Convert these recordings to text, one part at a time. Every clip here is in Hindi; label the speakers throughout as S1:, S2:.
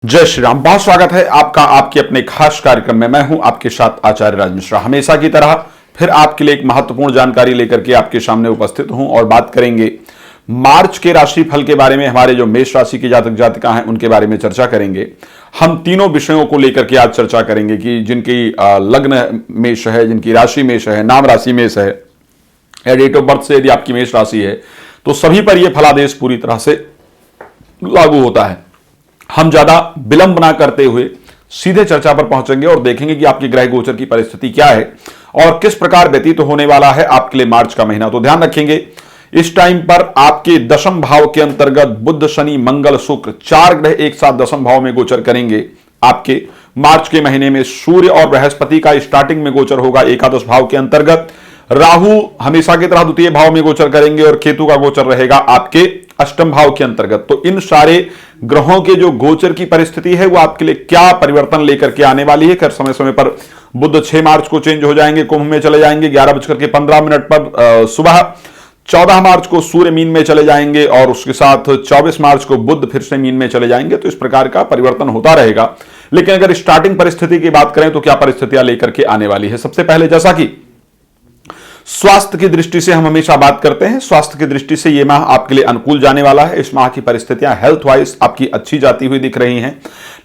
S1: जय श्री राम। बहुत स्वागत है आपका आपके अपने खास कार्यक्रम में। मैं हूं आपके साथ आचार्य राज मिश्रा। हमेशा की तरह फिर आपके लिए एक महत्वपूर्ण जानकारी लेकर के आपके सामने उपस्थित हूं और बात करेंगे मार्च के राशि फल के बारे में। हमारे जो मेष राशि के जातक जातिका हैं उनके बारे में चर्चा करेंगे। हम तीनों विषयों को लेकर के आज चर्चा करेंगे कि जिनकी लग्न मेष है, जिनकी राशि मेष है, नाम राशि मेष है या डेट ऑफ बर्थ से यदि आपकी मेष राशि है तो सभी पर यह फलादेश पूरी तरह से लागू होता है। हम ज्यादा विलंब ना करते हुए सीधे चर्चा पर पहुंचेंगे और देखेंगे कि आपकी ग्रह गोचर की परिस्थिति क्या है और किस प्रकार व्यतीत होने वाला है आपके लिए मार्च का महीना। तो ध्यान रखेंगे इस टाइम पर आपके दशम भाव के अंतर्गत बुध, शनि, मंगल, शुक्र 4 ग्रह एक साथ दशम भाव में गोचर करेंगे। आपके मार्च के महीने में सूर्य और बृहस्पति का स्टार्टिंग में गोचर होगा एकादश भाव के अंतर्गत। राहु हमेशा की तरह द्वितीय भाव में गोचर करेंगे और केतु का गोचर रहेगा आपके अष्टम भाव के अंतर्गत। तो इन सारे ग्रहों के जो गोचर की परिस्थिति है वो आपके लिए क्या परिवर्तन लेकर के आने वाली है। खैर समय समय पर बुध 6 मार्च को चेंज हो जाएंगे, कुंभ में चले जाएंगे 11:15 पर सुबह। 14 मार्च को सूर्य मीन में चले जाएंगे और उसके साथ 24 मार्च को बुध फिर से मीन में चले जाएंगे। तो इस प्रकार का परिवर्तन होता रहेगा। लेकिन अगर स्टार्टिंग परिस्थिति की बात करें तो क्या परिस्थितियां लेकर के आने वाली है। सबसे पहले जैसा कि स्वास्थ्य की दृष्टि से हम हमेशा बात करते हैं, स्वास्थ्य की दृष्टि से यह माह आपके लिए अनुकूल जाने वाला है। इस माह की परिस्थितियां हेल्थ वाइज आपकी अच्छी जाती हुई दिख रही हैं।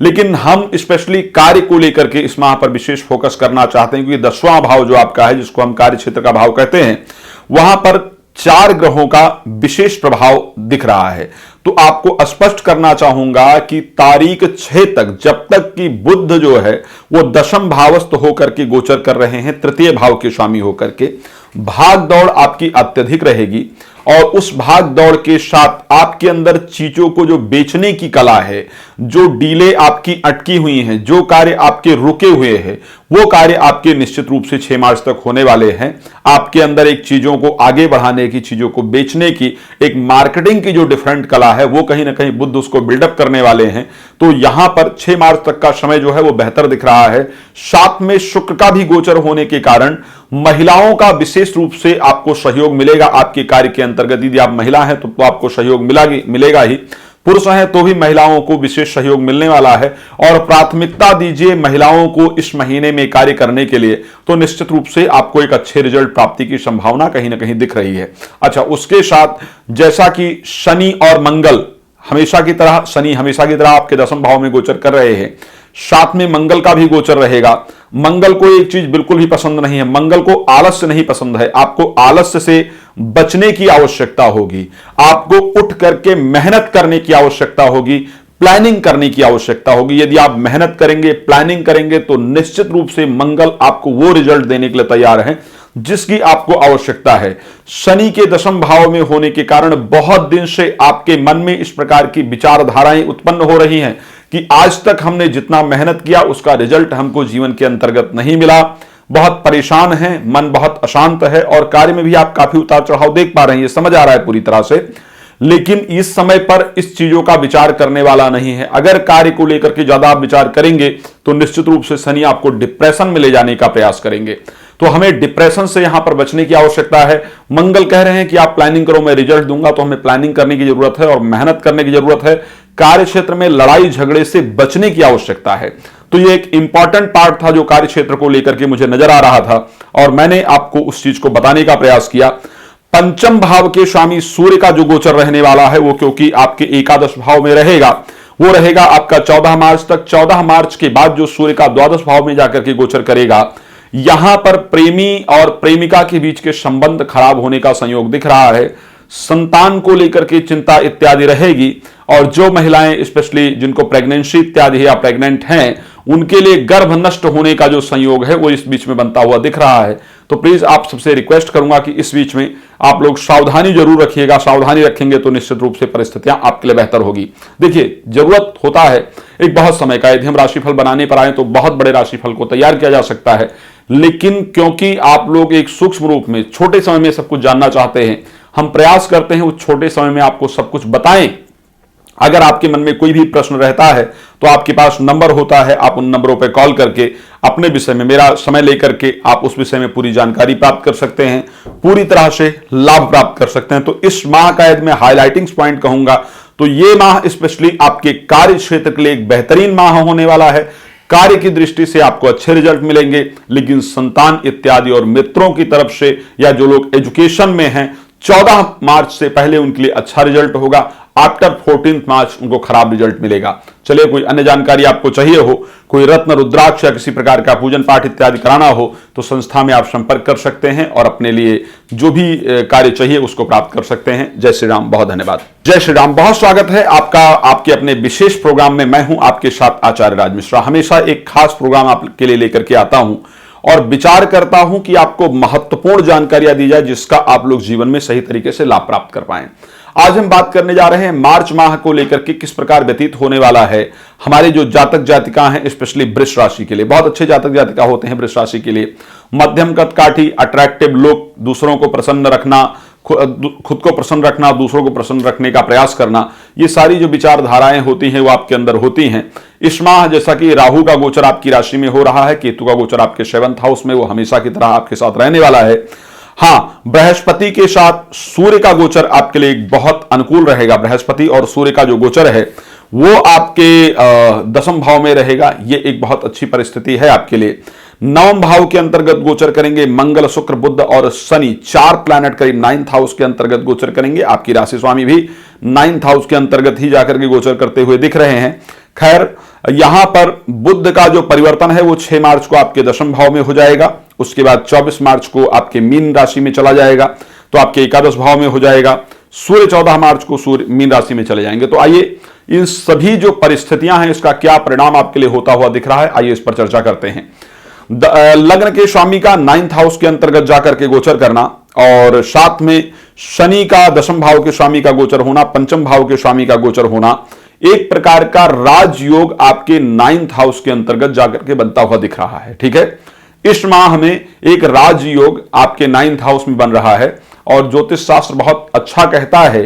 S1: लेकिन हम स्पेशली कार्य को लेकर के इस माह पर विशेष फोकस करना चाहते हैं क्योंकि 10वां भाव जो आपका है, जिसको हम कार्य क्षेत्र का भाव कहते हैं, वहां पर 4 ग्रहों का विशेष प्रभाव दिख रहा है। तो आपको स्पष्ट करना चाहूंगा कि तारीख 6 तक, जब तक कि बुध जो है वो दशम भावस्थ होकर के गोचर कर रहे हैं, तृतीय भाव के स्वामी होकर के, भाग दौड़ आपकी अत्यधिक रहेगी। और उस भाग दौड़ के साथ आपके अंदर चीजों को जो बेचने की कला है, जो डीले आपकी अटकी हुई हैं, जो कार्य आपके रुके हुए हैं, वो कार्य आपके निश्चित रूप से 6 मार्च तक होने वाले हैं। आपके अंदर एक चीजों को आगे बढ़ाने की, चीजों को बेचने की, एक मार्केटिंग की जो डिफरेंट कला है वो कहीं ना कहीं बुध उसको बिल्डअप करने वाले हैं। तो यहां पर 6 मार्च तक का समय जो है वो बेहतर दिख रहा है। साथ में शुक्र का भी गोचर होने के कारण महिलाओं का विशेष रूप से आपको सहयोग मिलेगा आपके कार्य के अंतर्गत। यदि आप महिला हैं तो आपको सहयोग मिलेगा ही, पुरुष हैं तो भी महिलाओं को विशेष सहयोग मिलने वाला है। और प्राथमिकता दीजिए महिलाओं को इस महीने में कार्य करने के लिए, तो निश्चित रूप से आपको एक अच्छे रिजल्ट प्राप्ति की संभावना कहीं ना कहीं दिख रही है। अच्छा, उसके साथ जैसा कि शनि और मंगल हमेशा की तरह आपके दशम भाव में गोचर कर रहे हैं, साथ में मंगल का भी गोचर रहेगा। मंगल को एक चीज बिल्कुल भी पसंद नहीं है, मंगल को आलस्य नहीं पसंद है। आपको आलस्य से बचने की आवश्यकता होगी, आपको उठ करके मेहनत करने की आवश्यकता होगी, प्लानिंग करने की आवश्यकता होगी। यदि आप मेहनत करेंगे, प्लानिंग करेंगे तो निश्चित रूप से मंगल आपको वो रिजल्ट देने के लिए तैयार है जिसकी आपको आवश्यकता है। शनि के दशम भाव में होने के कारण बहुत दिन से आपके मन में इस प्रकार की विचारधाराएं उत्पन्न हो रही हैं कि आज तक हमने जितना मेहनत किया उसका रिजल्ट हमको जीवन के अंतर्गत नहीं मिला, बहुत परेशान हैं, मन बहुत अशांत है और कार्य में भी आप काफी उतार चढ़ाव देख पा रहे हैं, ये समझ आ रहा है पूरी तरह से। लेकिन इस समय पर इस चीजों का विचार करने वाला नहीं है। अगर कार्य को लेकर के ज्यादा आप विचार करेंगे तो निश्चित रूप से शनि आपको डिप्रेशन में ले जाने का प्रयास करेंगे। तो हमें डिप्रेशन से यहां पर बचने की आवश्यकता है। मंगल कह रहे हैं कि आप प्लानिंग करो, मैं रिजल्ट दूंगा, तो हमें प्लानिंग करने की जरूरत है और मेहनत करने की जरूरत है। कार्य क्षेत्र में लड़ाई झगड़े से बचने की आवश्यकता है। तो ये एक इंपॉर्टेंट पार्ट था जो कार्य क्षेत्र को लेकर के मुझे नजर आ रहा था और मैंने आपको उस चीज को बताने का प्रयास किया। पंचम भाव के स्वामी सूर्य का जो गोचर रहने वाला है वो क्योंकि आपके एकादश भाव में रहेगा, वो रहेगा आपका 14 मार्च तक। 14 मार्च के बाद जो सूर्य का द्वादश भाव में जाकर के गोचर करेगा, यहां पर प्रेमी और प्रेमिका के बीच के संबंध खराब होने का संयोग दिख रहा है। संतान को लेकर के चिंता इत्यादि रहेगी और जो महिलाएं स्पेशली जिनको प्रेगनेंसी इत्यादि है या प्रेग्नेंट हैं, उनके लिए गर्भ नष्ट होने का जो संयोग है वो इस बीच में बनता हुआ दिख रहा है। तो प्लीज आप सबसे रिक्वेस्ट करूंगा कि इस बीच में आप लोग सावधानी जरूर रखिएगा। सावधानी रखेंगे तो निश्चित रूप से परिस्थितियां आपके लिए बेहतर होगी। देखिए, जरूरत होता है एक बहुत समय का, यदि हम राशिफल बनाने पर आए तो बहुत बड़े राशिफल को तैयार किया जा सकता है। लेकिन क्योंकि आप लोग एक सूक्ष्म रूप में छोटे समय में सब कुछ जानना चाहते हैं, हम प्रयास करते हैं उस छोटे समय में आपको सब कुछ बताएं। अगर आपके मन में कोई भी प्रश्न रहता है तो आपके पास नंबर होता है, आप उन नंबरों पर कॉल करके अपने विषय में, मेरा समय लेकर के आप उस विषय में पूरी जानकारी प्राप्त कर सकते हैं, पूरी तरह से लाभ प्राप्त कर सकते हैं। तो इस माह का यदि मैं हाईलाइटिंग पॉइंट कहूंगा तो ये माह स्पेशली आपके कार्य क्षेत्र के लिए एक बेहतरीन माह होने वाला है। कार्य की दृष्टि से आपको अच्छे रिजल्ट मिलेंगे, लेकिन संतान इत्यादि और मित्रों की तरफ से या जो लोग एजुकेशन में हैं 14 मार्च से पहले उनके लिए अच्छा रिजल्ट होगा। आफ्टर 14 मार्च उनको खराब रिजल्ट मिलेगा। चलिए, कोई अन्य जानकारी आपको चाहिए हो, कोई रत्न रुद्राक्ष या किसी प्रकार का पूजन पाठ इत्यादि कराना हो तो संस्था में आप संपर्क कर सकते हैं और अपने लिए जो भी कार्य चाहिए उसको प्राप्त कर सकते हैं। जय श्री राम, बहुत धन्यवाद। जय श्री राम, बहुत स्वागत है आपका आपके अपने विशेष प्रोग्राम में। मैं हूं आपके साथ आचार्य राज मिश्रा। हमेशा एक खास प्रोग्राम आपके लिए लेकर के आता हूं और विचार करता हूं कि आपको महत्वपूर्ण जानकारियां दी जाए जिसका आप लोग जीवन में सही तरीके से लाभ प्राप्त कर पाएं। आज हम बात करने जा रहे हैं मार्च माह को लेकर के किस प्रकार व्यतीत होने वाला है हमारे जो जातक जातिका हैं, स्पेशली वृष राशि के लिए। बहुत अच्छे जातक जातिका होते हैं वृष राशि के लिए। मध्यम कदकाठी, अट्रैक्टिव लुक, दूसरों को प्रसन्न रखना, खुद को प्रसन्न रखना, दूसरों को प्रसन्न रखने का प्रयास करना, ये सारी जो विचारधाराएं होती हैं वो आपके अंदर होती हैं। इस माह जैसा कि राहु का गोचर आपकी राशि में हो रहा है, केतु का गोचर आपके 7th हाउस में, वो हमेशा की तरह आपके साथ रहने वाला है। हाँ, बृहस्पति के साथ सूर्य का गोचर आपके लिए एक बहुत अनुकूल रहेगा। बृहस्पति और सूर्य का जो गोचर है वो आपके 10वें भाव में रहेगा। ये एक बहुत अच्छी परिस्थिति है आपके लिए। 9वें भाव के अंतर्गत गोचर करेंगे मंगल, शुक्र, बुध और शनि। 4 प्लैनेट करीब 9th हाउस के अंतर्गत गोचर करेंगे। आपकी राशि स्वामी भी 9th हाउस के अंतर्गत ही जाकर के गोचर करते हुए दिख रहे हैं। खैर, यहां पर बुध का जो परिवर्तन है वो 6 मार्च को आपके 10वें भाव में हो जाएगा। उसके बाद 24 मार्च को आपके मीन राशि में चला जाएगा तो आपके 11 भाव में हो जाएगा। सूर्य 14 मार्च को सूर्य मीन राशि में चले जाएंगे। तो आइए, इन सभी जो परिस्थितियां हैं इसका क्या परिणाम आपके लिए होता हुआ दिख रहा है, आइए इस पर चर्चा करते हैं। लग्न के स्वामी का 9th हाउस के अंतर्गत जाकर के गोचर करना और साथ में शनि का 10वें भाव के स्वामी का गोचर होना, 5वें भाव के स्वामी का गोचर होना, एक प्रकार का राजयोग आपके 9th हाउस के अंतर्गत जाकर के बनता हुआ दिख रहा है। ठीक है, इस माह में एक राजयोग आपके 9th हाउस में बन रहा है और ज्योतिष शास्त्र बहुत अच्छा कहता है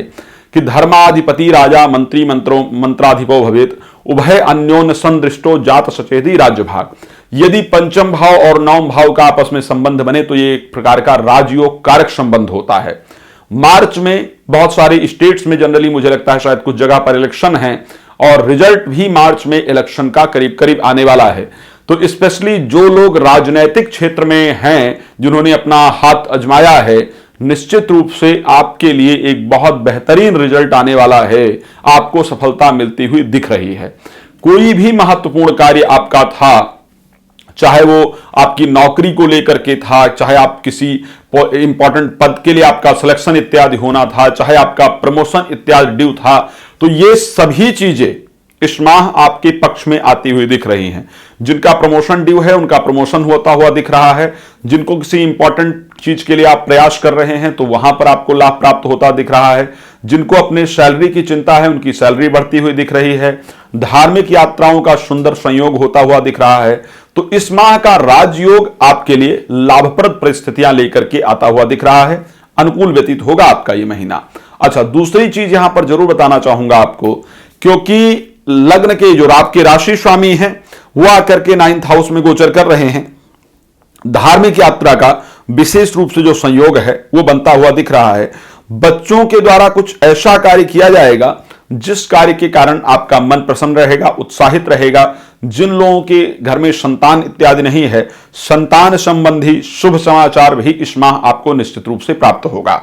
S1: कि धर्माधिपति राजा मंत्री मंत्राधिपो भवेत, उभय अन्योन्य संदृष्टो जात सचेती राज्य भाग। यदि 5वें भाव और 9वें भाव का आपस में संबंध बने तो ये एक प्रकार का राजयोग कारक संबंध होता है। मार्च में बहुत सारे स्टेट्स में जनरली मुझे लगता है शायद कुछ जगह पर इलेक्शन है और रिजल्ट भी मार्च में इलेक्शन का करीब करीब आने वाला है। तो स्पेशली जो लोग राजनैतिक क्षेत्र में हैं, जिन्होंने अपना हाथ आजमाया है, निश्चित रूप से आपके लिए एक बहुत बेहतरीन रिजल्ट आने वाला है। आपको सफलता मिलती हुई दिख रही है। कोई भी महत्वपूर्ण कार्य आपका था, चाहे वो आपकी नौकरी को लेकर के था, चाहे आप किसी इंपॉर्टेंट पद के लिए आपका सिलेक्शन इत्यादि होना था, चाहे आपका प्रमोशन इत्यादि ड्यू था, तो ये सभी चीजें इस माह आपके पक्ष में आती हुई दिख रही हैं। जिनका प्रमोशन ड्यू है उनका प्रमोशन होता हुआ दिख रहा है। जिनको किसी इंपॉर्टेंट चीज के लिए आप प्रयास कर रहे हैं तो वहां पर आपको लाभ प्राप्त होता दिख रहा है। जिनको अपने सैलरी की चिंता है उनकी सैलरी बढ़ती हुई दिख रही है। धार्मिक यात्राओं का सुंदर संयोग होता हुआ दिख रहा है। तो इस माह का राजयोग आपके लिए लाभप्रद परिस्थितियां लेकर के आता हुआ दिख रहा है। अनुकूल व्यतीत होगा आपका ये महीना। अच्छा, दूसरी चीज यहां पर जरूर बताना चाहूंगा आपको, क्योंकि लग्न के जो आपके राशि स्वामी हैं वो आकर के 9th हाउस में गोचर कर रहे हैं। धार्मिक यात्रा का विशेष रूप से जो संयोग है वो बनता हुआ दिख रहा है। बच्चों के द्वारा कुछ ऐसा कार्य किया जाएगा जिस कार्य के कारण आपका मन प्रसन्न रहेगा, उत्साहित रहेगा। जिन लोगों के घर में संतान इत्यादि नहीं है, संतान संबंधी शुभ समाचार भी इस माह आपको निश्चित रूप से प्राप्त होगा।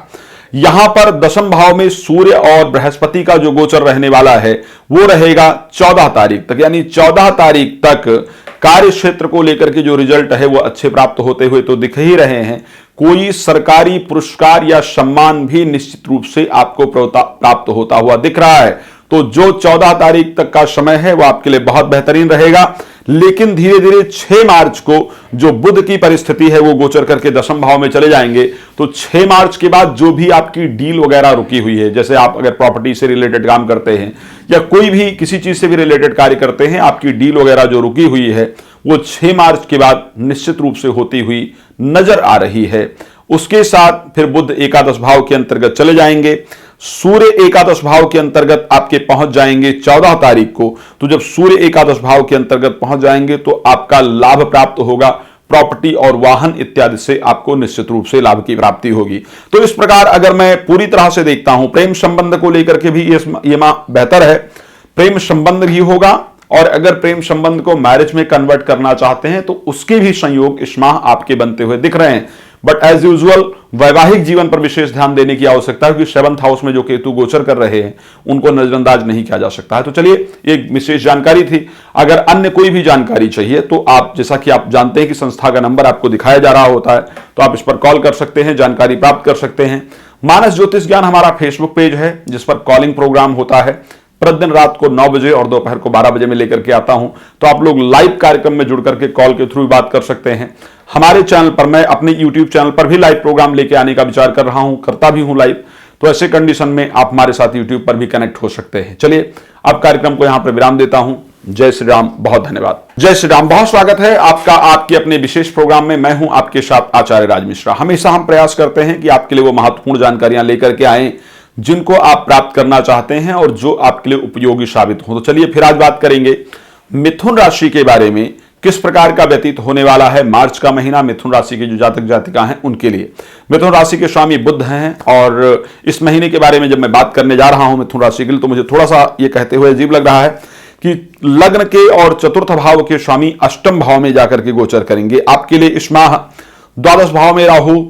S1: यहां पर 10वें भाव में सूर्य और बृहस्पति का जो गोचर रहने वाला है वो रहेगा 14 तारीख तक, यानी 14 तारीख तक कार्य क्षेत्र को लेकर के जो रिजल्ट है वो अच्छे प्राप्त होते हुए तो दिख ही रहे हैं। कोई सरकारी पुरस्कार या सम्मान भी निश्चित रूप से आपको प्राप्त होता हुआ दिख रहा है। तो जो 14 तारीख तक का समय है वो आपके लिए बहुत बेहतरीन रहेगा। लेकिन धीरे धीरे 6 मार्च को जो बुध की परिस्थिति है वो गोचर करके 10वें भाव में चले जाएंगे। तो 6 मार्च के बाद जो भी आपकी डील वगैरह रुकी हुई है, जैसे आप अगर प्रॉपर्टी से रिलेटेड काम करते हैं या कोई भी किसी चीज से भी रिलेटेड कार्य करते हैं, आपकी डील वगैरह जो रुकी हुई है वो 6 मार्च के बाद निश्चित रूप से होती हुई नजर आ रही है। उसके साथ फिर बुध एकादश भाव के अंतर्गत चले जाएंगे। सूर्य एकादश भाव के अंतर्गत आपके पहुंच जाएंगे 14 तारीख को। तो जब सूर्य एकादश भाव के अंतर्गत पहुंच जाएंगे तो आपका लाभ प्राप्त होगा। प्रॉपर्टी और वाहन इत्यादि से आपको निश्चित रूप से लाभ की प्राप्ति होगी। तो इस प्रकार अगर मैं पूरी तरह से देखता हूं, प्रेम संबंध को लेकर के भी ये माह बेहतर है, प्रेम संबंध भी होगा, और अगर प्रेम संबंध को मैरिज में कन्वर्ट करना चाहते हैं तो उसके भी संयोग इस माह आपके बनते हुए दिख रहे हैं। बट एज यूजुअल वैवाहिक जीवन पर विशेष ध्यान देने की आवश्यकता है, क्योंकि 7th हाउस में जो केतु गोचर कर रहे हैं उनको नजरअंदाज नहीं किया जा सकता है। तो चलिए, एक विशेष जानकारी थी। अगर अन्य कोई भी जानकारी चाहिए तो आप, जैसा कि आप जानते हैं कि संस्था का नंबर आपको दिखाया जा रहा होता है, तो आप इस पर कॉल कर सकते हैं, जानकारी प्राप्त कर सकते हैं। मानस ज्योतिष ज्ञान हमारा फेसबुक पेज है जिस पर कॉलिंग प्रोग्राम होता है। प्रतिदिन रात को 9 बजे और दोपहर को 12 बजे में लेकर के आता हूं, तो आप लोग लाइव कार्यक्रम में जुड़ करके कॉल के थ्रू बात कर सकते हैं। हमारे चैनल पर, मैं अपने YouTube चैनल पर भी लाइव प्रोग्राम लेके आने का विचार कर रहा हूं, करता भी हूं लाइव, तो ऐसे कंडीशन में आप हमारे साथ YouTube पर भी कनेक्ट हो सकते हैं। चलिए, अब कार्यक्रम को यहां पर विराम देता हूं। जय श्री राम, बहुत धन्यवाद। जय श्री राम, बहुत स्वागत है आपका आपके अपने विशेष प्रोग्राम में। मैं हूं आपके साथ आचार्य राज मिश्रा। हमेशा हम प्रयास करते हैं कि आपके लिए वो महत्वपूर्ण जानकारियां लेकर के आए जिनको आप प्राप्त करना चाहते हैं और जो आपके लिए उपयोगी साबित हो। तो चलिए, फिर आज बात करेंगे मिथुन राशि के बारे में, किस प्रकार का व्यतीत होने वाला है मार्च का महीना मिथुन राशि के जो जातक जातिका हैं उनके लिए। मिथुन राशि के स्वामी बुध हैं, और इस महीने के बारे में जब मैं बात करने जा रहा हूं मिथुन राशि के लिए, तो मुझे थोड़ा सा ये कहते हुए अजीब लग रहा है कि लग्न के और चतुर्थ भाव के स्वामी अष्टम भाव में जाकर के गोचर करेंगे। आपके लिए इस माह द्वादश भाव में राहु,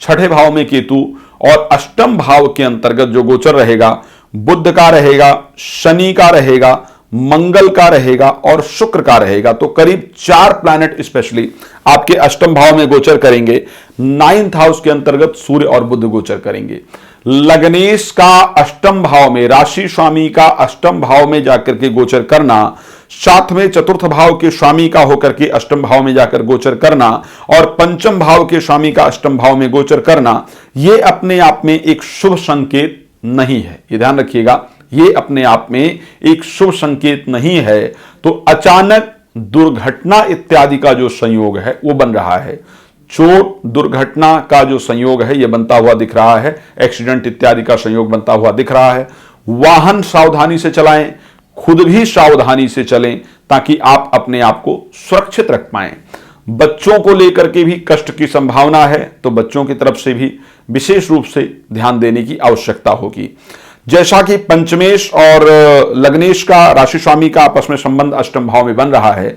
S1: छठे भाव में केतु, और अष्टम भाव के अंतर्गत जो गोचर रहेगा बुध का रहेगा, शनि का रहेगा, मंगल का रहेगा और शुक्र का रहेगा। तो करीब 4 प्लैनेट स्पेशली आपके अष्टम भाव में गोचर करेंगे। 9th हाउस के अंतर्गत सूर्य और बुध गोचर करेंगे। लग्नेश का अष्टम भाव में, राशि स्वामी का अष्टम भाव में जाकर के गोचर करना, साथ में चतुर्थ भाव के स्वामी का होकर के अष्टम भाव में जाकर गोचर करना, और पंचम भाव के स्वामी का अष्टम भाव में गोचर करना, यह अपने आप में एक शुभ संकेत नहीं है। ये ध्यान रखिएगा, ये अपने आप में एक शुभ संकेत नहीं है। तो अचानक दुर्घटना इत्यादि का जो संयोग है वो बन रहा है। चोट दुर्घटना का जो संयोग है यह बनता हुआ दिख रहा है। एक्सीडेंट इत्यादि का संयोग बनता हुआ दिख रहा है। वाहन सावधानी से चलाएं, खुद भी सावधानी से चलें ताकि आप अपने आप को सुरक्षित रख पाएं। बच्चों को लेकर के भी कष्ट की संभावना है, तो बच्चों की तरफ से भी विशेष रूप से ध्यान देने की आवश्यकता होगी। जैसा कि पंचमेश और लग्नेश का राशि स्वामी का आपस में संबंध अष्टम भाव में बन रहा है,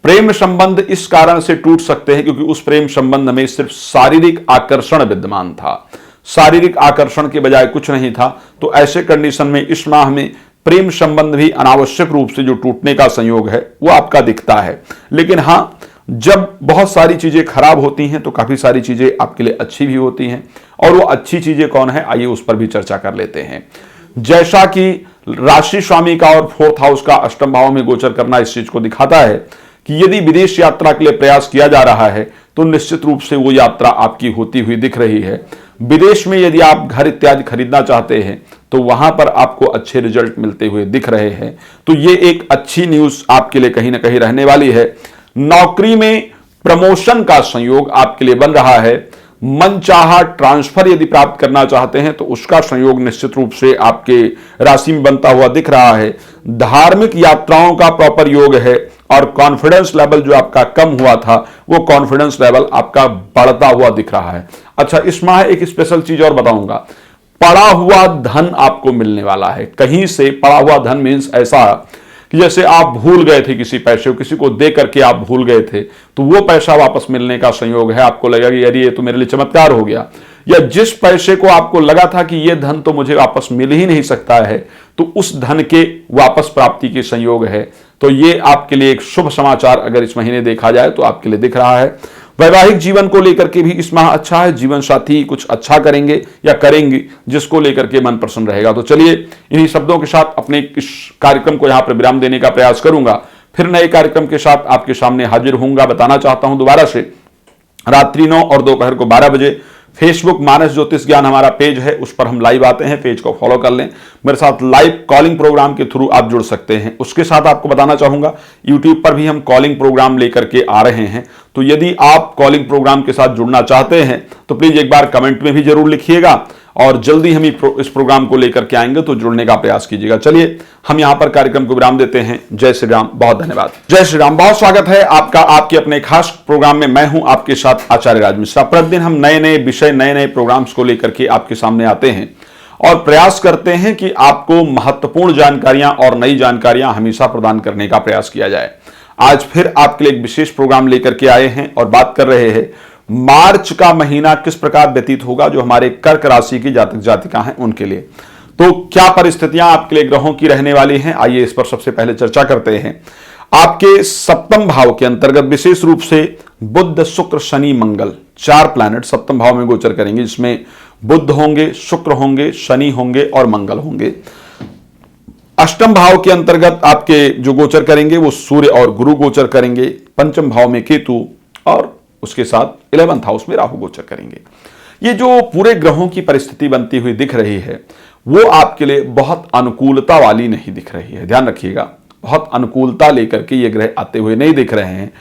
S1: प्रेम संबंध इस कारण से टूट सकते हैं क्योंकि उस प्रेम संबंध में सिर्फ शारीरिक आकर्षण विद्यमान था, शारीरिक आकर्षण के बजाय कुछ नहीं था। तो ऐसे कंडीशन में इस माह में प्रेम संबंध भी अनावश्यक रूप से जो टूटने का संयोग है वो आपका दिखता है। लेकिन हां, जब बहुत सारी चीजें खराब होती हैं तो काफी सारी चीजें आपके लिए अच्छी भी होती हैं, और वो अच्छी चीजें कौन है, आइए उस पर भी चर्चा कर लेते हैं। जैसा कि राशि स्वामी का और 4th हाउस का अष्टम भाव में गोचर करना इस चीज को दिखाता है कि यदि विदेश यात्रा के लिए प्रयास किया जा रहा है तो निश्चित रूप से वो यात्रा आपकी होती हुई दिख रही है। विदेश में यदि आप घर इत्यादि खरीदना चाहते हैं तो वहां पर आपको अच्छे रिजल्ट मिलते हुए दिख रहे हैं। तो ये एक अच्छी न्यूज आपके लिए कहीं ना कहीं रहने वाली है। नौकरी में प्रमोशन का संयोग आपके लिए बन रहा है। मनचाहा ट्रांसफर यदि प्राप्त करना चाहते हैं तो उसका संयोग निश्चित रूप से आपके राशि में बनता हुआ दिख रहा है। धार्मिक यात्राओं का प्रॉपर योग है, और कॉन्फिडेंस लेवल जो आपका कम हुआ था वो कॉन्फिडेंस लेवल आपका बढ़ता हुआ दिख रहा है। अच्छा, इस माह एक स्पेशल चीज और बताऊंगा, पड़ा हुआ धन आपको मिलने वाला है। कहीं से पड़ा हुआ धन मीन्स ऐसा कि जैसे आप भूल गए थे किसी पैसे को, किसी को दे करके आप भूल गए थे, तो वो पैसा वापस मिलने का संयोग है। आपको लगेगा कि यार ये तो मेरे लिए चमत्कार हो गया, या जिस पैसे को आपको लगा था कि ये धन तो मुझे वापस मिल ही नहीं सकता है, तो उस धन के वापस प्राप्ति के संयोग है। तो ये आपके लिए एक शुभ समाचार अगर इस महीने देखा जाए तो आपके लिए दिख रहा है। वैवाहिक जीवन को लेकर के भी इस माह अच्छा है। जीवन साथी कुछ अच्छा करेंगे या करेंगी जिसको लेकर के मन प्रसन्न रहेगा। तो चलिए, इन्हीं शब्दों के साथ अपने इस कार्यक्रम को यहां पर विराम देने का प्रयास करूंगा। फिर नए कार्यक्रम के साथ आपके सामने हाजिर होऊंगा। बताना चाहता हूं दोबारा से, रात्रि 9 और दोपहर को 12 बजे फेसबुक मानस ज्योतिष ज्ञान हमारा पेज है, उस पर हम लाइव आते हैं। पेज को फॉलो कर लें। मेरे साथ लाइव कॉलिंग प्रोग्राम के थ्रू आप जुड़ सकते हैं। उसके साथ आपको बताना चाहूंगा, यूट्यूब पर भी हम कॉलिंग प्रोग्राम लेकर के आ रहे हैं। तो यदि आप कॉलिंग प्रोग्राम के साथ जुड़ना चाहते हैं तो प्लीज एक बार कमेंट में भी जरूर लिखिएगा, और जल्दी हम इस प्रोग्राम को लेकर के आएंगे, तो जुड़ने का प्रयास कीजिएगा। चलिए हम यहां पर कार्यक्रम को विराम देते हैं। जय श्री राम, बहुत धन्यवाद। जय श्री राम, बहुत स्वागत है आपका आपके अपने खास प्रोग्राम में। मैं हूं आपके साथ आचार्य राज मिश्रा। प्रतिदिन हम नए नए विषय, नए नए प्रोग्राम्स को लेकर के आपके सामने आते हैं और प्रयास करते हैं कि आपको महत्वपूर्ण जानकारियां और नई जानकारियां हमेशा प्रदान करने का प्रयास किया जाए। आज फिर आपके लिए एक विशेष प्रोग्राम लेकर के आए हैं और बात कर रहे हैं मार्च का महीना किस प्रकार व्यतीत होगा जो हमारे कर्क राशि की जातक जातिका हैं उनके लिए। तो क्या परिस्थितियां आपके लिए ग्रहों की रहने वाली हैं, आइए इस पर सबसे पहले चर्चा करते हैं। आपके सप्तम भाव के अंतर्गत विशेष रूप से बुध, शुक्र, शनि, मंगल, 4 प्लैनेट सप्तम भाव में गोचर करेंगे, जिसमें बुध होंगे, शुक्र होंगे, शनि होंगे और मंगल होंगे। अष्टम भाव के अंतर्गत आपके जो गोचर करेंगे वो सूर्य और गुरु गोचर करेंगे। पंचम भाव में केतु और उसके साथ 11th हाउस में राहु गोचर करेंगे। ये जो पूरे ग्रहों की परिस्थिति बनती हुई दिख रही है वो आपके लिए बहुत अनुकूलता वाली नहीं दिख रही है। ध्यान रखिएगा, बहुत अनुकूलता लेकर के ये ग्रह आते हुए नहीं दिख रहे हैं,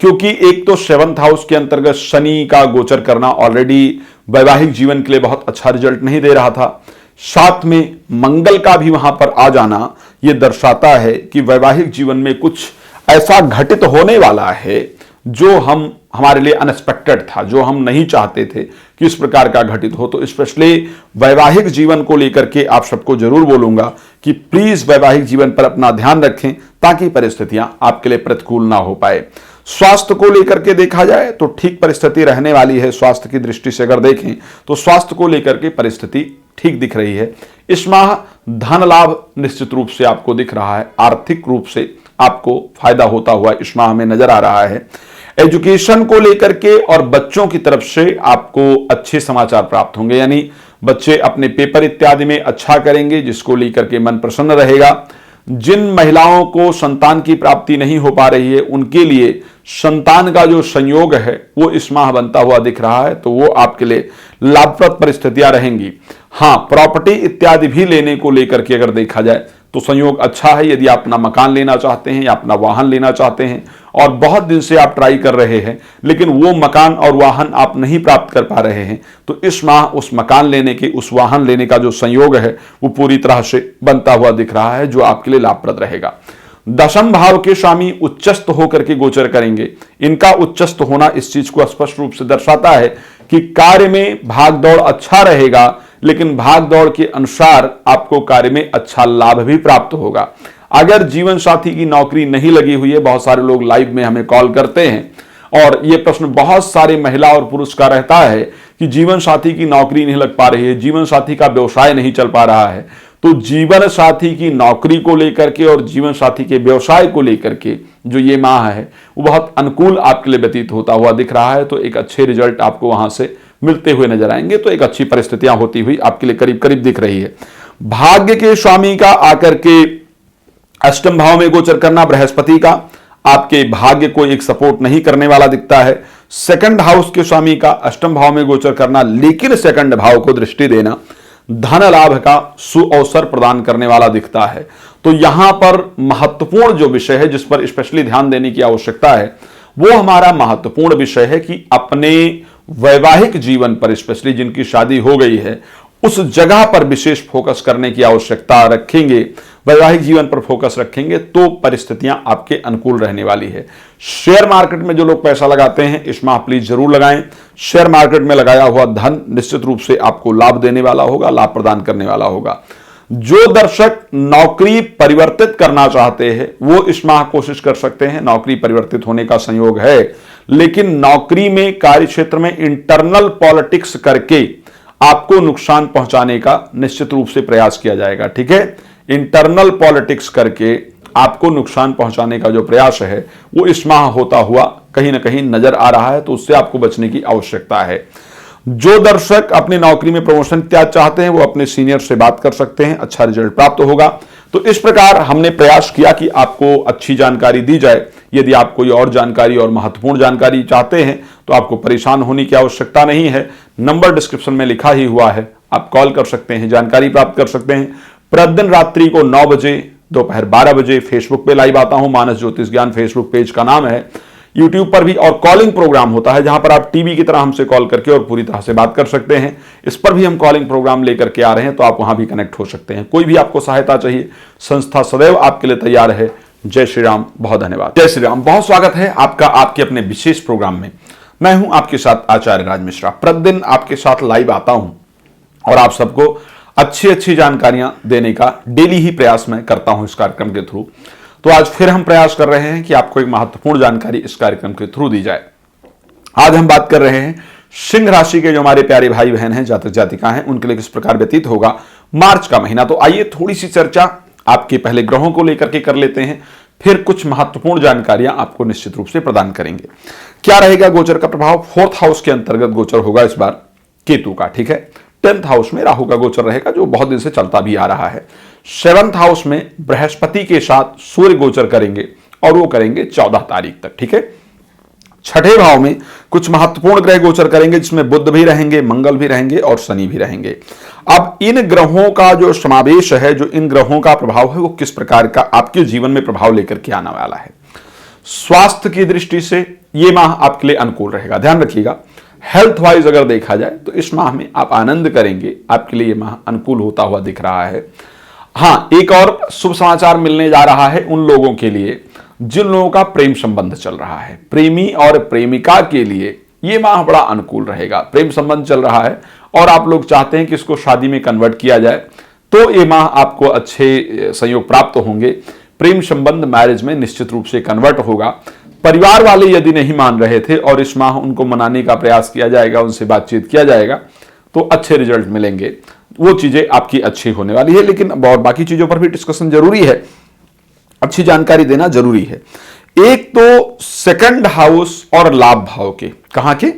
S1: क्योंकि एक तो 7th हाउस के अंतर्गत शनि का गोचर करना ऑलरेडी वैवाहिक जीवन के लिए बहुत अच्छा रिजल्ट नहीं दे रहा था। साथ में मंगल का भी वहां पर आ जाना यह दर्शाता है कि वैवाहिक जीवन में कुछ ऐसा घटित होने वाला है जो हमारे लिए अनएक्सपेक्टेड था, जो हम नहीं चाहते थे कि इस प्रकार का घटित हो। तो स्पेशली वैवाहिक जीवन को लेकर के आप सबको जरूर बोलूंगा कि प्लीज वैवाहिक जीवन पर अपना ध्यान रखें ताकि परिस्थितियां आपके लिए प्रतिकूल ना हो पाए। स्वास्थ्य को लेकर के देखा जाए तो ठीक परिस्थिति रहने वाली है। स्वास्थ्य की दृष्टि से अगर देखें तो स्वास्थ्य को लेकर के परिस्थिति ठीक दिख रही है। इस माह धन लाभ निश्चित रूप से आपको दिख रहा है, आर्थिक रूप से आपको फायदा होता हुआ इस माह में नजर आ रहा है। एजुकेशन को लेकर के और बच्चों की तरफ से आपको अच्छे समाचार प्राप्त होंगे, यानी बच्चे अपने पेपर इत्यादि में अच्छा करेंगे, जिसको लेकर के मन प्रसन्न रहेगा। जिन महिलाओं को संतान की प्राप्ति नहीं हो पा रही है उनके लिए संतान का जो संयोग है वो इस माह बनता हुआ दिख रहा है, तो वो आपके लिए लाभप्रद परिस्थितियां रहेंगी। हाँ, प्रॉपर्टी इत्यादि भी लेने को लेकर के अगर देखा जाए तो संयोग अच्छा है। यदि आप अपना मकान लेना चाहते हैं या अपना वाहन लेना चाहते हैं और बहुत दिन से आप ट्राई कर रहे हैं लेकिन वो मकान और वाहन आप नहीं प्राप्त कर पा रहे हैं, तो इस माह उस मकान लेने के, उस वाहन लेने का जो संयोग है वो पूरी तरह से बनता हुआ दिख रहा है, जो आपके लिए लाभप्रद रहेगा। दशम भाव के स्वामी उच्चस्थ होकर के गोचर करेंगे। इनका उच्चस्थ होना इस चीज को स्पष्ट रूप से दर्शाता है कि कार्य में भाग दौड़ अच्छा रहेगा, लेकिन भाग दौड़ के अनुसार आपको कार्य में अच्छा लाभ भी प्राप्त होगा। अगर जीवन साथी की नौकरी नहीं लगी हुई है, बहुत सारे लोग लाइव में हमें कॉल करते हैं और यह प्रश्न बहुत सारे महिला और पुरुष का रहता है कि जीवन साथी की नौकरी नहीं लग पा रही है, जीवन साथी का व्यवसाय नहीं चल पा रहा है। तो जीवन साथी की नौकरी को लेकर के और जीवन साथी के व्यवसाय को लेकर के जो ये माह है वो बहुत अनुकूल आपके लिए व्यतीत होता हुआ दिख रहा है, तो एक अच्छे रिजल्ट आपको वहां से मिलते हुए नजर आएंगे। तो एक अच्छी परिस्थितियां होती हुई आपके लिए करीब करीब दिख रही है। भाग्य के स्वामी का आकर के अष्टम भाव में गोचर करना बृहस्पति का आपके भाग्य को एक सपोर्ट नहीं करने वाला दिखता है। सेकंड हाउस के स्वामी का अष्टम भाव में गोचर करना, लेकिन सेकंड भाव को दृष्टि देना धन लाभ का सुअवसर प्रदान करने वाला दिखता है। तो यहां पर महत्वपूर्ण जो विषय है जिस पर स्पेशली ध्यान देने की आवश्यकता है वो हमारा महत्वपूर्ण विषय है कि अपने वैवाहिक जीवन पर, स्पेशली जिनकी शादी हो गई है, उस जगह पर विशेष फोकस करने की आवश्यकता रखेंगे। वैवाहिक जीवन पर फोकस रखेंगे तो परिस्थितियां आपके अनुकूल रहने वाली है। शेयर मार्केट में जो लोग पैसा लगाते हैं इस माह प्लीज जरूर लगाएं। शेयर मार्केट में लगाया हुआ धन निश्चित रूप से आपको लाभ देने वाला होगा, लाभ प्रदान करने वाला होगा। जो दर्शक नौकरी परिवर्तित करना चाहते हैं वो इस माह कोशिश कर सकते हैं। नौकरी परिवर्तित होने का संयोग है, लेकिन नौकरी में, कार्य क्षेत्र में इंटरनल पॉलिटिक्स करके आपको नुकसान पहुंचाने का निश्चित रूप से प्रयास किया जाएगा। ठीक है, इंटरनल पॉलिटिक्स करके आपको नुकसान पहुंचाने का जो प्रयास है वो इस माह होता हुआ कहीं ना कहीं नजर आ रहा है, तो उससे आपको बचने की आवश्यकता है। जो दर्शक अपनी नौकरी में प्रमोशन इत्यादि चाहते हैं वो अपने सीनियर से बात कर सकते हैं, अच्छा रिजल्ट प्राप्त होगा। तो इस प्रकार हमने प्रयास किया कि आपको अच्छी जानकारी दी जाए। यदि आप कोई और जानकारी और महत्वपूर्ण जानकारी चाहते हैं तो आपको परेशान होने की आवश्यकता नहीं है। नंबर डिस्क्रिप्शन में लिखा ही हुआ है, आप कॉल कर सकते हैं, जानकारी प्राप्त कर सकते हैं। प्रतिदिन रात्रि को 9 बजे, दोपहर 12 बजे फेसबुक पे लाइव आता हूं। मानस ज्योतिष ज्ञान फेसबुक पेज का नाम है। यूट्यूब पर भी और कॉलिंग प्रोग्राम होता है जहां पर आप टीवी की तरह हमसे कॉल करके और पूरी तरह से बात कर सकते हैं। इस पर भी हम कॉलिंग प्रोग्राम लेकर के आ रहे हैं, तो आप वहां भी कनेक्ट हो सकते हैं। कोई भी आपको सहायता चाहिए, संस्था सदैव आपके लिए तैयार है। जय श्री राम, बहुत धन्यवाद। जय श्री राम, बहुत स्वागत है आपका आपके अपने विशेष प्रोग्राम में। मैं हूं आपके साथ आचार्य राज मिश्रा। प्रतिदिन आपके साथ लाइव आता हूं और आप सबको अच्छी अच्छी जानकारियां देने का डेली ही प्रयास मैं करता हूं इस कार्यक्रम के थ्रू। तो आज फिर हम प्रयास कर रहे हैं कि आपको एक महत्वपूर्ण जानकारी इस कार्यक्रम के थ्रू दी जाए। आज हम बात कर रहे हैं सिंह राशि के जो हमारे प्यारे भाई बहन हैं, जातक जातिका हैं, उनके लिए किस प्रकार व्यतीत होगा मार्च का महीना। तो आइए थोड़ी सी चर्चा आपके पहले ग्रहों को लेकर के कर लेते हैं, फिर कुछ महत्वपूर्ण जानकारियां आपको निश्चित रूप से प्रदान करेंगे। क्या रहेगा गोचर का प्रभाव? 4th हाउस के अंतर्गत गोचर होगा इस बार केतु का, ठीक है। 10th हाउस में राहु का गोचर रहेगा जो बहुत दिन से चलता भी आ रहा है। 7th हाउस में बृहस्पति के साथ सूर्य गोचर करेंगे और वो करेंगे 14 तारीख तक, ठीक है। 6ठे भाव में कुछ महत्वपूर्ण ग्रह गोचर करेंगे जिसमें बुध भी रहेंगे, मंगल भी रहेंगे और शनि भी रहेंगे। अब इन ग्रहों का जो समावेश है, जो इन ग्रहों का प्रभाव है, वो किस प्रकार का आपके जीवन में प्रभाव लेकर के आने वाला है। स्वास्थ्य की दृष्टि से ये माह आपके लिए अनुकूल रहेगा, ध्यान रखिएगा। हेल्थ वाइज अगर देखा जाए तो इस माह में आप आनंद करेंगे, आपके लिए ये माह अनुकूल होता हुआ दिख रहा है। हाँ, एक और शुभ समाचार मिलने जा रहा है उन लोगों के लिए जिन लोगों का प्रेम संबंध चल रहा है। प्रेमी और प्रेमिका के लिए ये माह बड़ा अनुकूल रहेगा। प्रेम संबंध चल रहा है और आप लोग चाहते हैं कि इसको शादी में कन्वर्ट किया जाए, तो ये माह आपको अच्छे संयोग प्राप्त होंगे। प्रेम संबंध मैरिज में निश्चित रूप से कन्वर्ट होगा। परिवार वाले यदि नहीं मान रहे थे और इस माह उनको मनाने का प्रयास किया जाएगा, उनसे बातचीत किया जाएगा, तो अच्छे रिजल्ट मिलेंगे। वो चीजें आपकी अच्छी होने वाली है, लेकिन और बाकी चीजों पर भी डिस्कशन जरूरी है, अच्छी जानकारी देना जरूरी है। एक तो 2nd हाउस और लाभ भाव के, कहां के?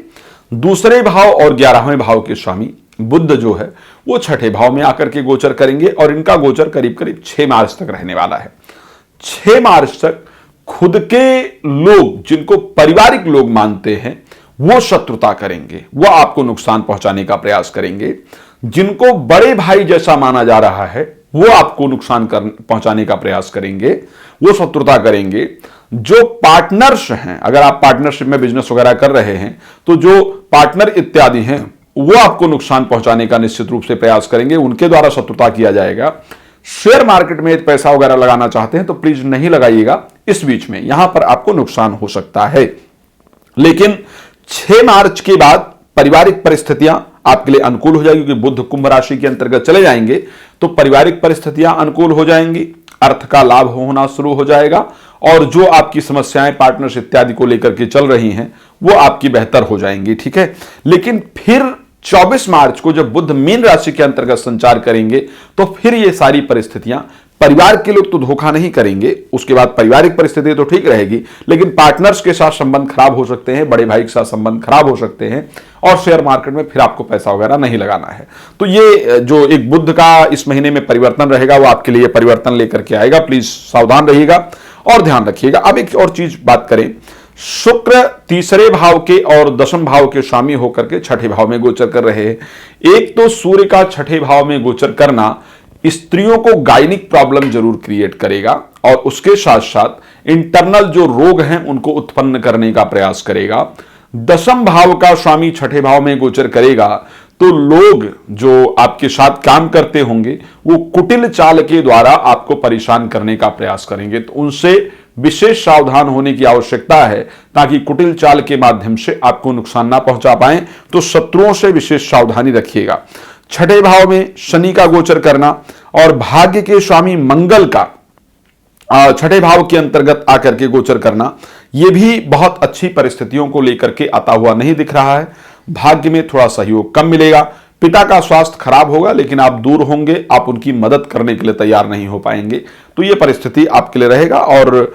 S1: दूसरे भाव और 11वें भाव के स्वामी बुध जो है वो 6ठे भाव में आकर के गोचर करेंगे और इनका गोचर करीब करीब 6 मार्च तक रहने वाला है। 6 मार्च तक खुद के लोग, जिनको पारिवारिक लोग मानते हैं, वो शत्रुता करेंगे, वो आपको नुकसान पहुंचाने का प्रयास करेंगे। जिनको बड़े भाई जैसा माना जा रहा है वो आपको नुकसान पहुंचाने का प्रयास करेंगे, वो शत्रुता करेंगे। जो पार्टनर्स हैं, अगर आप पार्टनरशिप में बिजनेस वगैरह कर रहे हैं, तो जो पार्टनर इत्यादि हैं वो आपको नुकसान पहुंचाने का निश्चित रूप से प्रयास करेंगे, उनके द्वारा शत्रुता किया जाएगा। शेयर मार्केट में पैसा वगैरह लगाना चाहते हैं तो प्लीज नहीं लगाइएगा इस बीच में, यहां पर आपको नुकसान हो सकता है। लेकिन 6 मार्च के बाद पारिवारिक परिस्थितियां आपके लिए अनुकूल हो जाएगी, क्योंकि बुध कुंभ राशि के अंतर्गत चले जाएंगे तो पारिवारिक परिस्थितियां अनुकूल हो जाएंगी, अर्थ का लाभ होना शुरू हो जाएगा और जो आपकी समस्याएं पार्टनर्स इत्यादि को लेकर के चल रही हैं वो आपकी बेहतर हो जाएंगी, ठीक है। लेकिन फिर 24 मार्च को जब बुध मीन राशि के अंतर्गत संचार करेंगे तो फिर ये सारी परिस्थितियां, परिवार के लोग तो धोखा नहीं करेंगे, उसके बाद पारिवारिक परिस्थिति तो ठीक रहेगी, लेकिन पार्टनर्स के साथ संबंध खराब हो सकते हैं, बड़े भाई के साथ संबंध खराब हो सकते हैं और शेयर मार्केट में फिर आपको पैसा वगैरह नहीं लगाना है। तो ये जो एक बुध का इस महीने में परिवर्तन रहेगा वो आपके लिए परिवर्तन लेकर के आएगा। प्लीज सावधान रहिएगा और ध्यान रखिएगा। अब एक और चीज बात करें, शुक्र 3रे भाव के और 10वें भाव के स्वामी होकर के 6ठे भाव में गोचर कर रहे हैं। एक तो सूर्य का 6ठे भाव में गोचर करना स्त्रियों को गायनिक प्रॉब्लम जरूर क्रिएट करेगा और उसके साथ साथ इंटरनल जो रोग हैं उनको उत्पन्न करने का प्रयास करेगा। 10वें भाव का स्वामी 6ठे भाव में गोचर करेगा तो लोग जो आपके साथ काम करते होंगे वो कुटिल चाल के द्वारा आपको परेशान करने का प्रयास करेंगे, तो उनसे विशेष सावधान होने की आवश्यकता है ताकि कुटिल चाल के माध्यम से आपको नुकसान ना पहुंचा पाए। तो शत्रुओं से विशेष सावधानी रखिएगा। 6ठे भाव में शनि का गोचर करना और भाग्य के स्वामी मंगल का 6ठे भाव के अंतर्गत आकर के गोचर करना, यह भी बहुत अच्छी परिस्थितियों को लेकर के आता हुआ नहीं दिख रहा है। भाग्य में थोड़ा सहयोग कम मिलेगा, पिता का स्वास्थ्य खराब होगा, लेकिन आप दूर होंगे, आप उनकी मदद करने के लिए तैयार नहीं हो पाएंगे, तो यह परिस्थिति आपके लिए रहेगा। और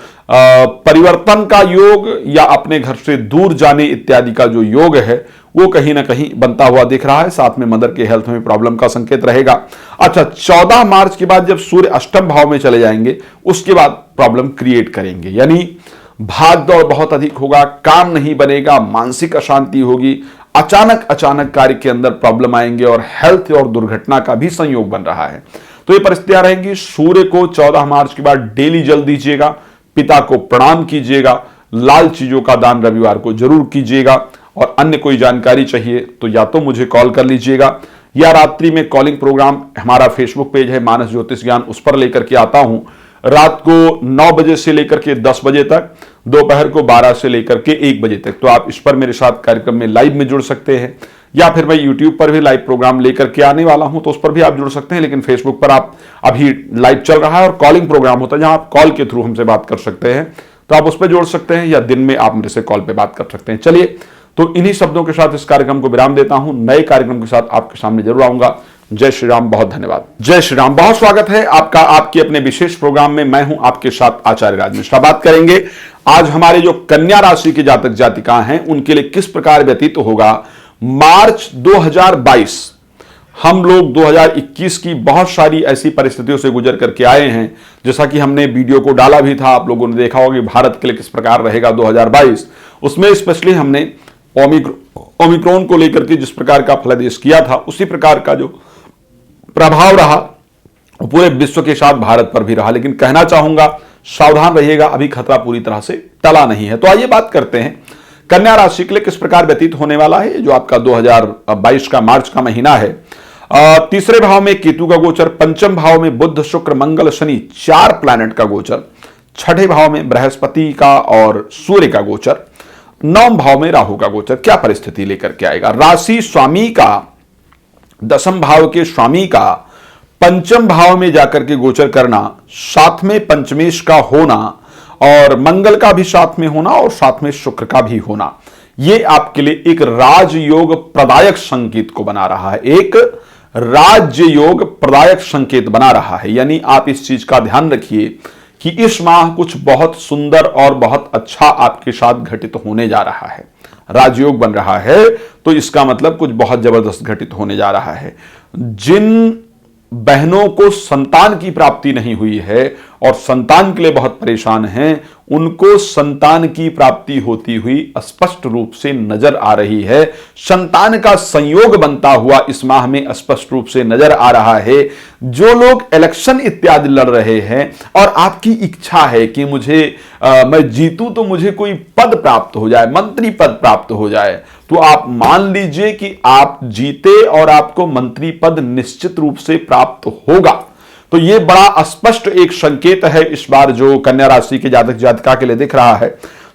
S1: परिवर्तन का योग या अपने घर से दूर जाने इत्यादि का जो योग है वो कहीं ना कहीं बनता हुआ दिख रहा है। साथ में मदर के हेल्थ में प्रॉब्लम का संकेत रहेगा। अच्छा, 14 मार्च के बाद जब सूर्य 8वें भाव में चले जाएंगे उसके बाद प्रॉब्लम क्रिएट करेंगे, यानी भाग दौड़ बहुत अधिक होगा, काम नहीं बनेगा, मानसिक अशांति होगी, अचानक कार्य के अंदर प्रॉब्लम आएंगे और हेल्थ और दुर्घटना का भी संयोग बन रहा है। तो ये परिस्थितियां रहेंगी। सूर्य को 14 मार्च के बाद डेली जल दीजिएगा, पिता को प्रणाम कीजिएगा, लाल चीजों का दान रविवार को जरूर कीजिएगा। और अन्य कोई जानकारी चाहिए तो या तो मुझे कॉल कर लीजिएगा या रात्रि में कॉलिंग प्रोग्राम हमारा फेसबुक पेज है मानस ज्योतिष ज्ञान, उस पर लेकर के आता हूं रात को 9 बजे से लेकर के 10 बजे तक, दोपहर को 12 से लेकर के 1 बजे तक। तो आप इस पर मेरे साथ कार्यक्रम में लाइव में जुड़ सकते हैं, या फिर मैं यूट्यूब पर भी लाइव प्रोग्राम लेकर के आने वाला हूं तो उस पर भी आप जुड़ सकते हैं। लेकिन फेसबुक पर आप अभी लाइव चल रहा है और कॉलिंग प्रोग्राम होता है जहां आप कॉल के थ्रू हमसे बात कर सकते हैं, तो आप उस पर जोड़ सकते हैं या दिन में आप मेरे से कॉल पे बात कर सकते हैं। चलिए, तो इन्हीं शब्दों के साथ इस कार्यक्रम को विराम देता हूं। नए कार्यक्रम के साथ आपके सामने जरूर आऊंगा। जय श्री राम, बहुत धन्यवाद। जय श्री राम, बहुत स्वागत है आपका आपके अपने विशेष प्रोग्राम में। मैं हूं आपके साथ आचार्य राज मिश्रा। बात करेंगे आज हमारे जो कन्या राशि के जातक जातिका हैं उनके लिए किस प्रकार व्यतीत होगा मार्च 2022। हम लोग 2021 की बहुत सारी ऐसी परिस्थितियों से गुजर करके आए हैं, जैसा कि हमने वीडियो को डाला भी था, आप लोगों ने देखा होगा कि भारत के लिए किस प्रकार रहेगा 2022। उसमें स्पेशली हमने ओमिक्रॉन को लेकर के जिस प्रकार का फलादेश किया था, उसी प्रकार का जो प्रभाव रहा पूरे विश्व के साथ भारत पर भी रहा। लेकिन कहना चाहूंगा सावधान रहिएगा, अभी खतरा पूरी तरह से टला नहीं है। तो आइए बात करते हैं कन्या राशि के लिए किस प्रकार व्यतीत होने वाला है जो आपका 2022 का मार्च का महीना है। तीसरे भाव में केतु का गोचर, पंचम भाव में बुध शुक्र मंगल शनि 4 प्लैनेट का गोचर, छठे भाव में बृहस्पति का और सूर्य का गोचर, 9वें भाव में राहु का गोचर क्या परिस्थिति लेकर के आएगा। राशि स्वामी का, दसम भाव के स्वामी का पंचम भाव में जाकर के गोचर करना, साथ में पंचमेश का होना और मंगल का भी साथ में होना और साथ में शुक्र का भी होना, यह आपके लिए एक राजयोग प्रदायक संकेत को बना रहा है, एक राज्य योग प्रदायक संकेत बना रहा है। यानी आप इस चीज का ध्यान रखिए कि इस माह कुछ बहुत सुंदर और बहुत अच्छा आपके साथ घटित होने जा रहा है। राजयोग बन रहा है तो इसका मतलब कुछ बहुत जबरदस्त घटित होने जा रहा है। जिन बहनों को संतान की प्राप्ति नहीं हुई है और संतान के लिए बहुत परेशान हैं, उनको संतान की प्राप्ति होती हुई स्पष्ट रूप से नजर आ रही है। संतान का संयोग बनता हुआ इस माह में स्पष्ट रूप से नजर आ रहा है। जो लोग इलेक्शन इत्यादि लड़ रहे हैं और आपकी इच्छा है कि मैं जीतूं तो मुझे कोई पद प्राप्त हो जाए, मंत्री पद प्राप्त हो जाए, तो आप मान लीजिए कि आप जीते और आपको मंत्री पद निश्चित रूप से प्राप्त होगा। तो यह बड़ा स्पष्ट एक संकेत है इस बार जो कन्या राशि के जातक जातिका के लिए दिख रहा है।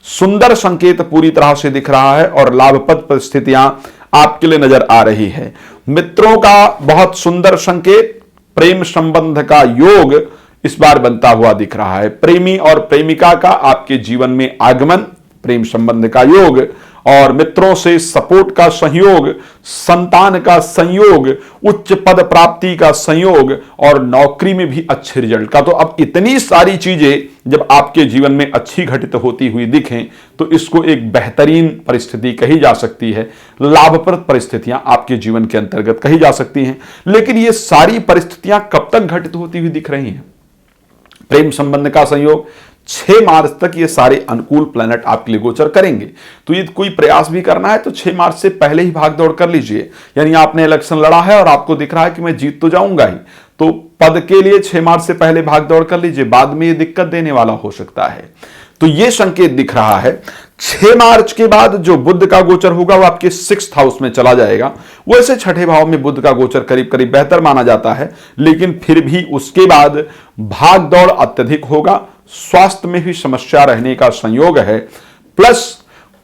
S1: सुंदर संकेत पूरी तरह से दिख रहा है और लाभप्रद परिस्थितियां आपके लिए नजर आ रही है। मित्रों का बहुत सुंदर संकेत, प्रेम संबंध का योग इस बार बनता हुआ दिख रहा है। प्रेमी और प्रेमिका का आपके जीवन में आगमन, प्रेम संबंध का योग और मित्रों से सपोर्ट का सहयोग, संतान का संयोग, उच्च पद प्राप्ति का संयोग और नौकरी में भी अच्छे रिजल्ट का। तो अब इतनी सारी चीजें जब आपके जीवन में अच्छी घटित होती हुई दिखें तो इसको एक बेहतरीन परिस्थिति कही जा सकती है, लाभप्रद परिस्थितियां आपके जीवन के अंतर्गत कही जा सकती हैं। लेकिन ये सारी परिस्थितियां कब तक घटित होती हुई दिख रही हैं? प्रेम संबंध का संयोग 6 मार्च तक ये सारे अनुकूल प्लैनेट आपके लिए गोचर करेंगे। तो ये कोई प्रयास भी करना है तो 6 मार्च से पहले ही भाग दौड़ कर लीजिए। यानी आपने इलेक्शन लड़ा है और आपको दिख रहा है कि मैं जीत तो जाऊंगा ही, तो पद के लिए 6 मार्च से पहले भाग दौड़ कर लीजिए, बाद में ये दिक्कत देने वाला हो सकता है। तो ये संकेत दिख रहा है। 6 मार्च के बाद जो बुध का गोचर होगा वो आपके 6th हाउस में चला जाएगा। वैसे छठे भाव में बुध का गोचर करीब करीब बेहतर माना जाता है, लेकिन फिर भी उसके बाद भाग दौड़ अत्यधिक होगा। स्वास्थ्य में भी समस्या रहने का संयोग है। प्लस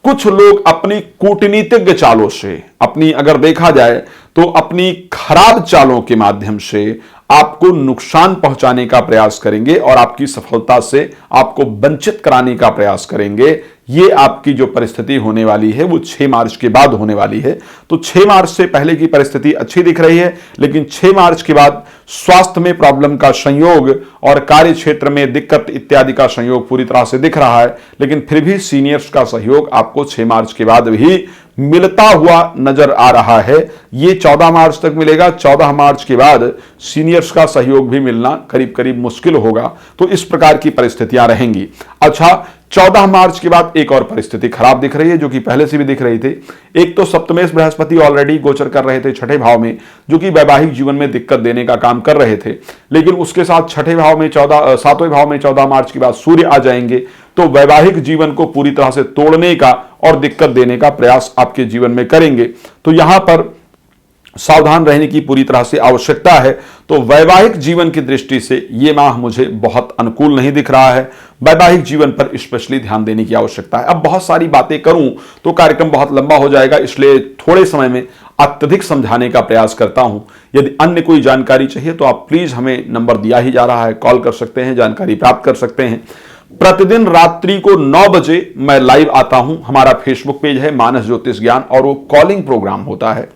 S1: कुछ लोग अपनी कूटनीतिज्ञ चालों से, अगर देखा जाए तो अपनी खराब चालों के माध्यम से आपको नुकसान पहुंचाने का प्रयास करेंगे और आपकी सफलता से आपको वंचित कराने का प्रयास करेंगे। ये आपकी जो परिस्थिति होने वाली है वो 6 मार्च के बाद होने वाली है। तो 6 मार्च से पहले की परिस्थिति अच्छी दिख रही है, लेकिन 6 मार्च के बाद स्वास्थ्य में प्रॉब्लम का संयोग और कार्य क्षेत्र में दिक्कत इत्यादि का संयोग पूरी तरह से दिख रहा है। लेकिन फिर भी सीनियर्स का सहयोग आपको 6 मार्च के बाद भी मिलता हुआ नजर आ रहा है। ये 14 मार्च तक मिलेगा। 14 मार्च के बाद सीनियर्स का सहयोग भी मिलना करीब करीब मुश्किल होगा। तो इस प्रकार की परिस्थितियां रहेंगी। अच्छा, 14 मार्च के बाद एक और परिस्थिति खराब दिख रही है जो कि पहले से भी दिख रही थी। एक तो सप्तमेश बृहस्पति ऑलरेडी गोचर कर रहे थे छठे भाव में, जो कि वैवाहिक जीवन में दिक्कत देने का काम कर रहे थे। लेकिन उसके साथ 7वें भाव में 14 मार्च के बाद सूर्य आ जाएंगे। तो वैवाहिक जीवन को पूरी तरह से तोड़ने का और दिक्कत देने का प्रयास आपके जीवन में करेंगे। तो यहां पर सावधान रहने की पूरी तरह से आवश्यकता है। तो वैवाहिक जीवन की दृष्टि से यह माह मुझे बहुत अनुकूल नहीं दिख रहा है। वैवाहिक जीवन पर स्पेशली ध्यान देने की आवश्यकता है। अब बहुत सारी बातें करूं तो कार्यक्रम बहुत लंबा हो जाएगा, इसलिए थोड़े समय में अत्यधिक समझाने का प्रयास करता हूं। यदि अन्य कोई जानकारी चाहिए तो आप प्लीज, हमें नंबर दिया ही जा रहा है, कॉल कर सकते हैं, जानकारी प्राप्त कर सकते हैं। प्रतिदिन रात्रि को 9 बजे मैं लाइव आता हूं। हमारा फेसबुक पेज है मानस ज्योतिष ज्ञान और वो कॉलिंग प्रोग्राम होता है।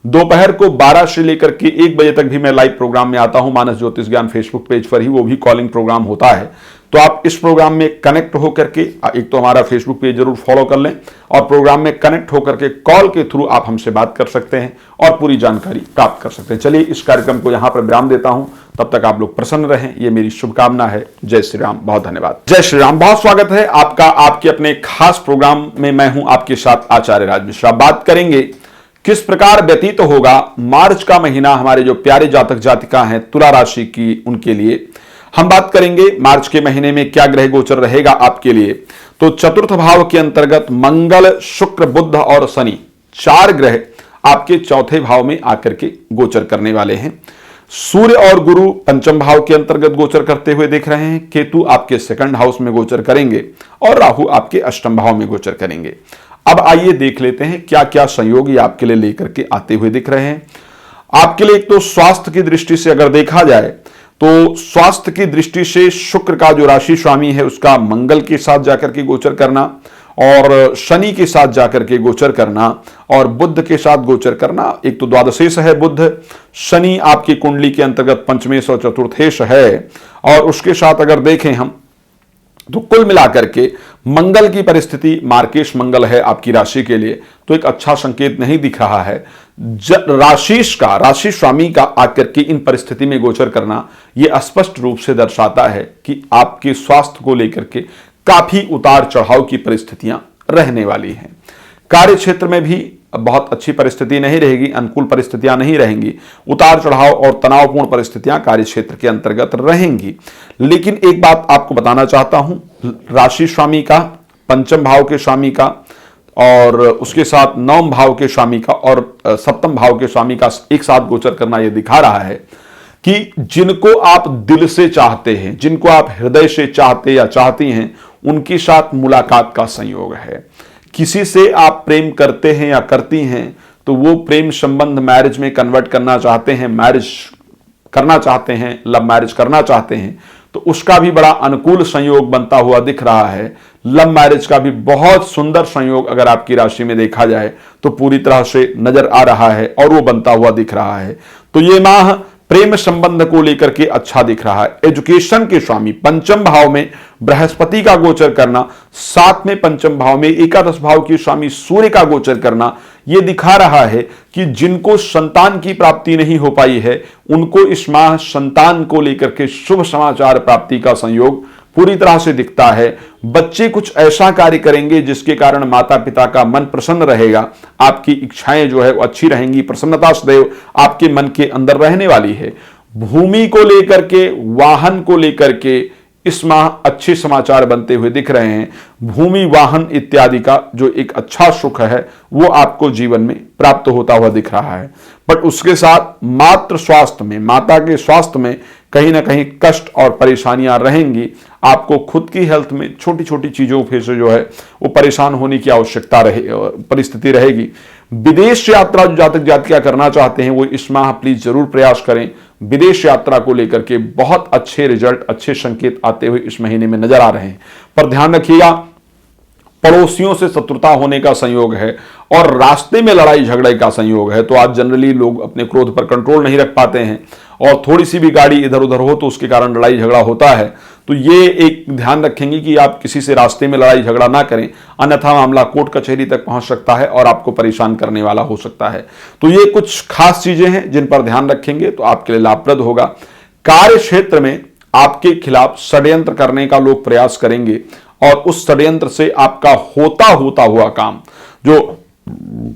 S1: दोपहर को 12 से लेकर के 1 बजे तक भी मैं लाइव प्रोग्राम में आता हूं मानस ज्योतिष ज्ञान फेसबुक पेज पर ही, वो भी कॉलिंग प्रोग्राम होता है। तो आप इस प्रोग्राम में कनेक्ट होकर के, एक तो हमारा फेसबुक पेज जरूर फॉलो कर लें और प्रोग्राम में कनेक्ट होकर के कॉल के थ्रू आप हमसे बात कर सकते हैं और पूरी जानकारी प्राप्त कर सकते हैं। चलिए इस कार्यक्रम को यहां पर विराम देता हूं, तब तक आप लोग प्रसन्न रहें, ये मेरी शुभकामना है। जय श्री राम, बहुत धन्यवाद। जय श्री राम, बहुत स्वागत है आपका आपके अपने खास प्रोग्राम में। मैं हूं आपके साथ आचार्य राज मिश्रा। बात करेंगे किस प्रकार व्यतीत होगा मार्च का महीना हमारे जो प्यारे जातक जातिका हैं तुला राशि की, उनके लिए हम बात करेंगे मार्च के महीने में क्या ग्रह गोचर रहेगा आपके लिए। तो चतुर्थ भाव के अंतर्गत मंगल, शुक्र, बुध और शनि, 4 ग्रह आपके चौथे भाव में आकर के गोचर करने वाले हैं। सूर्य और गुरु पंचम भाव के अंतर्गत गोचर करते हुए दिख रहे हैं। केतु आपके सेकंड हाउस में गोचर करेंगे और राहु आपके अष्टम भाव में गोचर करेंगे। अब आइए देख लेते हैं क्या क्या संयोग ये आपके लिए लेकर के आते हुए दिख रहे हैं। आपके लिए एक तो स्वास्थ्य की दृष्टि से अगर देखा जाए तो स्वास्थ्य की दृष्टि से शुक्र का जो राशि स्वामी है उसका मंगल के साथ जाकर के गोचर करना और शनि के साथ जाकर के गोचर करना और बुध के साथ गोचर करना। एक तो द्वादशेश है बुध, शनि आपकी कुंडली के अंतर्गत पंचमेश और चतुर्थेश है और उसके साथ अगर देखें हम तो कुल मिलाकर के मंगल की परिस्थिति मार्केश मंगल है आपकी राशि के लिए, तो एक अच्छा संकेत नहीं दिख रहा है। राशि स्वामी का आकर के इन परिस्थिति में गोचर करना यह स्पष्ट रूप से दर्शाता है कि आपके स्वास्थ्य को लेकर के काफी उतार चढ़ाव की परिस्थितियां रहने वाली हैं। कार्य क्षेत्र में भी बहुत अच्छी परिस्थिति नहीं रहेगी, अनुकूल परिस्थितियां नहीं रहेंगी, उतार चढ़ाव और तनावपूर्ण परिस्थितियां कार्य क्षेत्र के अंतर्गत रहेंगी। लेकिन एक बात आपको बताना चाहता हूं, राशि स्वामी का, पंचम भाव के स्वामी का और उसके साथ नवम भाव के स्वामी का और सप्तम भाव के स्वामी का एक साथ गोचर करना यह दिखा रहा है कि जिनको आप दिल से चाहते हैं, जिनको आप हृदय से चाहते या चाहती हैं, उनके साथ मुलाकात का संयोग है। किसी से आप प्रेम करते हैं या करती हैं तो वो प्रेम संबंध मैरिज में कन्वर्ट करना चाहते हैं, मैरिज करना चाहते हैं, लव मैरिज करना चाहते हैं, तो उसका भी बड़ा अनुकूल संयोग बनता हुआ दिख रहा है। लव मैरिज का भी बहुत सुंदर संयोग अगर आपकी राशि में देखा जाए तो पूरी तरह से नजर आ रहा है और वो बनता हुआ दिख रहा है। तो ये माह प्रेम संबंध को लेकर के अच्छा दिख रहा है। एजुकेशन के स्वामी पंचम भाव में बृहस्पति का गोचर करना, साथ में पंचम भाव में एकादश भाव के स्वामी सूर्य का गोचर करना, यह दिखा रहा है कि जिनको संतान की प्राप्ति नहीं हो पाई है उनको इस माह संतान को लेकर के शुभ समाचार प्राप्ति का संयोग पूरी तरह से दिखता है। बच्चे कुछ ऐसा कार्य करेंगे जिसके कारण माता पिता का मन प्रसन्न रहेगा, आपकी इच्छाएं जो है वो अच्छी रहेंगी, प्रसन्नता सदैव आपके मन के अंदर रहने वाली है। भूमि को लेकर के, वाहन को लेकर के इस माह अच्छे समाचार बनते हुए दिख रहे हैं। भूमि, वाहन इत्यादि का जो एक अच्छा सुख है वो आपको जीवन में प्राप्त होता हुआ दिख रहा है। बट उसके साथ मातृ स्वास्थ्य में, माता के स्वास्थ्य में कहीं ना कहीं कष्ट और परेशानियां रहेंगी। आपको खुद की हेल्थ में छोटी छोटी चीजों से जो है वो परेशान होने की आवश्यकता परिस्थिति रहेगी। विदेश यात्रा जो जातक जातिका करना चाहते हैं वो इस माह प्लीज जरूर प्रयास करें। विदेश यात्रा को लेकर के बहुत अच्छे रिजल्ट, अच्छे संकेत आते हुए इस महीने में नजर आ रहे हैं। पर ध्यान रखिएगा, पड़ोसियों से शत्रुता होने का संयोग है और रास्ते में लड़ाई झगड़े का संयोग है। तो आज जनरली लोग अपने क्रोध पर कंट्रोल नहीं रख पाते हैं और थोड़ी सी भी गाड़ी इधर उधर हो तो उसके कारण लड़ाई झगड़ा होता है। तो ये एक ध्यान रखेंगे कि आप किसी से रास्ते में लड़ाई झगड़ा ना करें, अन्यथा मामला कोर्ट कचहरी तक पहुंच सकता है और आपको परेशान करने वाला हो सकता है। तो ये कुछ खास चीजें हैं जिन पर ध्यान रखेंगे तो आपके लिए लाभप्रद होगा। कार्य क्षेत्र में आपके खिलाफ षड्यंत्र करने का लोग प्रयास करेंगे और उस षड्यंत्र से आपका होता हुआ काम जो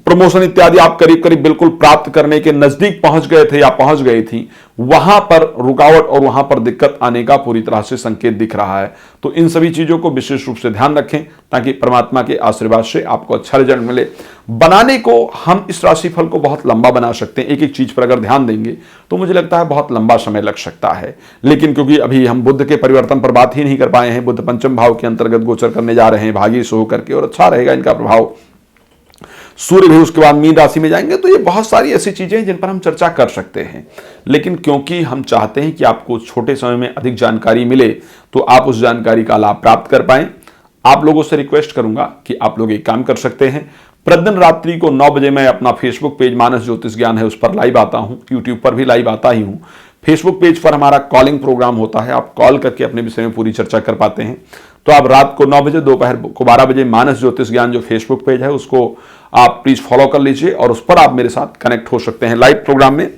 S1: प्रमोशन इत्यादि आप करीब करीब बिल्कुल प्राप्त करने के नजदीक पहुंच गए थे या पहुंच गई थी, वहां पर रुकावट और वहां पर दिक्कत आने का पूरी तरह से संकेत दिख रहा है। तो इन सभी चीजों को विशेष रूप से ध्यान रखें ताकि परमात्मा के आशीर्वाद से आपको अच्छा रिजल्ट मिले। बनाने को हम इस राशिफल को बहुत लंबा बना सकते हैं, एक एक चीज पर अगर ध्यान देंगे तो मुझे लगता है बहुत लंबा समय लग सकता है। लेकिन क्योंकि अभी हम बुध के परिवर्तन पर बात ही नहीं कर पाए हैं, बुध पंचम भाव के अंतर्गत गोचर करने जा रहे हैं भागी से होकर के, और अच्छा रहेगा इनका प्रभाव। सूर्य भी उसके बाद मीन राशि में जाएंगे, तो ये बहुत सारी ऐसी चीजें हैं जिन पर हम चर्चा कर सकते हैं। लेकिन क्योंकि हम चाहते हैं कि आपको छोटे समय में अधिक जानकारी मिले तो आप उस जानकारी का लाभ प्राप्त कर पाएं, आप लोगों से रिक्वेस्ट करूंगा कि आप लोग एक काम कर सकते हैं। प्रतिदिन रात्रि को 9 बजे मैं अपना फेसबुक पेज मानस ज्योतिष ज्ञान है उस पर लाइव आता हूं, यूट्यूब पर भी लाइव आता ही हूं। फेसबुक पेज पर हमारा कॉलिंग प्रोग्राम होता है, आप कॉल करके अपने विषय में पूरी चर्चा कर पाते हैं। तो आप रात को 9 बजे, दोपहर को 12 बजे मानस ज्योतिष ज्ञान जो फेसबुक पेज है उसको आप प्लीज फॉलो कर लीजिए और उस पर आप मेरे साथ कनेक्ट हो सकते हैं लाइव प्रोग्राम में।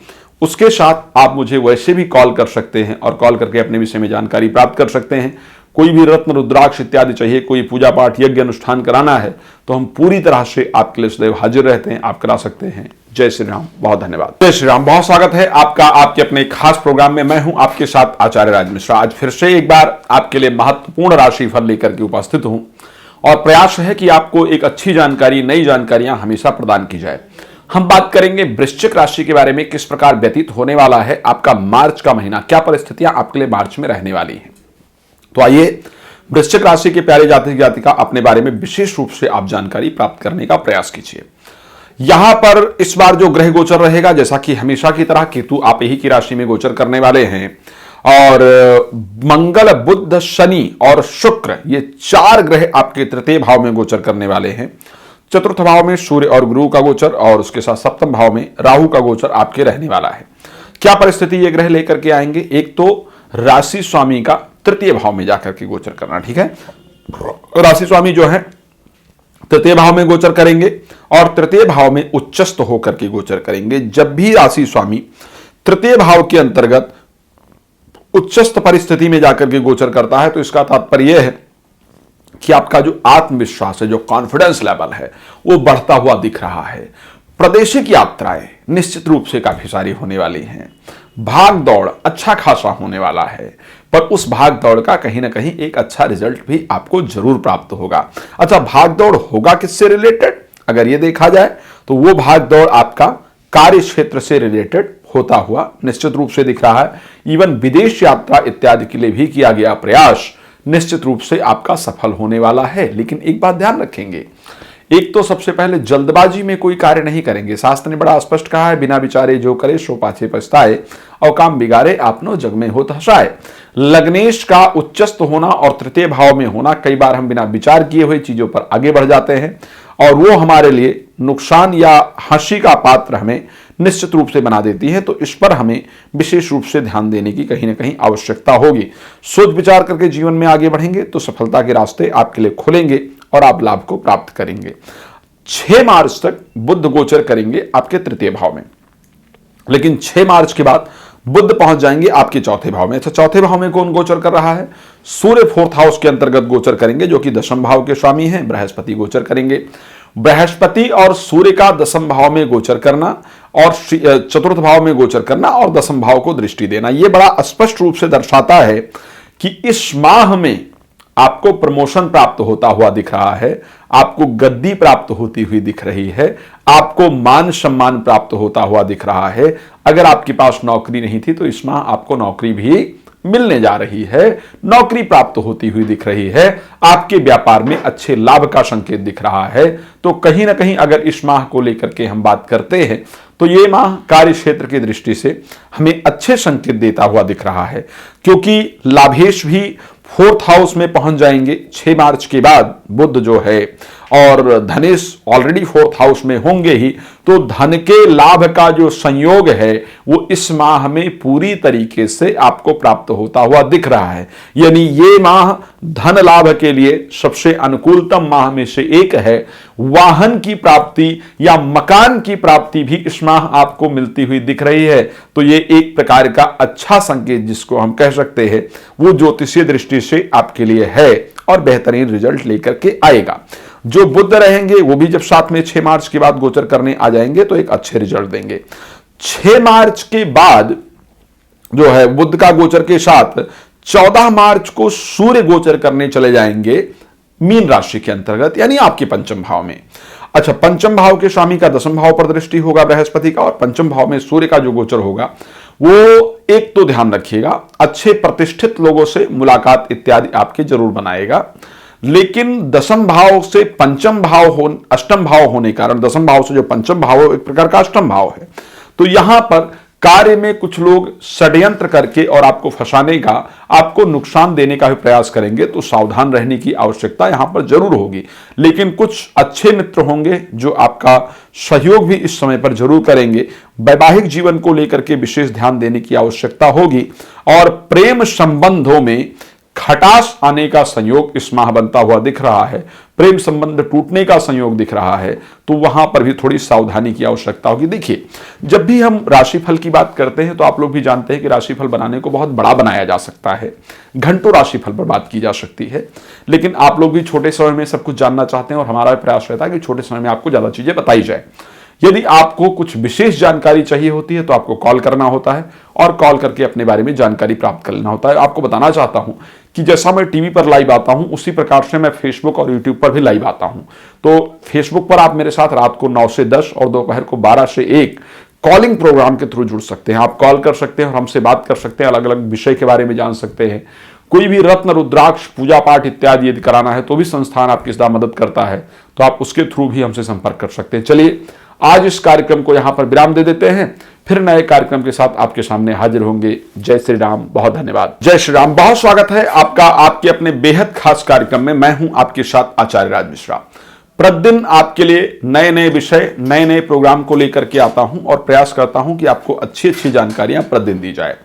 S1: उसके साथ आप मुझे वैसे भी कॉल कर सकते हैं और कॉल करके अपने विषय में जानकारी प्राप्त कर सकते हैं। कोई भी रत्न रुद्राक्ष इत्यादि चाहिए, कोई पूजा पाठ यज्ञ अनुष्ठान कराना है तो हम पूरी तरह से आपके लिए सदैव हाजिर रहते हैं, आप करा सकते हैं। जय श्री राम, बहुत धन्यवाद। जय श्री राम, बहुत स्वागत है आपका आपके अपने खास प्रोग्राम में। मैं हूं आपके साथ आचार्य राज मिश्रा। आज फिर से एक बार आपके लिए महत्वपूर्ण राशिफल लेकर के उपस्थित हूं और प्रयास है कि आपको एक अच्छी जानकारी, नई जानकारियां हमेशा प्रदान की जाए। हम बात करेंगे वृश्चिक राशि के बारे में, किस प्रकार व्यतीत होने वाला है आपका मार्च का महीना, क्या परिस्थितियां आपके लिए मार्च में रहने वाली हैं। तो आइए वृश्चिक राशि के प्यारे जातक जातिका अपने बारे में विशेष रूप से आप जानकारी प्राप्त करने का प्रयास कीजिए। यहां पर इस बार जो ग्रह गोचर रहेगा, जैसा कि हमेशा की तरह केतु आप ही की राशि में गोचर करने वाले हैं और मंगल, बुध, शनि और शुक्र ये 4 ग्रह आपके तृतीय भाव में गोचर करने वाले हैं। चतुर्थ भाव में सूर्य और गुरु का गोचर और उसके साथ सप्तम भाव में राहु का गोचर आपके रहने वाला है। क्या परिस्थिति ये ग्रह लेकर के आएंगे? एक तो राशि स्वामी का तृतीय भाव में जाकर के गोचर करना, ठीक है। राशि स्वामी जो है तृतीय भाव में गोचर करेंगे और तृतीय भाव में उच्चस्थ होकर के गोचर करेंगे। जब भी राशि स्वामी तृतीय भाव के अंतर्गत उच्चस्थ परिस्थिति में जाकर के गोचर करता है तो इसका तात्पर्य यह है कि आपका जो आत्मविश्वास है, जो कॉन्फिडेंस लेवल है, वो बढ़ता हुआ दिख रहा है। प्रादेशिक यात्राएं निश्चित रूप से काफी सारी होने वाली हैं। भाग दौड़ अच्छा खासा होने वाला है, पर उस भाग दौड़ का कहीं ना कहीं एक अच्छा रिजल्ट भी आपको जरूर प्राप्त होगा। अच्छा, भाग दौड़ होगा किससे रिलेटेड? अगर ये देखा जाए तो वो भाग दौड़ आपका कार्य क्षेत्र से रिलेटेड होता हुआ निश्चित रूप से दिख रहा है। इवन विदेश यात्रा इत्यादि के लिए भी किया गया प्रयास निश्चित रूप से आपका सफल होने वाला है। लेकिन एक बात ध्यान रखेंगे, एक तो सबसे पहले जल्दबाजी में कोई कार्य नहीं करेंगे। शास्त्र ने बड़ा स्पष्ट कहा है, बिना विचारे जो करे सो पाछे पछताए और काम बिगाड़े आपनो जग में होत हसाए। लग्नेश का उच्चस्थ होना और तृतीय भाव में होना, कई बार हम बिना विचार किए हुए चीजों पर आगे बढ़ जाते हैं और वो हमारे लिए नुकसान या हंसी का पात्र हमें निश्चित रूप से बना देती है। तो इस पर हमें विशेष रूप से ध्यान देने की कहीं ना कहीं आवश्यकता होगी। सोच विचार करके जीवन में आगे बढ़ेंगे तो सफलता के रास्ते आपके लिए खुलेंगे और आप लाभ को प्राप्त करेंगे। 6 मार्च तक बुध गोचर करेंगे आपके तृतीय भाव में, लेकिन 6 मार्च के बाद बुध पहुंच जाएंगे आपके चौथे भाव में। अच्छा, चौथे भाव में कौन गोचर कर रहा है? सूर्य 4th हाउस के अंतर्गत गोचर करेंगे, जो कि 10th भाव के स्वामी हैं। बृहस्पति गोचर करेंगे। बृहस्पति और सूर्य का 10th भाव में गोचर करना और 4th भाव में गोचर करना और 10th भाव को दृष्टि देना, यह बड़ा स्पष्ट रूप से दर्शाता है कि इस माह में आपको प्रमोशन प्राप्त होता हुआ दिख रहा है, आपको गद्दी प्राप्त होती हुई दिख रही है, आपको मान सम्मान प्राप्त होता हुआ दिख रहा है। अगर आपके पास नौकरी नहीं थी तो इस माह आपको नौकरी भी मिलने जा रही है, नौकरी प्राप्त होती हुई दिख रही है, आपके व्यापार में अच्छे लाभ का संकेत दिख रहा है। तो कहीं ना कहीं अगर इस माह को लेकर के हम बात करते हैं तो ये माह कार्य क्षेत्र की दृष्टि से हमें अच्छे संकेत देता हुआ दिख रहा है, क्योंकि लाभेश भी 4th हाउस में पहुंच जाएंगे 6 मार्च के बाद बुध जो है, और धनेश ऑलरेडी 4th हाउस में होंगे ही। तो धन के लाभ का जो संयोग है वो इस माह में पूरी तरीके से आपको प्राप्त होता हुआ दिख रहा है। यानी ये माह धन लाभ के लिए सबसे अनुकूलतम माह में से एक है। वाहन की प्राप्ति या मकान की प्राप्ति भी इस माह आपको मिलती हुई दिख रही है। तो ये एक प्रकार का अच्छा संकेत जिसको हम कह सकते हैं वो ज्योतिषीय दृष्टि से आपके लिए है और बेहतरीन रिजल्ट लेकर के आएगा। जो बुध रहेंगे वो भी जब साथ में 6 मार्च के बाद गोचर करने आ जाएंगे तो एक अच्छे रिजल्ट देंगे। 6 मार्च के बाद जो है बुध का गोचर के साथ 14 मार्च को सूर्य गोचर करने चले जाएंगे मीन राशि के अंतर्गत, यानी आपके पंचम भाव में। अच्छा, पंचम भाव के स्वामी का दसम भाव पर दृष्टि होगा बृहस्पति का, और पंचम भाव में सूर्य का जो गोचर होगा वो एक तो ध्यान रखिएगा, अच्छे प्रतिष्ठित लोगों से मुलाकात इत्यादि आपके जरूर बनाएगा। लेकिन दसम भाव से पंचम भाव हो, अष्टम भाव होने के कारण दसम भाव से जो पंचम भाव है एक प्रकार का अष्टम भाव है, तो यहां पर कार्य में कुछ लोग षड्यंत्र करके और आपको फंसाने का, आपको नुकसान देने का भी प्रयास करेंगे, तो सावधान रहने की आवश्यकता यहां पर जरूर होगी। लेकिन कुछ अच्छे मित्र होंगे जो आपका सहयोग भी इस समय पर जरूर करेंगे। वैवाहिक जीवन को लेकर के विशेष ध्यान देने की आवश्यकता होगी, और प्रेम संबंधों में खटास आने का संयोग इस माह बनता हुआ दिख रहा है, प्रेम संबंध टूटने का संयोग दिख रहा है, तो वहां पर भी थोड़ी सावधानी की आवश्यकता होगी। देखिए, जब भी हम राशिफल की बात करते हैं तो आप लोग भी जानते हैं कि राशिफल बनाने को बहुत बड़ा बनाया जा सकता है, घंटों राशिफल पर बात की जा सकती है, लेकिन आप लोग भी छोटे समय में सब कुछ जानना चाहते हैं और हमारा प्रयास रहता है कि छोटे समय में आपको ज्यादा चीजें बताई जाए। यदि आपको कुछ विशेष जानकारी चाहिए होती है तो आपको कॉल करना होता है, और कॉल करके अपने बारे में जानकारी प्राप्त कर लेना होता है। आपको बताना चाहता हूं कि जैसा मैं टीवी पर लाइव आता हूं उसी प्रकार से मैं फेसबुक और यूट्यूब पर भी लाइव आता हूं। तो फेसबुक पर आप मेरे साथ रात को 9 से 10 और दोपहर को 12 से 1 कॉलिंग प्रोग्राम के थ्रू जुड़ सकते हैं। आप कॉल कर सकते हैं और हमसे बात कर सकते हैं, अलग अलग विषय के बारे में जान सकते हैं। कोई भी रत्न रुद्राक्ष पूजा पाठ इत्यादि यदि कराना है तो भी संस्थान आपकी इसदा मदद करता है, तो आप उसके थ्रू भी हमसे संपर्क कर सकते हैं। चलिए, आज इस कार्यक्रम को यहां पर विराम दे देते हैं, फिर नए कार्यक्रम के साथ आपके सामने हाजिर होंगे। जय श्री राम, बहुत धन्यवाद। जय श्री राम, बहुत स्वागत है आपका आपके अपने बेहद खास कार्यक्रम में। मैं हूं आपके साथ आचार्य राज मिश्रा। प्रतिदिन आपके लिए नए नए विषय, नए नए प्रोग्राम को लेकर के आता हूं और प्रयास करता हूं कि आपको अच्छी अच्छी जानकारियां प्रतिदिन दी जाए।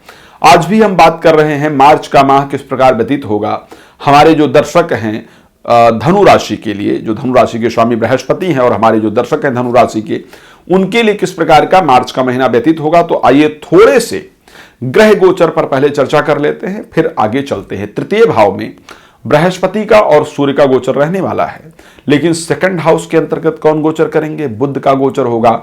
S1: आज भी हम बात कर रहे हैं मार्च का माह किस प्रकार व्यतीत होगा हमारे जो दर्शक हैं धनु राशि के लिए, जो धनु राशि के स्वामी बृहस्पति हैं, और हमारे जो दर्शक हैं धनु राशि के, उनके लिए किस प्रकार का मार्च का महीना व्यतीत होगा। तो आइए थोड़े से ग्रह गोचर पर पहले चर्चा कर लेते हैं, फिर आगे चलते हैं। तृतीय भाव में बृहस्पति का और सूर्य का गोचर रहने वाला है, लेकिन सेकंड हाउस के अंतर्गत कौन गोचर करेंगे? बुध का गोचर होगा,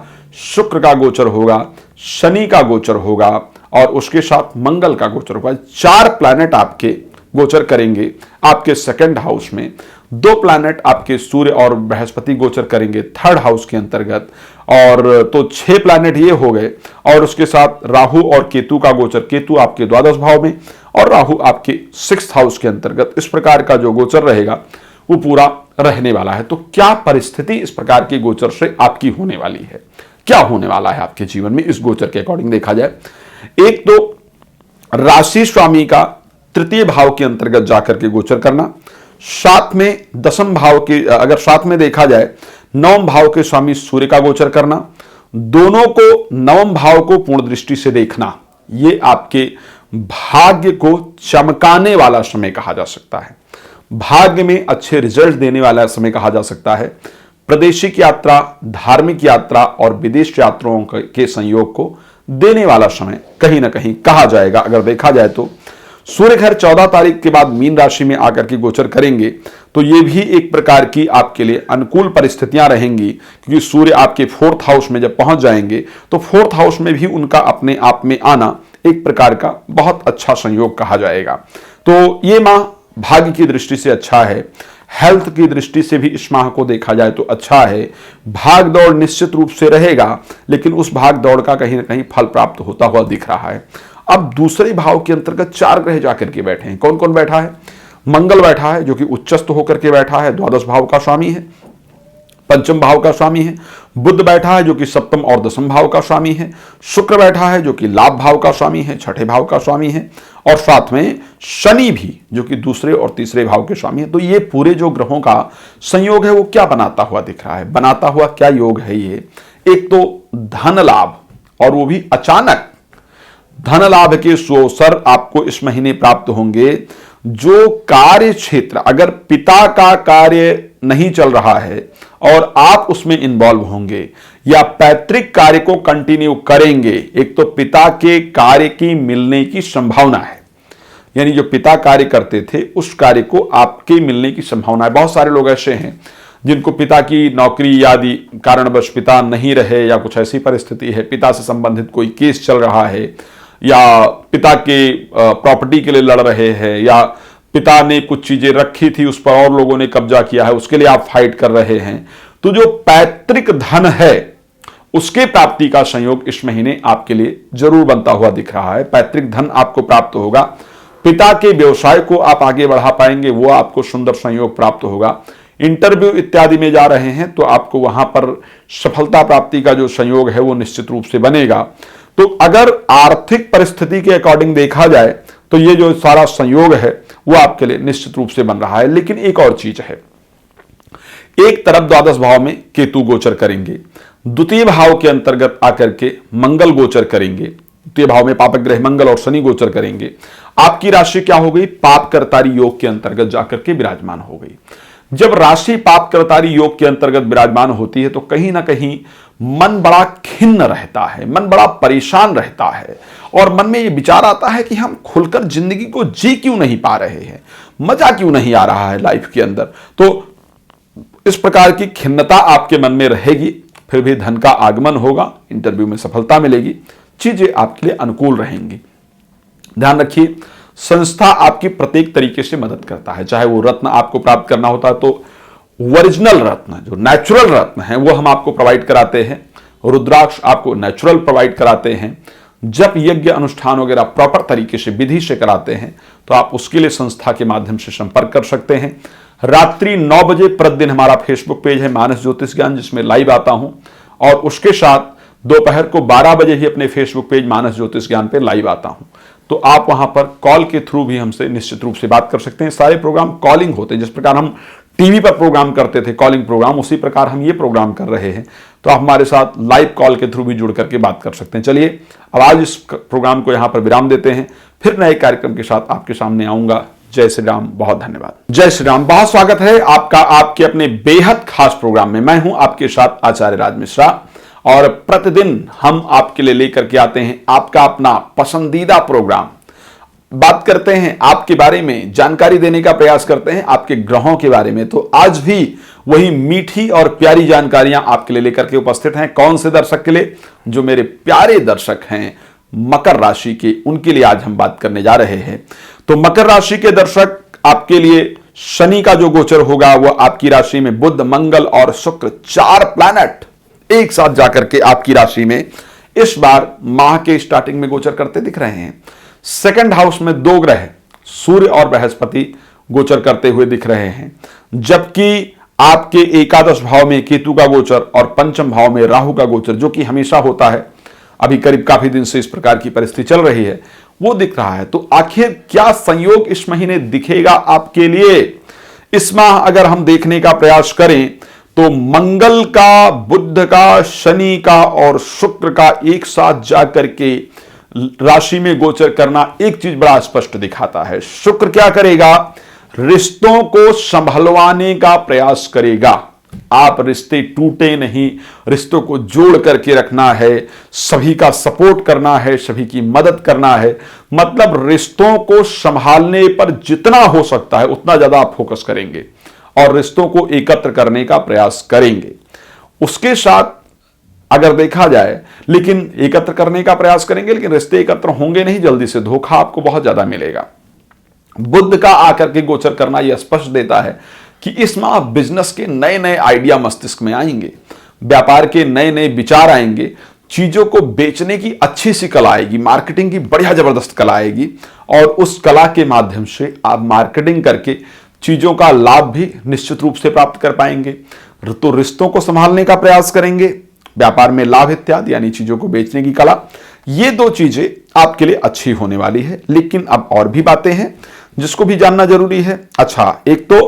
S1: शुक्र का गोचर होगा, शनि का गोचर होगा, और उसके साथ मंगल का गोचर होगा। 4 प्लैनेट आपके गोचर करेंगे आपके सेकंड हाउस में। 2 प्लैनेट आपके सूर्य और बृहस्पति गोचर करेंगे थर्ड हाउस के अंतर्गत, और तो 6 प्लैनेट ये हो गए, और उसके साथ राहु और केतु का गोचर, केतु आपके द्वादश भाव में और राहु आपके 6th हाउस के अंतर्गत। इस प्रकार का जो गोचर रहेगा वो पूरा रहने वाला है। तो क्या परिस्थिति इस प्रकार के गोचर से आपकी होने वाली है, क्या होने वाला है आपके जीवन में इस गोचर के अकॉर्डिंग देखा जाए? एक तो राशि स्वामी का तृतीय भाव के अंतर्गत जाकर के गोचर करना, साथ में दसम भाव के, अगर साथ में देखा जाए नवम भाव के स्वामी सूर्य का गोचर करना, दोनों को नवम भाव को पूर्ण दृष्टि से देखना, ये आपके भाग्य को चमकाने वाला समय कहा जा सकता है, भाग्य में अच्छे रिजल्ट देने वाला समय कहा जा सकता है। प्रादेशिक यात्रा, धार्मिक यात्रा और विदेश यात्राओं के संयोग को देने वाला समय कहीं ना कहीं कहा जाएगा। अगर देखा जाए तो सूर्य खैर 14 तारीख के बाद मीन राशि में आकर के गोचर करेंगे, तो ये भी एक प्रकार की आपके लिए अनुकूल परिस्थितियां रहेंगी, क्योंकि सूर्य आपके 4th हाउस में जब पहुंच जाएंगे तो 4th हाउस में भी उनका अपने आप में आना एक प्रकार का बहुत अच्छा संयोग कहा जाएगा। तो ये माह भाग्य की दृष्टि से अच्छा है, हेल्थ की दृष्टि से भी इस माह को देखा जाए तो अच्छा है। भाग दौड़ निश्चित रूप से रहेगा, लेकिन उस भाग दौड़ का कहीं ना कहीं फल प्राप्त होता हुआ दिख रहा है। अब दूसरे भाव के अंतर्गत 4 ग्रह जाकर के बैठे हैं। कौन कौन बैठा है? मंगल बैठा है जो कि उच्चस्थ होकर के बैठा है, द्वादश भाव का स्वामी है, पंचम भाव का स्वामी है। बुध बैठा है जो कि सप्तम और दसम भाव का स्वामी है। शुक्र बैठा है जो कि लाभ भाव का स्वामी है, छठे भाव का स्वामी है, और साथ में शनि भी जो कि दूसरे और तीसरे भाव के स्वामी है। तो ये पूरे जो ग्रहों का संयोग है वो क्या बनाता हुआ दिख रहा है? बनाता हुआ क्या योग है ये? एक तो धन लाभ, और वो भी अचानक धन लाभ के सुअवसर आपको इस महीने प्राप्त होंगे। जो कार्य क्षेत्र, अगर पिता का कार्य नहीं चल रहा है और आप उसमें इन्वॉल्व होंगे या पैतृक कार्य को कंटिन्यू करेंगे, एक तो पिता के कार्य की मिलने की संभावना है, यानी जो पिता कार्य करते थे उस कार्य को आपके मिलने की संभावना है। बहुत सारे लोग ऐसे हैं जिनको पिता की नौकरी आदि कारणवश पिता नहीं रहे, या कुछ ऐसी परिस्थिति है, पिता से संबंधित कोई केस चल रहा है, या पिता के प्रॉपर्टी के लिए लड़ रहे हैं, या पिता ने कुछ चीजें रखी थी उस पर और लोगों ने कब्जा किया है, उसके लिए आप फाइट कर रहे हैं, तो जो पैतृक धन है उसके प्राप्ति का संयोग इस महीने आपके लिए जरूर बनता हुआ दिख रहा है। पैतृक धन आपको प्राप्त होगा, पिता के व्यवसाय को आप आगे बढ़ा पाएंगे, वो आपको सुंदर संयोग प्राप्त होगा। इंटरव्यू इत्यादि में जा रहे हैं तो आपको वहां पर सफलता प्राप्ति का जो संयोग है वो निश्चित रूप से बनेगा। तो अगर आर्थिक परिस्थिति के अकॉर्डिंग देखा जाए तो ये जो सारा संयोग है वो आपके लिए निश्चित रूप से बन रहा है। लेकिन एक और चीज है, एक तरफ द्वादश भाव में केतु गोचर करेंगे, द्वितीय भाव के अंतर्गत आकर के मंगल गोचर करेंगे, द्वितीय भाव में पापक ग्रह मंगल और शनि गोचर करेंगे। आपकी राशि क्या हो गई? पाप करतारी योग के अंतर्गत जाकर के विराजमान हो गई। जब राशि पाप करतारी योग के अंतर्गत विराजमान होती है तो कहीं ना कहीं मन बड़ा खिन्न रहता है, मन बड़ा परेशान रहता है, और मन में ये विचार आता है कि हम खुलकर जिंदगी को जी क्यों नहीं पा रहे हैं, मजा क्यों नहीं आ रहा है लाइफ के अंदर। तो इस प्रकार की खिन्नता आपके मन में रहेगी। फिर भी धन का आगमन होगा, इंटरव्यू में सफलता मिलेगी, चीजें आपके लिए अनुकूल रहेंगी। ध्यान रखिए, संस्था आपकी प्रत्येक तरीके से मदद करता है। चाहे वो रत्न आपको प्राप्त करना होता है तो ओरिजिनल रत्न, जो नेचुरल रत्न है वो हम आपको प्रोवाइड कराते हैं। रुद्राक्ष आपको नेचुरल प्रोवाइड कराते हैं। जब यज्ञ अनुष्ठान वगैरह प्रॉपर तरीके से विधि से कराते हैं तो आप उसके लिए संस्था के माध्यम से संपर्क कर सकते हैं। रात्रि 9 बजे प्रतिदिन हमारा फेसबुक पेज है मानस ज्योतिष ज्ञान, जिसमें लाइव आता हूं, और उसके साथ दोपहर को 12 बजे ही अपने फेसबुक पेज मानस ज्योतिष ज्ञान पे लाइव आता हूं। तो आप वहां पर कॉल के थ्रू भी हमसे निश्चित रूप से बात कर सकते हैं। सारे प्रोग्राम कॉलिंग होते हैं, जिस प्रकार हम टीवी पर प्रोग्राम करते थे कॉलिंग प्रोग्राम, उसी प्रकार हम ये प्रोग्राम कर रहे हैं। तो आप हमारे साथ लाइव कॉल के थ्रू भी जुड़ करके बात कर सकते हैं। चलिए अब आज इस प्रोग्राम को यहां पर विराम देते हैं, फिर नए कार्यक्रम के साथ आपके सामने आऊंगा। जय श्री राम, बहुत धन्यवाद। जय श्री राम, बहुत स्वागत है आपका आपके अपने बेहद खास प्रोग्राम में। मैं हूं आपके साथ आचार्य राज मिश्रा, और प्रतिदिन हम आपके लिए लेकर के आते हैं आपका अपना पसंदीदा प्रोग्राम। बात करते हैं आपके बारे में, जानकारी देने का प्रयास करते हैं आपके ग्रहों के बारे में। तो आज भी वही मीठी और प्यारी जानकारियां आपके लिए लेकर के उपस्थित हैं। कौन से दर्शक के लिए? जो मेरे प्यारे दर्शक हैं मकर राशि के, उनके लिए आज हम बात करने जा रहे हैं। तो मकर राशि के दर्शक, आपके लिए शनि का जो गोचर होगा वो आपकी राशि में बुध, मंगल और शुक्र, 4 प्लैनेट एक साथ जाकर के आपकी राशि में इस बार माह के स्टार्टिंग में गोचर करते दिख रहे हैं। सेकंड हाउस में 2 ग्रह सूर्य और बृहस्पति गोचर करते हुए दिख रहे हैं, जबकि आपके एकादश भाव में केतु का गोचर और पंचम भाव में राहु का गोचर, जो कि हमेशा होता है, अभी करीब काफी दिन से इस प्रकार की परिस्थिति चल रही है, वो दिख रहा है। तो आखिर क्या संयोग इस महीने दिखेगा आपके लिए? इस माह अगर हम देखने का प्रयास करें तो मंगल का, बुध का, शनि का और शुक्र का एक साथ जाकर के राशि में गोचर करना एक चीज बड़ा स्पष्ट दिखाता है। शुक्र क्या करेगा? रिश्तों को संभलवाने का प्रयास करेगा। आप रिश्ते टूटे नहीं, रिश्तों को जोड़ करके रखना है, सभी का सपोर्ट करना है, सभी की मदद करना है। मतलब रिश्तों को संभालने पर जितना हो सकता है उतना ज्यादा आप फोकस करेंगे और रिश्तों को एकत्र करने का प्रयास करेंगे। उसके साथ अगर देखा जाए, लेकिन एकत्र करने का प्रयास करेंगे, लेकिन रिश्ते एकत्र होंगे नहीं जल्दी से, धोखा आपको बहुत ज्यादा मिलेगा। बुध का आकर के गोचर करना यह स्पष्ट देता है कि इस माह बिजनेस के नए नए आइडिया मस्तिष्क में आएंगे, व्यापार के नए नए विचार आएंगे, चीजों को बेचने की अच्छी सी कला आएगी, मार्केटिंग की बढ़िया जबरदस्त कला आएगी, और उस कला के माध्यम से आप मार्केटिंग करके चीजों का लाभ भी निश्चित रूप से प्राप्त कर पाएंगे। तो रिश्तों को संभालने का प्रयास करेंगे, व्यापार में लाभ इत्यादि यानी चीजों को बेचने की कला, ये 2 चीजें आपके लिए अच्छी होने वाली है। लेकिन अब और भी बातें हैं जिसको भी जानना जरूरी है। अच्छा, एक तो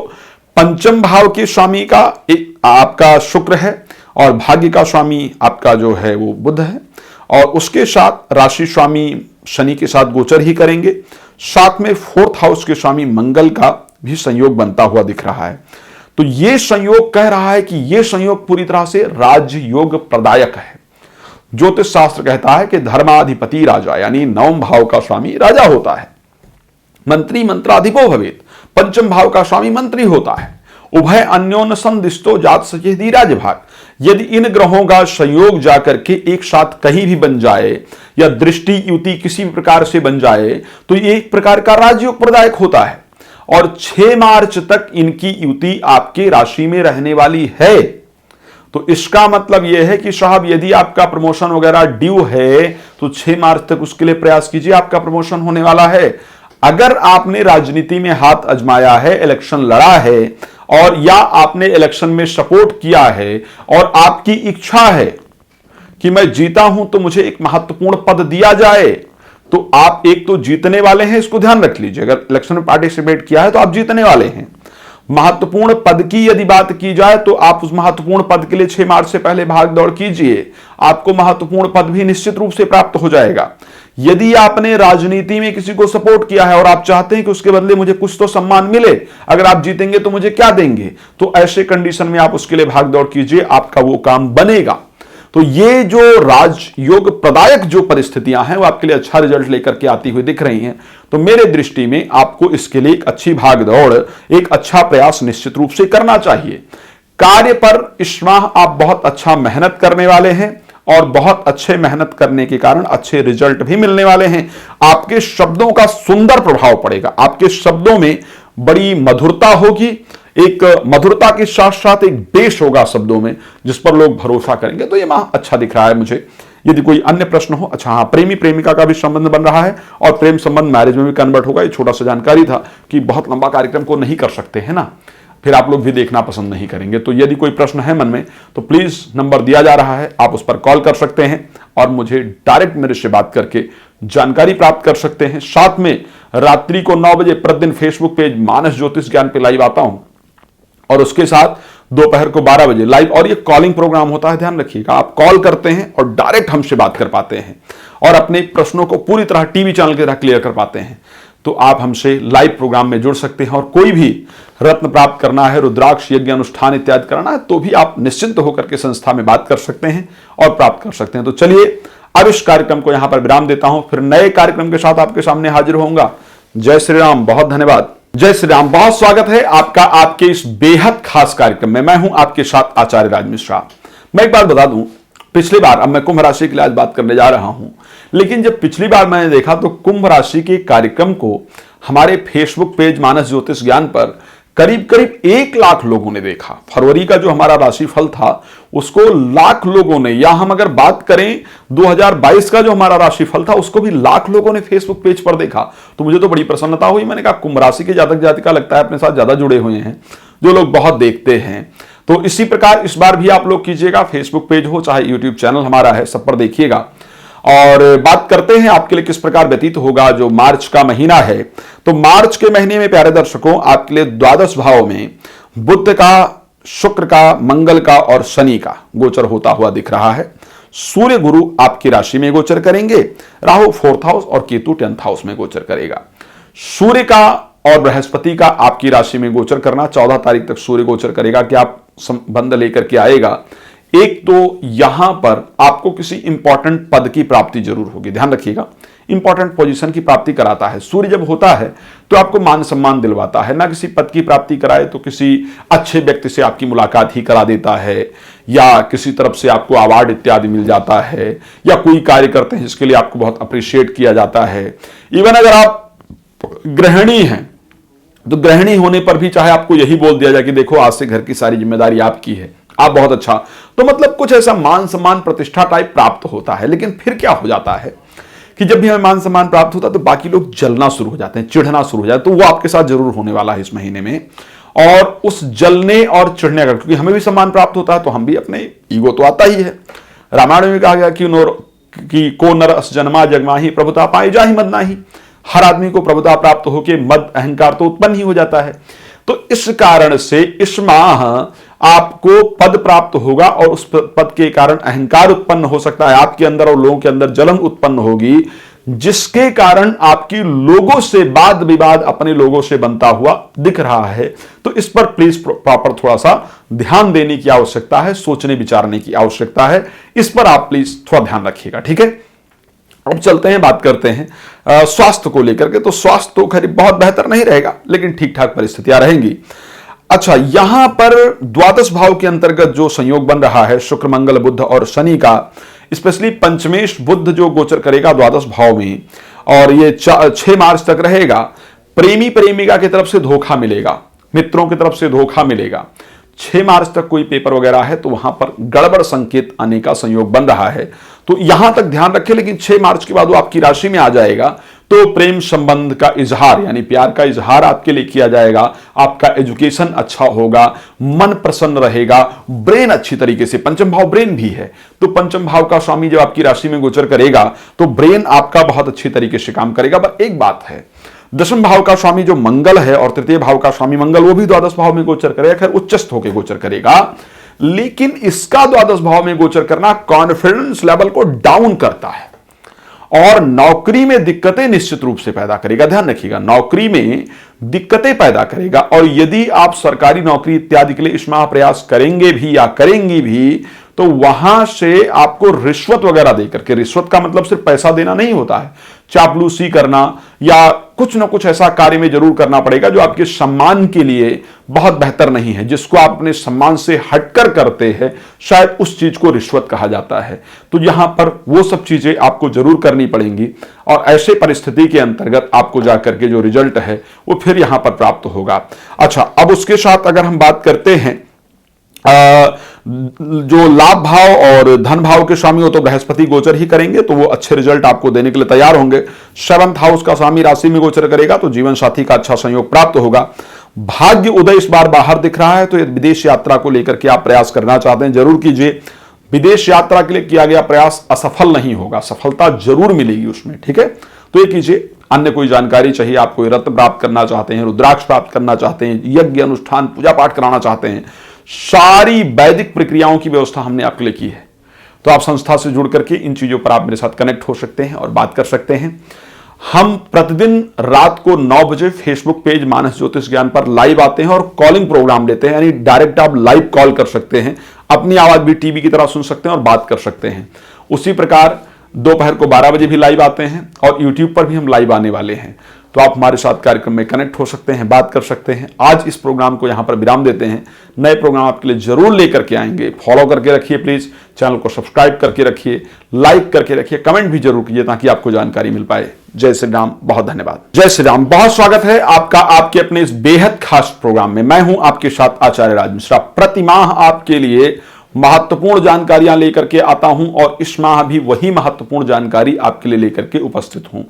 S1: पंचम भाव के स्वामी का एक आपका शुक्र है और भाग्य का स्वामी आपका जो है वो बुध है, और उसके साथ राशि स्वामी शनि के साथ गोचर ही करेंगे। साथ में 4th हाउस के स्वामी मंगल का भी संयोग बनता हुआ दिख रहा है। तो ये संयोग कह रहा है कि ये संयोग पूरी तरह से राजयोग प्रदायक है। ज्योतिष शास्त्र कहता है कि धर्माधिपति राजा, यानी 9वें भाव का स्वामी राजा होता है। मंत्री मंत्राधिपो भवेत्, पंचम भाव का स्वामी मंत्री होता है, उभय अन्योन्य संदिष्टो जात सचे धीराज भाग। यदि इन ग्रहों का संयोग जाकर के एक साथ कहीं भी बन जाए या दृष्टि युति किसी भी प्रकार से बन जाए तो ये एक प्रकार का राजयोग प्रदायक होता है। और 6 मार्च तक इनकी युति आपके राशि में रहने वाली है। तो इसका मतलब यह है कि साहब यदि आपका प्रमोशन वगैरह ड्यू है तो 6 मार्च तक उसके लिए प्रयास कीजिए, आपका प्रमोशन होने वाला है। अगर आपने राजनीति में हाथ आजमाया है, इलेक्शन लड़ा है और या आपने इलेक्शन में सपोर्ट किया है और आपकी इच्छा है कि मैं जीता हूं तो मुझे एक महत्वपूर्ण पद दिया जाए, तो आप एक तो जीतने वाले हैं, इसको ध्यान रख लीजिए। अगर इलेक्शन में पार्टिसिपेट किया है तो आप जीतने वाले हैं। महत्वपूर्ण पद की यदि बात की जाए तो आप उस महत्वपूर्ण पद के लिए 6 मार्च से पहले भाग दौड़ कीजिए, आपको महत्वपूर्ण पद भी निश्चित रूप से प्राप्त हो जाएगा। यदि आपने राजनीति में किसी को सपोर्ट किया है और आप चाहते हैं कि उसके बदले मुझे कुछ तो सम्मान मिले, अगर आप जीतेंगे तो मुझे क्या देंगे, तो ऐसे कंडीशन में आप उसके लिए भाग दौड़ कीजिए, आपका वो काम बनेगा। तो ये जो राजयोग प्रदायक जो परिस्थितियां हैं वो आपके लिए अच्छा रिजल्ट लेकर के आती हुई दिख रही हैं। तो मेरे दृष्टि में आपको इसके लिए एक अच्छी भागदौड़, एक अच्छा प्रयास निश्चित रूप से करना चाहिए। कार्य पर इस माह आप बहुत अच्छा मेहनत करने वाले हैं और बहुत अच्छे मेहनत करने के कारण अच्छे रिजल्ट भी मिलने वाले हैं। आपके शब्दों का सुंदर प्रभाव पड़ेगा, आपके शब्दों में बड़ी मधुरता होगी, एक मधुरता के साथ साथ एक बेस होगा शब्दों में जिस पर लोग भरोसा करेंगे। तो ये माह अच्छा दिख रहा है मुझे। यदि कोई अन्य प्रश्न हो, अच्छा हाँ, प्रेमी प्रेमिका का भी संबंध बन रहा है और प्रेम संबंध मैरिज में भी कन्वर्ट होगा। ये छोटा सा जानकारी था कि बहुत लंबा कार्यक्रम को नहीं कर सकते हैं ना, फिर आप लोग भी देखना पसंद नहीं करेंगे। तो यदि कोई प्रश्न है मन में तो प्लीज नंबर दिया जा रहा है, आप उस पर कॉल कर सकते हैं और मुझे डायरेक्ट मेरे से बात करके जानकारी प्राप्त कर सकते हैं। साथ में रात्रि को 9 बजे प्रतिदिन फेसबुक पेज मानस ज्योतिष ज्ञान पे लाइव आता हूं और उसके साथ दोपहर को 12 बजे लाइव, और ये कॉलिंग प्रोग्राम होता है, ध्यान रखिएगा। आप कॉल करते हैं और डायरेक्ट हमसे बात कर पाते हैं और अपने प्रश्नों को पूरी तरह टीवी चैनल की तरह क्लियर कर पाते हैं। तो आप हमसे लाइव प्रोग्राम में जुड़ सकते हैं और कोई भी रत्न प्राप्त करना है, रुद्राक्ष यज्ञ अनुष्ठान इत्यादि कराना है तो भी आप निश्चिंत होकर के संस्था में बात कर सकते हैं और प्राप्त कर सकते हैं। तो चलिए अब इस कार्यक्रम को यहां पर विराम देता हूं, फिर नए कार्यक्रम के साथ आपके सामने हाजिर होऊंगा। जय श्री राम, बहुत धन्यवाद। जय श्री राम, बहुत स्वागत है आपका आपके इस बेहद खास कार्यक्रम में। मैं हूं आपके साथ आचार्य राज मिश्रा। मैं एक बात बता दूं, पिछली बार, अब मैं कुंभ राशि के लिए आज बात करने जा रहा हूं, लेकिन जब पिछली बार मैंने देखा तो कुंभ राशि के कार्यक्रम को हमारे फेसबुक पेज मानस ज्योतिष ज्ञान पर करीब करीब 1 लाख लोगों ने देखा। फरवरी का जो हमारा राशिफल था उसको लाख लोगों ने, या हम अगर बात करें 2022 का जो हमारा राशिफल था उसको भी लाख लोगों ने फेसबुक पेज पर देखा। तो मुझे तो बड़ी प्रसन्नता हुई। मैंने कहा कुंभ राशि के जातक जातिका लगता है अपने साथ ज्यादा जुड़े हुए हैं, जो लोग बहुत देखते हैं। तो इसी प्रकार इस बार भी आप लोग कीजिएगा, फेसबुक पेज हो चाहे यूट्यूब चैनल हमारा है, सब पर देखिएगा। और बात करते हैं आपके लिए किस प्रकार व्यतीत होगा जो मार्च का महीना है। तो मार्च के महीने में प्यारे दर्शकों आपके लिए द्वादश भाव में बुध का, शुक्र का, मंगल का और शनि का गोचर होता हुआ दिख रहा है। सूर्य गुरु आपकी राशि में गोचर करेंगे, राहु 4th हाउस और केतु 10th हाउस में गोचर करेगा। सूर्य का और बृहस्पति का आपकी राशि में गोचर करना 14 तारीख तक सूर्य गोचर करेगा कि आप संबंध लेकर के आएगा। एक तो यहां पर आपको किसी इंपॉर्टेंट पद की प्राप्ति जरूर होगी, ध्यान रखिएगा, इंपॉर्टेंट पोजीशन की प्राप्ति कराता है। सूर्य जब होता है तो आपको मान सम्मान दिलवाता है, ना किसी पद की प्राप्ति कराए तो किसी अच्छे व्यक्ति से आपकी मुलाकात ही करा देता है, या किसी तरफ से आपको अवार्ड इत्यादि मिल जाता है, या कोई कार्य करते हैं जिसके लिए आपको बहुत अप्रिशिएट किया जाता है। इवन अगर आप गृहिणी हैं तो गृहिणी होने पर भी चाहे आपको यही बोल दिया जाए कि देखो आज से घर की सारी जिम्मेदारी आपकी है, आप बहुत अच्छा, तो मतलब कुछ ऐसा मान सम्मान प्रतिष्ठा टाइप प्राप्त होता है। लेकिन फिर क्या हो जाता है कि जब भी हमें मान सम्मान प्राप्त होता है तो बाकी लोग जलना शुरू हो जाते हैं, चिढ़ना शुरू हो जाता है। तो वो आपके साथ जरूर होने वाला है इस महीने में। और उस जलने और चिढ़ने का, क्योंकि हमें भी सम्मान प्राप्त होता है तो हम भी, अपने ईगो तो आता ही है। रामायण में कहा गया कि को नर अस जन्मा जगमाही प्रभुता पाए जाहि मद नाही। हर आदमी को प्रभुता प्राप्त होकर मद अहंकार तो उत्पन्न ही हो जाता है। तो इस कारण से इस माह आपको पद प्राप्त होगा और उस पद के कारण अहंकार उत्पन्न हो सकता है आपके अंदर, और लोगों के अंदर जलन उत्पन्न होगी, जिसके कारण आपकी लोगों से वाद विवाद अपने लोगों से बनता हुआ दिख रहा है। तो इस पर प्लीज प्रॉपर थोड़ा सा ध्यान देने की आवश्यकता है, सोचने विचारने की आवश्यकता है। इस पर आप प्लीज थोड़ा ध्यान रखिएगा, ठीक है। अब चलते हैं, बात करते हैं स्वास्थ्य को लेकर के। तो स्वास्थ्य तो खैर बहुत बेहतर नहीं रहेगा, लेकिन ठीक ठाक परिस्थितियां रहेंगी। अच्छा, यहां पर द्वादश भाव के अंतर्गत जो संयोग बन रहा है शुक्र मंगल बुध और शनि का, स्पेशली पंचमेश बुध जो गोचर करेगा द्वादश भाव में, और ये 6 मार्च तक रहेगा। प्रेमी प्रेमिका की तरफ से धोखा मिलेगा, मित्रों की तरफ से धोखा मिलेगा। 6 मार्च तक कोई पेपर वगैरह है तो वहां पर गड़बड़ संकेत आने का संयोग बन रहा है, तो यहां तक ध्यान रखें। लेकिन 6 मार्च के बाद वो आपकी राशि में आ जाएगा तो प्रेम संबंध का इजहार यानी प्यार का इजहार आपके लिए किया जाएगा। आपका एजुकेशन अच्छा होगा, मन प्रसन्न रहेगा, ब्रेन अच्छी तरीके से, पंचम भाव ब्रेन भी है तो पंचम भाव का स्वामी जब आपकी राशि में गोचर करेगा तो ब्रेन आपका बहुत अच्छी तरीके से काम करेगा। पर एक बात है, दशम भाव का स्वामी जो मंगल है और तृतीय भाव का स्वामी मंगल वो भी द्वादश भाव में गोचर करेगा, खैर उच्चस्थ होकर गोचर करेगा, लेकिन इसका द्वादश भाव में गोचर करना कॉन्फिडेंस लेवल को डाउन करता है और नौकरी में दिक्कतें निश्चित रूप से पैदा करेगा। ध्यान रखिएगा, नौकरी में दिक्कतें पैदा करेगा। और यदि आप सरकारी नौकरी इत्यादि के लिए इस माह प्रयास करेंगे भी या करेंगी भी तो वहां से आपको रिश्वत वगैरह देकर के, रिश्वत का मतलब सिर्फ पैसा देना नहीं होता है, चापलूसी करना या कुछ ना कुछ ऐसा कार्य में जरूर करना पड़ेगा जो आपके सम्मान के लिए बहुत बेहतर नहीं है, जिसको आप अपने सम्मान से हटकर करते हैं, शायद उस चीज को रिश्वत कहा जाता है। तो यहां पर वो सब चीजें आपको जरूर करनी पड़ेंगी और ऐसे परिस्थिति के अंतर्गत आपको जाकर के जो रिजल्ट है वो फिर यहां पर प्राप्त होगा। अच्छा, अब उसके साथ अगर हम बात करते हैं जो लाभ भाव और धन भाव के स्वामी हो तो बृहस्पति गोचर ही करेंगे तो वो अच्छे रिजल्ट आपको देने के लिए तैयार होंगे। 7th हाउस का स्वामी राशि में गोचर करेगा तो जीवन साथी का अच्छा संयोग प्राप्त होगा। भाग्य उदय इस बार बाहर दिख रहा है तो विदेश यात्रा को लेकर के आप प्रयास करना चाहते हैं जरूर कीजिए। विदेश यात्रा के लिए किया गया प्रयास असफल नहीं होगा, सफलता जरूर मिलेगी उसमें, ठीक है, तो ये कीजिए। अन्य कोई जानकारी चाहिए, आप कोई रत्न प्राप्त करना चाहते हैं, रुद्राक्ष प्राप्त करना चाहते हैं, यज्ञ अनुष्ठान पूजा पाठ कराना चाहते हैं, सारी वैदिक प्रक्रियाओं की व्यवस्था हमने आपके लिए की है। तो आप संस्था से जुड़ करके इन चीजों पर आप मेरे साथ कनेक्ट हो सकते हैं और बात कर सकते हैं। हम प्रतिदिन रात को 9 बजे फेसबुक पेज मानस ज्योतिष ज्ञान पर लाइव आते हैं और कॉलिंग प्रोग्राम लेते हैं, यानी डायरेक्ट आप लाइव कॉल कर सकते हैं, अपनी आवाज भी टीवी की तरह सुन सकते हैं और बात कर सकते हैं। उसी प्रकार दोपहर को 12 बजे भी लाइव आते हैं और यूट्यूब पर भी हम लाइव आने वाले हैं, तो आप हमारे साथ कार्यक्रम में कनेक्ट हो सकते हैं, बात कर सकते हैं। आज इस प्रोग्राम को यहां पर विराम देते हैं, नए प्रोग्राम आपके लिए जरूर लेकर के आएंगे। फॉलो करके रखिए प्लीज, चैनल को सब्सक्राइब करके रखिए, लाइक करके रखिए, कमेंट भी जरूर कीजिए ताकि आपको जानकारी मिल पाए। जय श्री राम, बहुत धन्यवाद। जय श्री राम, बहुत स्वागत है आपका आपके अपने इस बेहद खास प्रोग्राम में। मैं हूं आपके साथ आचार्य राज मिश्रा। प्रति माह आपके लिए महत्वपूर्ण जानकारियां लेकर के आता हूं और इस माह भी वही महत्वपूर्ण जानकारी आपके लिए लेकर के उपस्थित हूं।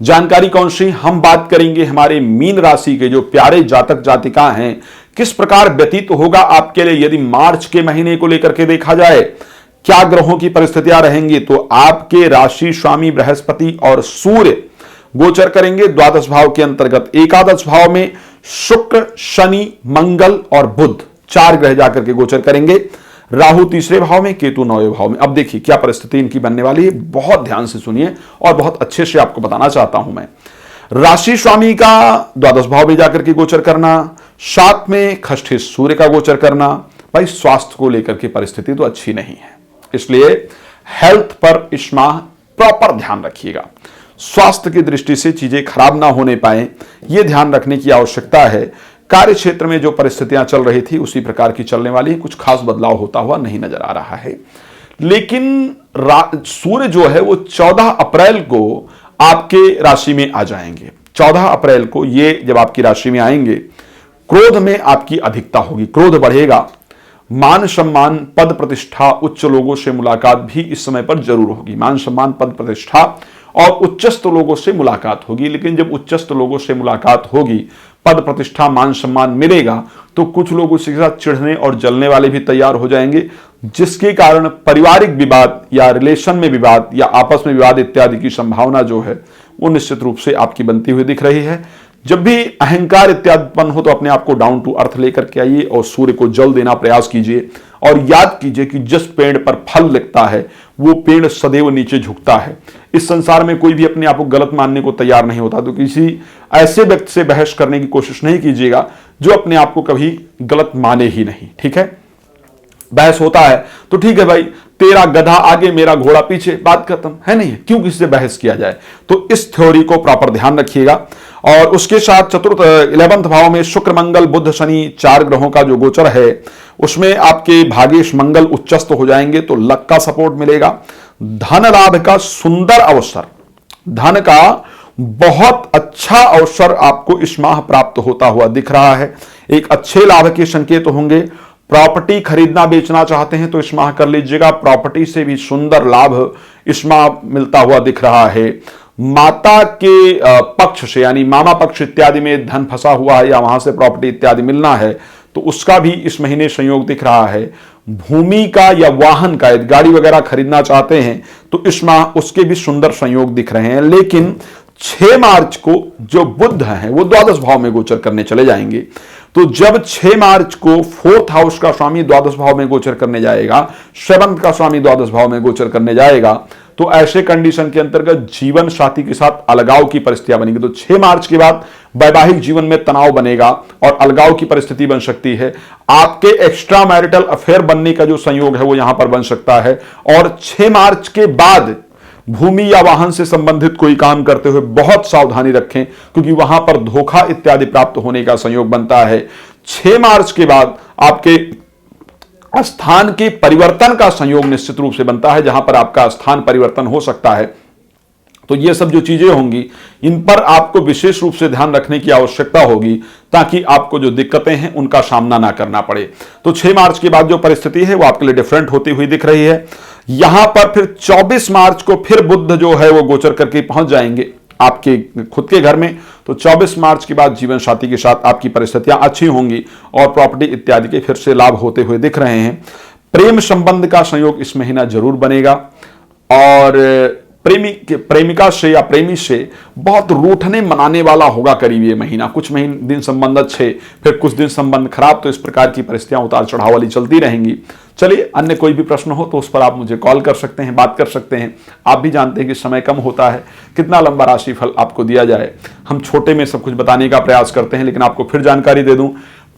S1: जानकारी कौन सी? हम बात करेंगे हमारे मीन राशि के जो प्यारे जातक जातिका हैं, किस प्रकार व्यतीत होगा आपके लिए यदि मार्च के महीने को लेकर के देखा जाए, क्या ग्रहों की परिस्थितियां रहेंगी। तो आपके राशि स्वामी बृहस्पति और सूर्य गोचर करेंगे द्वादश भाव के अंतर्गत। एकादश भाव में शुक्र, शनि, मंगल और बुध 4 ग्रह जाकर के गोचर करेंगे। राहु तीसरे भाव में, केतु 9वें भाव में। अब देखिए क्या परिस्थिति इनकी बनने वाली है, बहुत ध्यान से सुनिए और बहुत अच्छे से आपको बताना चाहता हूं मैं। राशि स्वामी का द्वादश भाव में जाकर के गोचर करना, साथ में खष्ठे सूर्य का गोचर करना। भाई स्वास्थ्य को लेकर के परिस्थिति तो अच्छी नहीं है, इसलिए हेल्थ पर इस माह प्रॉपर ध्यान रखिएगा। स्वास्थ्य की दृष्टि से चीजें खराब ना होने पाए, यह ध्यान रखने की आवश्यकता है। कार्य क्षेत्र में जो परिस्थितियां चल रही थी उसी प्रकार की चलने वाली है, कुछ खास बदलाव होता हुआ नहीं नजर आ रहा है। लेकिन सूर्य जो है वो 14 अप्रैल को आपके राशि में आ जाएंगे। 14 अप्रैल को ये जब आपकी राशि में आएंगे, क्रोध में आपकी अधिकता होगी, क्रोध बढ़ेगा। मान सम्मान, पद प्रतिष्ठा, उच्च लोगों से मुलाकात भी इस समय पर जरूर होगी। मान सम्मान, पद प्रतिष्ठा और उच्चस्थ लोगों से मुलाकात होगी। लेकिन जब उच्चस्थ लोगों से मुलाकात होगी, पद प्रतिष्ठा, मान सम्मान मिलेगा, तो कुछ लोग उसके साथ चिढ़ने और जलने वाले भी तैयार हो जाएंगे, जिसके कारण पारिवारिक विवाद या रिलेशन में विवाद या आपस में विवाद इत्यादि की संभावना जो है वो निश्चित रूप से आपकी बनती हुई दिख रही है। जब भी अहंकार इत्यादि उत्पन्न हो तो अपने आप को डाउन टू अर्थ लेकर के आइए और सूर्य को जल देना प्रयास कीजिए। और याद कीजिए कि जिस पेड़ पर फल लगता है वो पेड़ सदैव नीचे झुकता है। इस संसार में कोई भी अपने आप को गलत मानने को तैयार नहीं होता, तो किसी ऐसे व्यक्ति से बहस करने की कोशिश नहीं कीजिएगा जो अपने आप को कभी गलत माने ही नहीं, ठीक है। बहस होता है तो ठीक है भाई, तेरा गधा आगे मेरा घोड़ा पीछे, बात खत्म है, नहीं क्यों किसी से बहस किया जाए। तो इस थ्योरी को प्रॉपर ध्यान रखिएगा। और उसके साथ चतुर्थ 11th भाव में शुक्र मंगल बुध शनि 4 ग्रहों का जो गोचर है उसमें आपके भागेश मंगल उच्चस्त हो जाएंगे, तो लक का सपोर्ट मिलेगा। धन लाभ का सुंदर अवसर, धन का बहुत अच्छा अवसर आपको इस माह प्राप्त होता हुआ दिख रहा है। एक अच्छे लाभ के संकेत होंगे। प्रॉपर्टी खरीदना बेचना चाहते हैं तो इस माह कर लीजिएगा, प्रॉपर्टी से भी सुंदर लाभ इस माह मिलता हुआ दिख रहा है। माता के पक्ष से यानी मामा पक्ष इत्यादि में धन फंसा हुआ है या वहां से प्रॉपर्टी इत्यादि मिलना है तो उसका भी इस महीने संयोग दिख रहा है। भूमि का या वाहन का गाड़ी वगैरह खरीदना चाहते हैं तो इस माह उसके भी सुंदर संयोग दिख रहे हैं। लेकिन 6 मार्च को जो बुध हैं वो द्वादश भाव में गोचर करने चले जाएंगे, तो जब 6 मार्च को 4th हाउस का स्वामी द्वादश भाव में गोचर करने जाएगा, 7th का स्वामी द्वादश भाव में गोचर करने जाएगा, तो ऐसे कंडीशन के अंतर्गत जीवन साथी के साथ अलगाव की परिस्थितियां बनेंगी। तो 6 मार्च के बाद वैवाहिक जीवन में तनाव बनेगा और अलगाव की परिस्थिति बन सकती है। आपके एक्स्ट्रा मैरिटल अफेयर बनने का जो संयोग है वो यहां पर बन सकता है। और 6 मार्च के बाद भूमि या वाहन से संबंधित कोई काम करते हुए बहुत सावधानी रखें, क्योंकि वहां पर धोखा इत्यादि प्राप्त होने का संयोग बनता है। 6 मार्च के बाद आपके स्थान के परिवर्तन का संयोग निश्चित रूप से बनता है, जहां पर आपका स्थान परिवर्तन हो सकता है। तो ये सब जो चीजें होंगी इन पर आपको विशेष रूप से ध्यान रखने की आवश्यकता होगी, ताकि आपको जो दिक्कतें हैं उनका सामना ना करना पड़े। तो 6 मार्च के बाद जो परिस्थिति है वो आपके लिए डिफरेंट होती हुई दिख रही है। यहां पर फिर 24 मार्च को फिर बुध जो है वो गोचर करके पहुंच जाएंगे आपके खुद के घर में। तो 24 मार्च के बाद जीवन साथी के साथ आपकी परिस्थितियां अच्छी होंगी और प्रॉपर्टी इत्यादि के फिर से लाभ होते हुए दिख रहे हैं। प्रेम संबंध का संयोग इस महीना जरूर बनेगा और प्रेमिका से या प्रेमी से बहुत रूठने मनाने वाला होगा करीब ये महीना। कुछ दिन संबंध अच्छे, फिर कुछ दिन संबंध खराब, तो इस प्रकार की परिस्थितियां उतार चढ़ाव वाली चलती रहेंगी। चलिए, अन्य कोई भी प्रश्न हो तो उस पर आप मुझे कॉल कर सकते हैं, बात कर सकते हैं। आप भी जानते हैं कि समय कम होता है, कितना लंबा राशिफल आपको दिया जाए। हम छोटे में सब कुछ बताने का प्रयास करते हैं, लेकिन आपको फिर जानकारी दे दूं,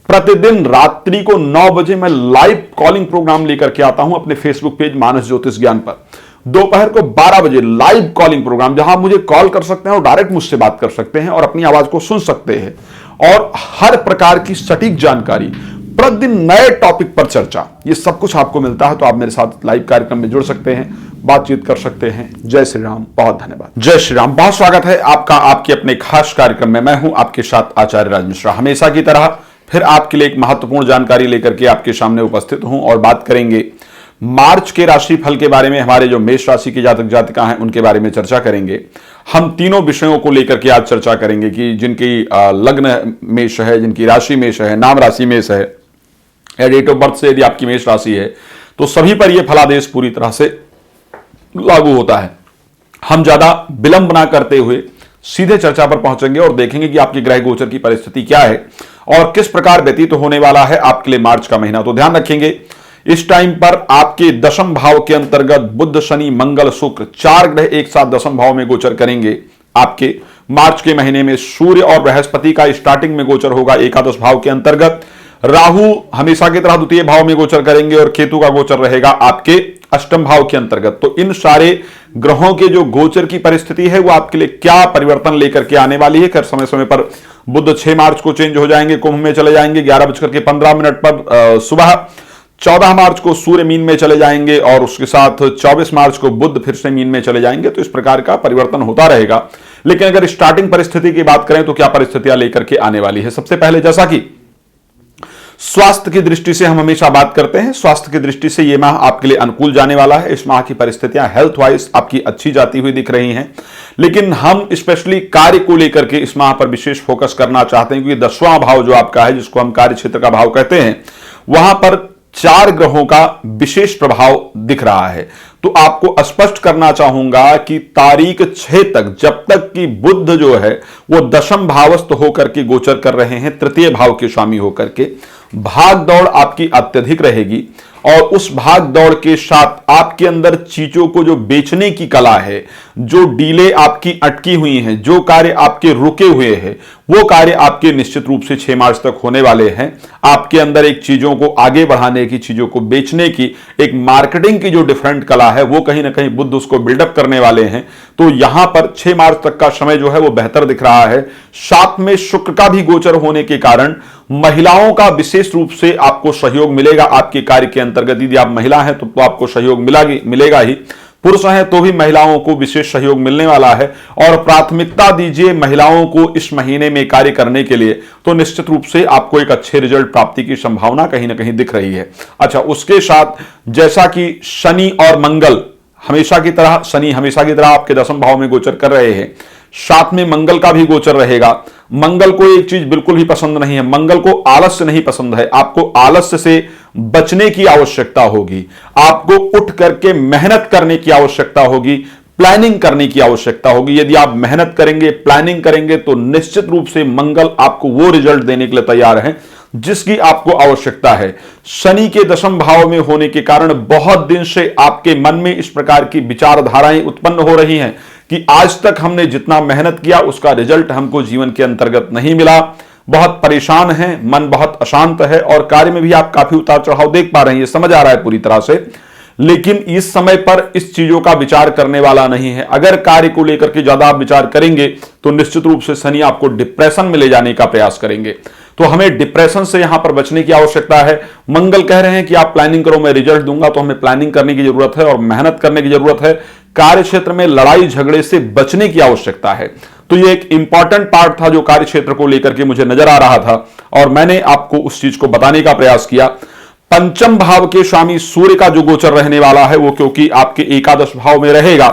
S1: प्रतिदिन रात्रि को 9 बजे मैं लाइव कॉलिंग प्रोग्राम लेकर के आता हूं अपने फेसबुक पेज मानस ज्योतिष ज्ञान पर। दोपहर को 12 बजे लाइव कॉलिंग प्रोग्राम, जहां आप मुझे कॉल कर सकते हैं और डायरेक्ट मुझसे बात कर सकते हैं और अपनी आवाज को सुन सकते हैं। और हर प्रकार की सटीक जानकारी, प्रतिदिन नए टॉपिक पर चर्चा, ये सब कुछ आपको मिलता है। तो आप मेरे साथ लाइव कार्यक्रम में जुड़ सकते हैं, बातचीत कर सकते हैं। जय श्री राम, बहुत धन्यवाद। जय श्री राम, बहुत स्वागत है आपका आपके अपने खास कार्यक्रम में। मैं हूं आपके साथ आचार्य राज मिश्रा। हमेशा की तरह फिर आपके लिए एक महत्वपूर्ण जानकारी लेकर के आपके सामने उपस्थित हूं और बात करेंगे मार्च के राशि फल के बारे में। हमारे जो मेष राशि के जातक जातिका हैं उनके बारे में चर्चा करेंगे। हम तीनों विषयों को लेकर के आज चर्चा करेंगे कि जिनकी लग्न मेष है, जिनकी राशि मेष है, नाम राशि मेष है या डेट ऑफ बर्थ से यदि आपकी मेष राशि है तो सभी पर यह फलादेश पूरी तरह से लागू होता है। हम ज्यादा विलंब ना करते हुए सीधे चर्चा पर पहुंचेंगे और देखेंगे कि आपकी ग्रह गोचर की परिस्थिति क्या है और किस प्रकार व्यतीत होने वाला है आपके लिए मार्च का महीना। तो ध्यान रखेंगे, इस टाइम पर आपके दशम भाव के अंतर्गत बुध शनि मंगल शुक्र 4 ग्रह एक साथ दशम भाव में गोचर करेंगे। आपके मार्च के महीने में सूर्य और बृहस्पति का स्टार्टिंग में गोचर होगा एकादश भाव के अंतर्गत। राहु हमेशा की तरह द्वितीय भाव में गोचर करेंगे और केतु का गोचर रहेगा आपके अष्टम भाव के अंतर्गत। तो इन सारे ग्रहों के जो गोचर की परिस्थिति है वो आपके लिए क्या परिवर्तन लेकर के आने वाली है। कर समय समय पर बुध 6 मार्च को चेंज हो जाएंगे, कुंभ में चले जाएंगे 11:15 पर सुबह। 14 मार्च को सूर्य मीन में चले जाएंगे और उसके साथ 24 मार्च को बुध फिर से मीन में चले जाएंगे। तो इस प्रकार का परिवर्तन होता रहेगा। लेकिन अगर स्टार्टिंग परिस्थिति की बात करें तो क्या परिस्थितियां लेकर के आने वाली है। सबसे पहले, जैसा कि स्वास्थ्य की दृष्टि से हम हमेशा बात करते हैं, स्वास्थ्य की दृष्टि से यह माह आपके लिए अनुकूल जाने वाला है। इस माह की परिस्थितियां हेल्थ वाइज आपकी अच्छी जाती हुई दिख रही हैं। लेकिन हम स्पेशली कार्य को लेकर के इस माह पर विशेष फोकस करना चाहते हैं, क्योंकि 10वां भाव जो आपका है, जिसको हम कार्य क्षेत्र का भाव कहते हैं, वहां पर 4 ग्रहों का विशेष प्रभाव दिख रहा है। तो आपको स्पष्ट करना चाहूंगा कि तारीख 6 तक, जब तक कि बुध जो है वो दशम भावस्थ होकर के गोचर कर रहे हैं, तृतीय भाव के स्वामी होकर के, भाग दौड़ आपकी अत्यधिक रहेगी और उस भाग दौड़ के साथ आपके अंदर चीजों को जो बेचने की कला है, जो डीले आपकी अटकी हुई हैं, जो कार्य आपके रुके हुए हैं, वो कार्य आपके निश्चित रूप से 6 मार्च तक होने वाले हैं। आपके अंदर एक चीजों को आगे बढ़ाने की, चीजों को बेचने की, एक मार्केटिंग की जो डिफरेंट कला है, वो कहीं ना कहीं बुध उसको बिल्डअप करने वाले हैं। तो यहां पर 6 मार्च तक का समय जो है वो बेहतर दिख रहा है। साथ में शुक्र का भी गोचर होने के कारण महिलाओं का विशेष रूप से आपको सहयोग मिलेगा आपके कार्य के अंतर्गत। यदि आप महिला हैं तो आपको सहयोग मिलेगा ही, पुरुष हैं तो भी महिलाओं को विशेष सहयोग मिलने वाला है। और प्राथमिकता दीजिए महिलाओं को इस महीने में कार्य करने के लिए, तो निश्चित रूप से आपको एक अच्छे रिजल्ट प्राप्ति की संभावना कहीं ना कहीं दिख रही है। अच्छा, उसके साथ जैसा कि शनि और मंगल हमेशा की तरह आपके 10वें भाव में गोचर कर रहे हैं, साथ में मंगल का भी गोचर रहेगा। मंगल को एक चीज बिल्कुल भी पसंद नहीं है, मंगल को आलस्य नहीं पसंद है। आपको आलस्य से बचने की आवश्यकता होगी, आपको उठ करके मेहनत करने की आवश्यकता होगी, प्लानिंग करने की आवश्यकता होगी। यदि आप मेहनत करेंगे, प्लानिंग करेंगे, तो निश्चित रूप से मंगल आपको वो रिजल्ट देने के लिए तैयार है जिसकी आपको आवश्यकता है। शनि के 10वें भाव में होने के कारण बहुत दिन से आपके मन में इस प्रकार की विचारधाराएं उत्पन्न हो रही हैं कि आज तक हमने जितना मेहनत किया उसका रिजल्ट हमको जीवन के अंतर्गत नहीं मिला, बहुत परेशान हैं, मन बहुत अशांत है और कार्य में भी आप काफी उतार चढ़ाव देख पा रहे हैं, ये समझ आ रहा है पूरी तरह से। लेकिन इस समय पर इस चीजों का विचार करने वाला नहीं है। अगर कार्य को लेकर के ज्यादा आप विचार करेंगे तो निश्चित रूप से शनि आपको डिप्रेशन में ले जाने का प्रयास करेंगे। तो हमें डिप्रेशन से यहां पर बचने की आवश्यकता है। मंगल कह रहे हैं कि आप प्लानिंग करो, मैं रिजल्ट दूंगा, तो हमें प्लानिंग करने की जरूरत है और मेहनत करने की जरूरत है। कार्य क्षेत्र में लड़ाई झगड़े से बचने की आवश्यकता है। तो ये एक इंपॉर्टेंट पार्ट था जो कार्य क्षेत्र को लेकर के मुझे नजर आ रहा था और मैंने आपको उस चीज को बताने का प्रयास किया। 5वें भाव के स्वामी सूर्य का जो गोचर रहने वाला है वो क्योंकि आपके 11वें भाव में रहेगा,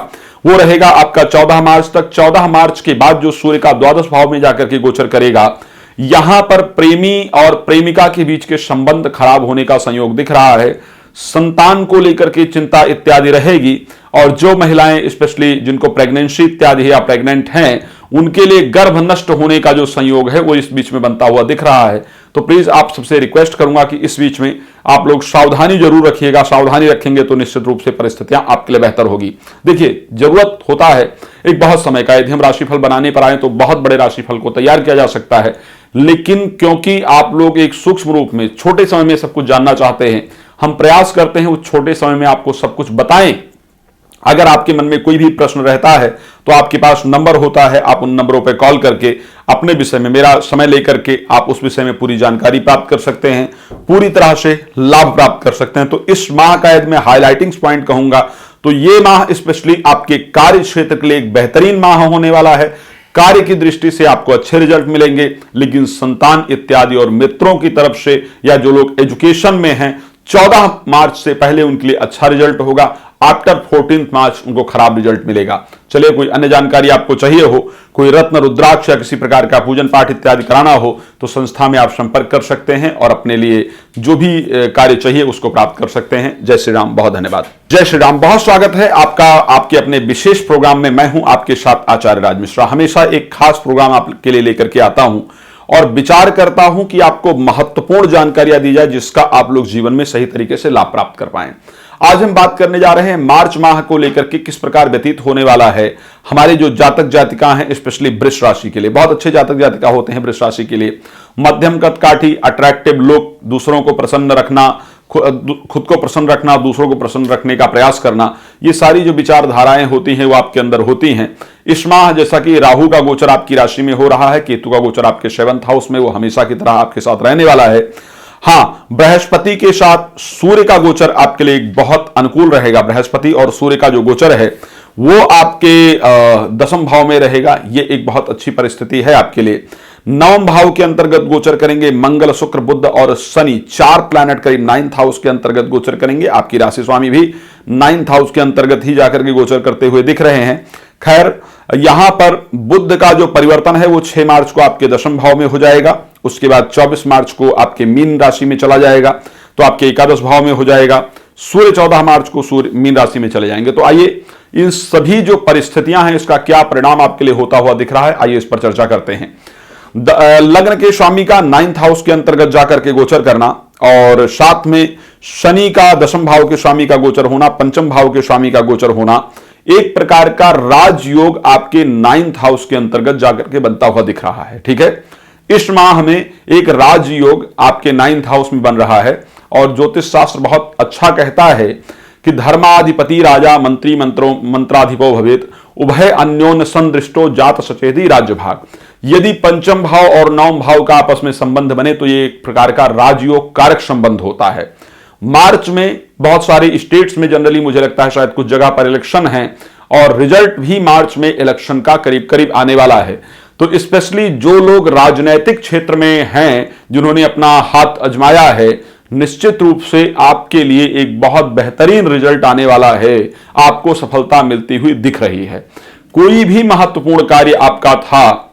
S1: वो रहेगा आपका 14 मार्च तक। 14 मार्च के बाद जो सूर्य का 12वें भाव में जाकर के गोचर करेगा, यहां पर प्रेमी और प्रेमिका के बीच के संबंध खराब होने का संयोग दिख रहा है। संतान को लेकर के चिंता इत्यादि रहेगी और जो महिलाएं स्पेशली जिनको प्रेगनेंसी इत्यादि है या प्रेग्नेंट हैं, उनके लिए गर्भ नष्ट होने का जो संयोग है वो इस बीच में बनता हुआ दिख रहा है। तो प्लीज आप सबसे रिक्वेस्ट करूंगा कि इस बीच में आप लोग सावधानी जरूर रखिएगा। सावधानी रखेंगे तो निश्चित रूप से परिस्थितियां आपके लिए बेहतर होगी। देखिए, जरूरत होता है एक बहुत समय का, यदि हम राशिफल बनाने पर आए तो बहुत बड़े राशिफल को तैयार किया जा सकता है, लेकिन क्योंकि आप लोग एक सूक्ष्म रूप में छोटे समय में सब कुछ जानना चाहते हैं, हम प्रयास करते हैं उस छोटे समय में आपको सब कुछ बताएं। अगर आपके मन में कोई भी प्रश्न रहता है तो आपके पास नंबर होता है, आप उन नंबरों पर कॉल करके अपने विषय में मेरा समय लेकर के आप उस विषय में पूरी जानकारी प्राप्त कर सकते हैं, पूरी तरह से लाभ प्राप्त कर सकते हैं। तो इस माह का यदि मैं हाईलाइटिंग पॉइंट कहूंगा तो ये माह स्पेशली आपके कार्य क्षेत्र के लिए एक बेहतरीन माह होने वाला है। कार्य की दृष्टि से आपको अच्छे रिजल्ट मिलेंगे, लेकिन संतान इत्यादि और मित्रों की तरफ से या जो लोग एजुकेशन में हैं, 14 मार्च से पहले उनके लिए अच्छा रिजल्ट होगा। आफ्टर 14 मार्च उनको खराब रिजल्ट मिलेगा। चलिए, कोई अन्य जानकारी आपको चाहिए हो, कोई रत्न रुद्राक्ष या किसी प्रकार का पूजन पाठ इत्यादि कराना हो तो संस्था में आप संपर्क कर सकते हैं और अपने लिए जो भी कार्य चाहिए उसको प्राप्त कर सकते हैं। जय श्री राम, बहुत धन्यवाद। जय श्री राम, बहुत स्वागत है आपका आपके अपने विशेष प्रोग्राम में। मैं हूं आपके साथ आचार्य राज मिश्रा। हमेशा एक खास प्रोग्राम आपके लिए लेकर के आता हूं और विचार करता हूं कि आपको महत्वपूर्ण जानकारियां दी जाए जिसका आप लोग जीवन में सही तरीके से लाभ प्राप्त कर पाएं। आज हम बात करने जा रहे हैं मार्च माह को लेकर के किस प्रकार व्यतीत होने वाला है हमारे जो जातक जातिका हैं, स्पेशली वृष राशि के लिए। बहुत अच्छे जातक जातिका होते हैं वृष राशि के लिए। मध्यम कदकाठी, अट्रैक्टिव लुक, दूसरों को प्रसन्न रखना, खुद को प्रसन्न रखना, दूसरों को प्रसन्न रखने का प्रयास करना, ये सारी जो विचारधाराएं होती हैं वो आपके अंदर होती हैं। इस माह जैसा कि राहु का गोचर आपकी राशि में हो रहा है, केतु का गोचर आपके 7th हाउस में, वो हमेशा की तरह आपके साथ रहने वाला है। हाँ, बृहस्पति के साथ सूर्य का गोचर आपके लिए एक बहुत अनुकूल रहेगा। बृहस्पति और सूर्य का जो गोचर है वो आपके 10वें भाव में रहेगा। ये एक बहुत अच्छी परिस्थिति है आपके लिए। 9वें भाव के अंतर्गत गोचर करेंगे मंगल, शुक्र, बुध और शनि। 4 प्लैनेट करीब 9th हाउस के अंतर्गत गोचर करेंगे। आपकी राशि स्वामी भी 9th हाउस के अंतर्गत ही जाकर के गोचर करते हुए दिख रहे हैं। खैर, यहां पर बुध का जो परिवर्तन है वो 6 मार्च को आपके 10वें भाव में हो जाएगा। उसके बाद 24 मार्च को आपके मीन राशि में चला जाएगा तो आपके 11वें भाव में हो जाएगा। सूर्य 14 मार्च को सूर्य मीन राशि में चले जाएंगे। तो आइए इन सभी जो परिस्थितियां हैं इसका क्या परिणाम आपके लिए होता हुआ दिख रहा है, आइए इस पर चर्चा करते हैं। लग्न के स्वामी का 9th हाउस के अंतर्गत जाकर के गोचर करना और साथ में शनि का दशम भाव के स्वामी का गोचर होना, पंचम भाव के स्वामी का गोचर होना, एक प्रकार का राजयोग आपके 9th हाउस के अंतर्गत जाकर के बनता हुआ दिख रहा है। ठीक है, इस माह में एक राजयोग आपके 9th हाउस में बन रहा है और ज्योतिष शास्त्र बहुत अच्छा कहता है कि धर्माधिपति राजा मंत्री मंत्राधिपो भवेत उभय अन्योन्य संदृष्टो जात सचेती राज्य भाग। यदि पंचम भाव और नवम भाव का आपस में संबंध बने तो ये एक प्रकार का राजयोग कारक संबंध होता है। मार्च में बहुत सारे स्टेट्स में जनरली मुझे लगता है शायद कुछ जगह पर इलेक्शन है और रिजल्ट भी मार्च में इलेक्शन का करीब करीब आने वाला है। तो स्पेशली जो लोग राजनैतिक क्षेत्र में हैं, जिन्होंने अपना हाथ आजमाया है, निश्चित रूप से आपके लिए एक बहुत बेहतरीन रिजल्ट आने वाला है, आपको सफलता मिलती हुई दिख रही है। कोई भी महत्वपूर्ण कार्य आपका था,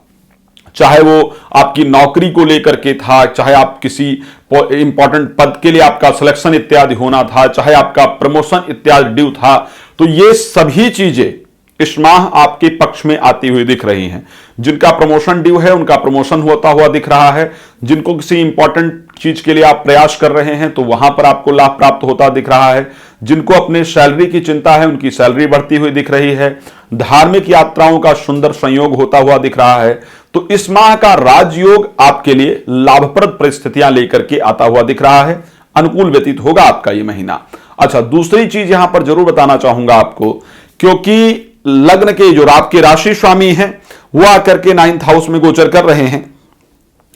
S1: चाहे वो आपकी नौकरी को लेकर के था, चाहे आप किसी इंपॉर्टेंट पद के लिए आपका सिलेक्शन इत्यादि होना था, चाहे आपका प्रमोशन इत्यादि ड्यू था, तो ये सभी चीजें इस माह आपके पक्ष में आती हुई दिख रही हैं। जिनका प्रमोशन ड्यू है उनका प्रमोशन होता हुआ दिख रहा है। जिनको किसी इंपॉर्टेंट चीज के लिए आप प्रयास कर रहे हैं तो वहां पर आपको लाभ प्राप्त होता दिख रहा है। जिनको अपने सैलरी की चिंता है उनकी सैलरी बढ़ती हुई दिख रही है। धार्मिक यात्राओं का सुंदर संयोग होता हुआ दिख रहा है। तो इस माह का राजयोग आपके लिए लाभप्रद परिस्थितियां लेकर के आता हुआ दिख रहा है। अनुकूल व्यतीत होगा आपका ये महीना। अच्छा, दूसरी चीज यहां पर जरूर बताना चाहूंगा आपको, क्योंकि लग्न के जो आपके राशि स्वामी हैं वो आकर के 9th हाउस में गोचर कर रहे हैं,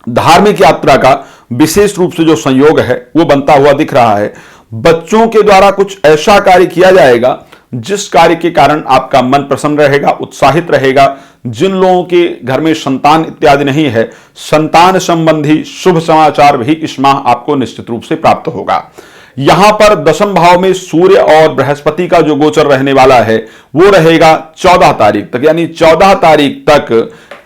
S1: धार्मिक यात्रा का विशेष रूप से जो संयोग है वो बनता हुआ दिख रहा है। बच्चों के द्वारा कुछ ऐसा कार्य किया जाएगा जिस कार्य के कारण आपका मन प्रसन्न रहेगा, उत्साहित रहेगा। जिन लोगों के घर में संतान इत्यादि नहीं है, संतान संबंधी शुभ समाचार भी इस माह आपको निश्चित रूप से प्राप्त होगा। यहां पर दशम भाव में सूर्य और बृहस्पति का जो गोचर रहने वाला है वो रहेगा 14 तारीख तक, यानी 14 तारीख तक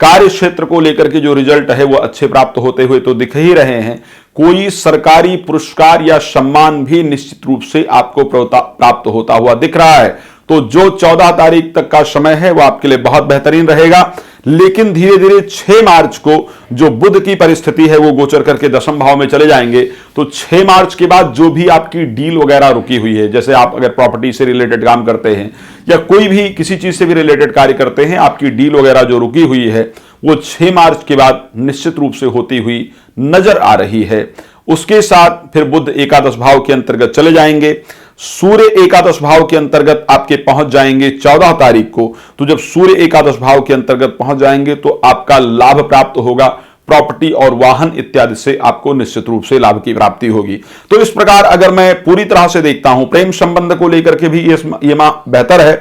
S1: कार्य क्षेत्र को लेकर के जो रिजल्ट है वो अच्छे प्राप्त होते हुए तो दिख ही रहे हैं। कोई सरकारी पुरस्कार या सम्मान भी निश्चित रूप से आपको प्राप्त होता हुआ दिख रहा है। तो जो 14 तारीख तक का समय है वो आपके लिए बहुत बेहतरीन रहेगा। लेकिन धीरे धीरे 6 मार्च को जो बुध की परिस्थिति है वो गोचर करके दशम भाव में चले जाएंगे। तो 6 मार्च के बाद जो भी आपकी डील वगैरह रुकी हुई है, जैसे आप अगर प्रॉपर्टी से रिलेटेड काम करते हैं या कोई भी किसी चीज से भी रिलेटेड कार्य करते हैं, आपकी डील वगैरह जो रुकी हुई है वो 6 मार्च के बाद निश्चित रूप से होती हुई नजर आ रही है। उसके साथ फिर बुध एकादश भाव के अंतर्गत चले जाएंगे। सूर्य एकादश भाव के अंतर्गत आपके पहुंच जाएंगे 14 तारीख को। तो जब सूर्य एकादश भाव के अंतर्गत पहुंच जाएंगे तो आपका लाभ प्राप्त होगा, प्रॉपर्टी और वाहन इत्यादि से आपको निश्चित रूप से लाभ की प्राप्ति होगी। तो इस प्रकार अगर मैं पूरी तरह से देखता हूं, प्रेम संबंध को लेकर के भी ये माह बेहतर है।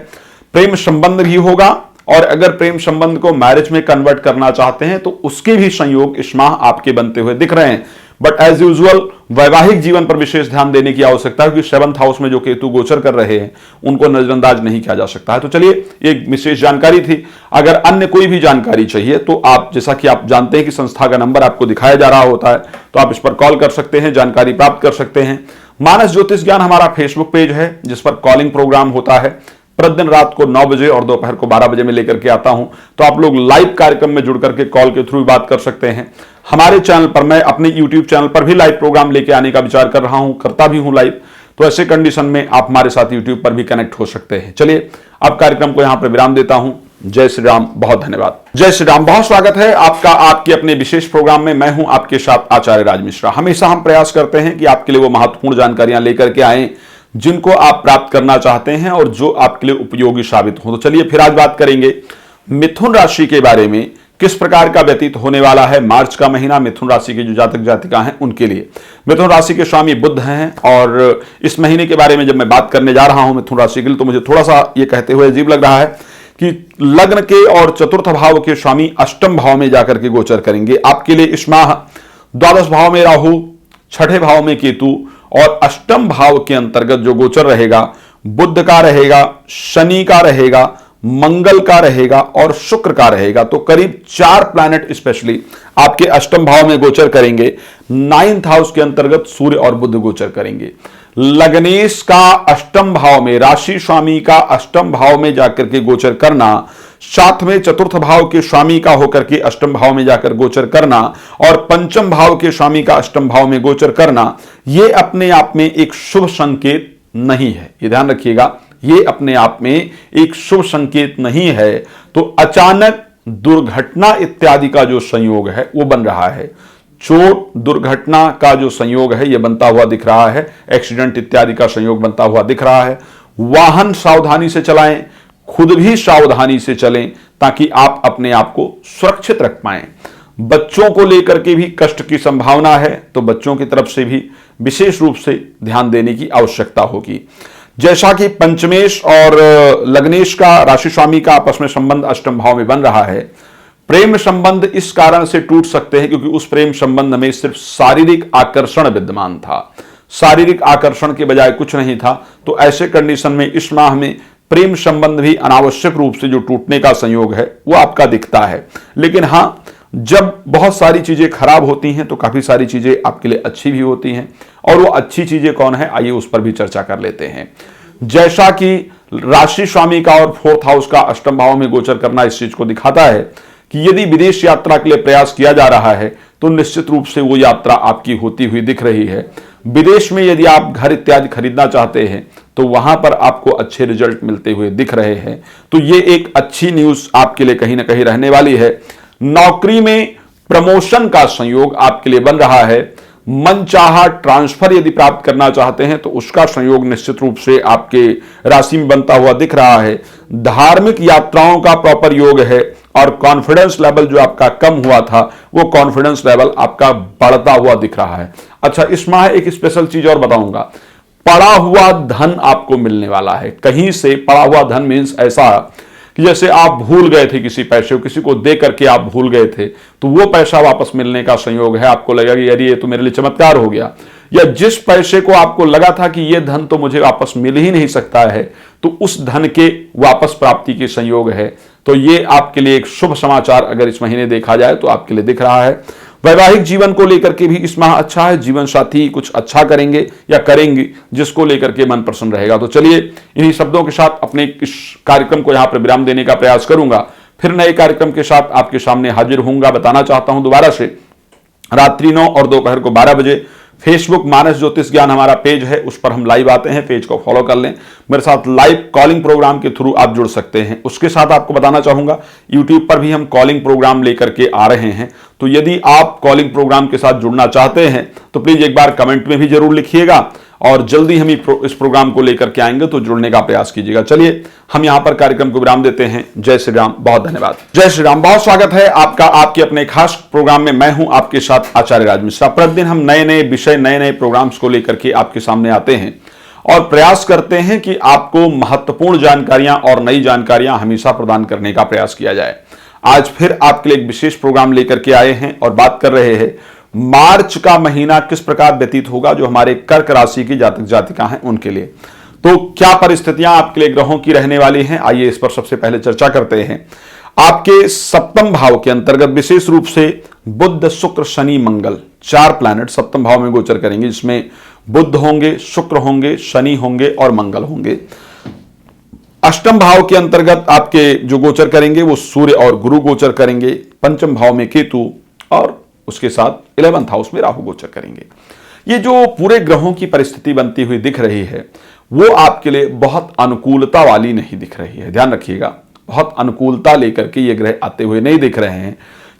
S1: प्रेम संबंध भी होगा और अगर प्रेम संबंध को मैरिज में कन्वर्ट करना चाहते हैं तो उसके भी संयोग इस माह आपके बनते हुए दिख रहे हैं। बट एज यूजुअल वैवाहिक जीवन पर विशेष ध्यान देने की आवश्यकता है, क्योंकि 7th हाउस में जो केतु गोचर कर रहे हैं उनको नजरअंदाज नहीं किया जा सकता है। तो चलिए, एक विशेष जानकारी थी। अगर अन्य कोई भी जानकारी चाहिए तो आप, जैसा कि आप जानते हैं कि संस्था का नंबर आपको दिखाया जा रहा होता है, तो आप इस पर कॉल कर सकते हैं, जानकारी प्राप्त कर सकते हैं। मानस ज्योतिष ज्ञान हमारा फेसबुक पेज है जिस पर कॉलिंग प्रोग्राम होता है। प्रतिदिन रात को 9 बजे और दोपहर को 12 बजे में लेकर के आता हूं, तो आप लोग लाइव कार्यक्रम में जुड़ करके कॉल के थ्रू बात कर सकते हैं। हमारे चैनल पर, मैं अपने YouTube चैनल पर भी लाइव प्रोग्राम लेके आने का विचार कर रहा हूं, करता भी हूं लाइव। तो ऐसे कंडीशन में आप हमारे साथ YouTube पर भी कनेक्ट हो सकते हैं। चलिए, अब कार्यक्रम को यहां पर विराम देता हूं। जय श्री राम, बहुत धन्यवाद। जय श्री राम, बहुत स्वागत है आपका आपके अपने विशेष प्रोग्राम में। मैं हूं आपके साथ आचार्य राज मिश्रा। हमेशा हम प्रयास करते हैं कि आपके लिए वो महत्वपूर्ण जानकारियां लेकर के आए जिनको आप प्राप्त करना चाहते हैं और जो आपके लिए उपयोगी साबित हो। तो चलिए, फिर आज बात करेंगे मिथुन राशि के बारे में, किस प्रकार का व्यतीत होने वाला है मार्च का महीना मिथुन राशि के जो जातक जातिका हैं उनके लिए। मिथुन राशि के स्वामी बुध हैं और इस महीने के बारे में जब मैं बात करने जा रहा हूं मिथुन राशि के लिए, तो मुझे थोड़ा सा ये कहते हुए अजीब लग रहा है कि लग्न के और चतुर्थ भाव के स्वामी अष्टम भाव में जाकर के गोचर करेंगे। आपके लिए इस माह द्वादश भाव में राहु, छठे भाव में केतु और अष्टम भाव के अंतर्गत जो गोचर रहेगा, बुध का रहेगा, शनि का रहेगा, मंगल का रहेगा और शुक्र का रहेगा। तो करीब 4 प्लैनेट स्पेशली आपके अष्टम भाव में गोचर करेंगे। 9th हाउस के अंतर्गत सूर्य और बुध गोचर करेंगे। लग्नेश का अष्टम भाव में, राशि स्वामी का अष्टम भाव में जाकर के गोचर करना, साथ में चतुर्थ भाव के स्वामी का होकर के अष्टम भाव में जाकर गोचर करना और पंचम भाव के स्वामी का अष्टम भाव में गोचर करना, यह अपने आप में एक शुभ संकेत नहीं है। ये ध्यान रखिएगा, ये अपने आप में एक शुभ संकेत नहीं है। तो अचानक दुर्घटना इत्यादि का जो संयोग है वो बन रहा है। चोट दुर्घटना का जो संयोग है यह बनता हुआ दिख रहा है। एक्सीडेंट इत्यादि का संयोग बनता हुआ दिख रहा है। वाहन सावधानी से चलाएं, खुद भी सावधानी से चलें ताकि आप अपने आप को सुरक्षित रख पाएं। बच्चों को लेकर के भी कष्ट की संभावना है, तो बच्चों की तरफ से भी विशेष रूप से ध्यान देने की आवश्यकता होगी। जैसा कि पंचमेश और लग्नेश का राशि स्वामी का आपस में संबंध अष्टम भाव में बन रहा है, प्रेम संबंध इस कारण से टूट सकते हैं क्योंकि उस प्रेम संबंध में सिर्फ शारीरिक आकर्षण विद्यमान था, शारीरिक आकर्षण के बजाय कुछ नहीं था। तो ऐसे कंडीशन में इस माह में प्रेम संबंध भी अनावश्यक रूप से जो टूटने का संयोग है वो आपका दिखता है। लेकिन हां, जब बहुत सारी चीजें खराब होती हैं तो काफी सारी चीजें आपके लिए अच्छी भी होती हैं। और वो अच्छी चीजें कौन है, आइए उस पर भी चर्चा कर लेते हैं। जैसा कि राशि स्वामी का और फोर्थ हाउस का अष्टम भाव में गोचर करना इस चीज को दिखाता है कि यदि विदेश यात्रा के लिए प्रयास किया जा रहा है तो निश्चित रूप से वो यात्रा आपकी होती हुई दिख रही है। विदेश में यदि आप घर इत्यादि खरीदना चाहते हैं तो वहां पर आपको अच्छे रिजल्ट मिलते हुए दिख रहे हैं। तो ये एक अच्छी न्यूज आपके लिए कहीं ना कहीं रहने वाली है। नौकरी में प्रमोशन का संयोग आपके लिए बन रहा है। मनचाहा ट्रांसफर यदि प्राप्त करना चाहते हैं तो उसका संयोग निश्चित रूप से आपके राशि में बनता हुआ दिख रहा है। धार्मिक यात्राओं का प्रॉपर योग है और कॉन्फिडेंस लेवल जो आपका कम हुआ था वो कॉन्फिडेंस लेवल आपका बढ़ता हुआ दिख रहा है। अच्छा, इस माह एक स्पेशल चीज और बताऊंगा, पड़ा हुआ धन आपको मिलने वाला है। कहीं से पड़ा हुआ धन मीन्स ऐसा कि जैसे आप भूल गए थे किसी पैसे को, किसी को दे करके आप भूल गए थे, तो वो पैसा वापस मिलने का संयोग है। आपको लगेगा कि यार ये तो मेरे लिए चमत्कार हो गया, या जिस पैसे को आपको लगा था कि ये धन तो मुझे वापस मिल ही नहीं सकता है, तो उस धन के वापस प्राप्ति के संयोग है। तो ये आपके लिए एक शुभ समाचार अगर इस महीने देखा जाए तो आपके लिए दिख रहा है। वैवाहिक जीवन को लेकर के भी इस माह अच्छा है। जीवन साथी कुछ अच्छा करेंगे या करेंगी जिसको लेकर के मन प्रसन्न रहेगा। तो चलिए इन्हीं शब्दों के साथ अपने इस कार्यक्रम को यहां पर विराम देने का प्रयास करूंगा। फिर नए कार्यक्रम के साथ आपके सामने हाजिर होऊंगा। बताना चाहता हूं दोबारा से, रात्रि 9 और दोपहर को 12 बजे फेसबुक मानस ज्योतिष ज्ञान हमारा पेज है, उस पर हम लाइव आते हैं। पेज को फॉलो कर लें। मेरे साथ लाइव कॉलिंग प्रोग्राम के थ्रू आप जुड़ सकते हैं। उसके साथ आपको बताना चाहूंगा यूट्यूब पर भी हम कॉलिंग प्रोग्राम लेकर के आ रहे हैं। तो यदि आप कॉलिंग प्रोग्राम के साथ जुड़ना चाहते हैं तो प्लीज एक बार कमेंट में भी जरूर लिखिएगा और जल्दी हम इस प्रोग्राम को लेकर के आएंगे, तो जुड़ने का प्रयास कीजिएगा। चलिए हम यहां पर कार्यक्रम को विराम देते हैं। जय श्री राम, बहुत धन्यवाद। जय श्री राम, बहुत स्वागत है आपका आपके अपने खास प्रोग्राम में। मैं हूं आपके साथ आचार्य राज मिश्रा। प्रतिदिन हम नए नए विषय, नए नए प्रोग्राम्स को लेकर के आपके सामने आते हैं और प्रयास करते हैं कि आपको महत्वपूर्ण जानकारियां और नई जानकारियां हमेशा प्रदान करने का प्रयास किया जाए। आज फिर आपके लिए एक विशेष प्रोग्राम लेकर के आए हैं और बात कर रहे हैं मार्च का महीना किस प्रकार व्यतीत होगा जो हमारे कर्क राशि की जातक जातिका हैं उनके लिए। तो क्या परिस्थितियां आपके लिए ग्रहों की रहने वाली हैं, आइए इस पर सबसे पहले चर्चा करते हैं। आपके सप्तम भाव के अंतर्गत विशेष रूप से बुध, शुक्र, शनि, मंगल, 4 प्लैनेट सप्तम भाव में गोचर करेंगे, जिसमें बुध होंगे, शुक्र होंगे, शनि होंगे और मंगल होंगे। अष्टम भाव के अंतर्गत आपके जो गोचर करेंगे वो सूर्य और गुरु गोचर करेंगे। पंचम भाव में केतु और उसके साथ 11th हाउस में राहु गोचर करेंगे। ये जो पूरे ग्रहों की परिस्थिति बनती हुई दिख रही है वो आपके लिए बहुत अनुकूलता वाली नहीं दिख रही है। ध्यान रखिएगा, बहुत अनुकूलता लेकर के ये ग्रह आते हुए नहीं दिख रहे हैं,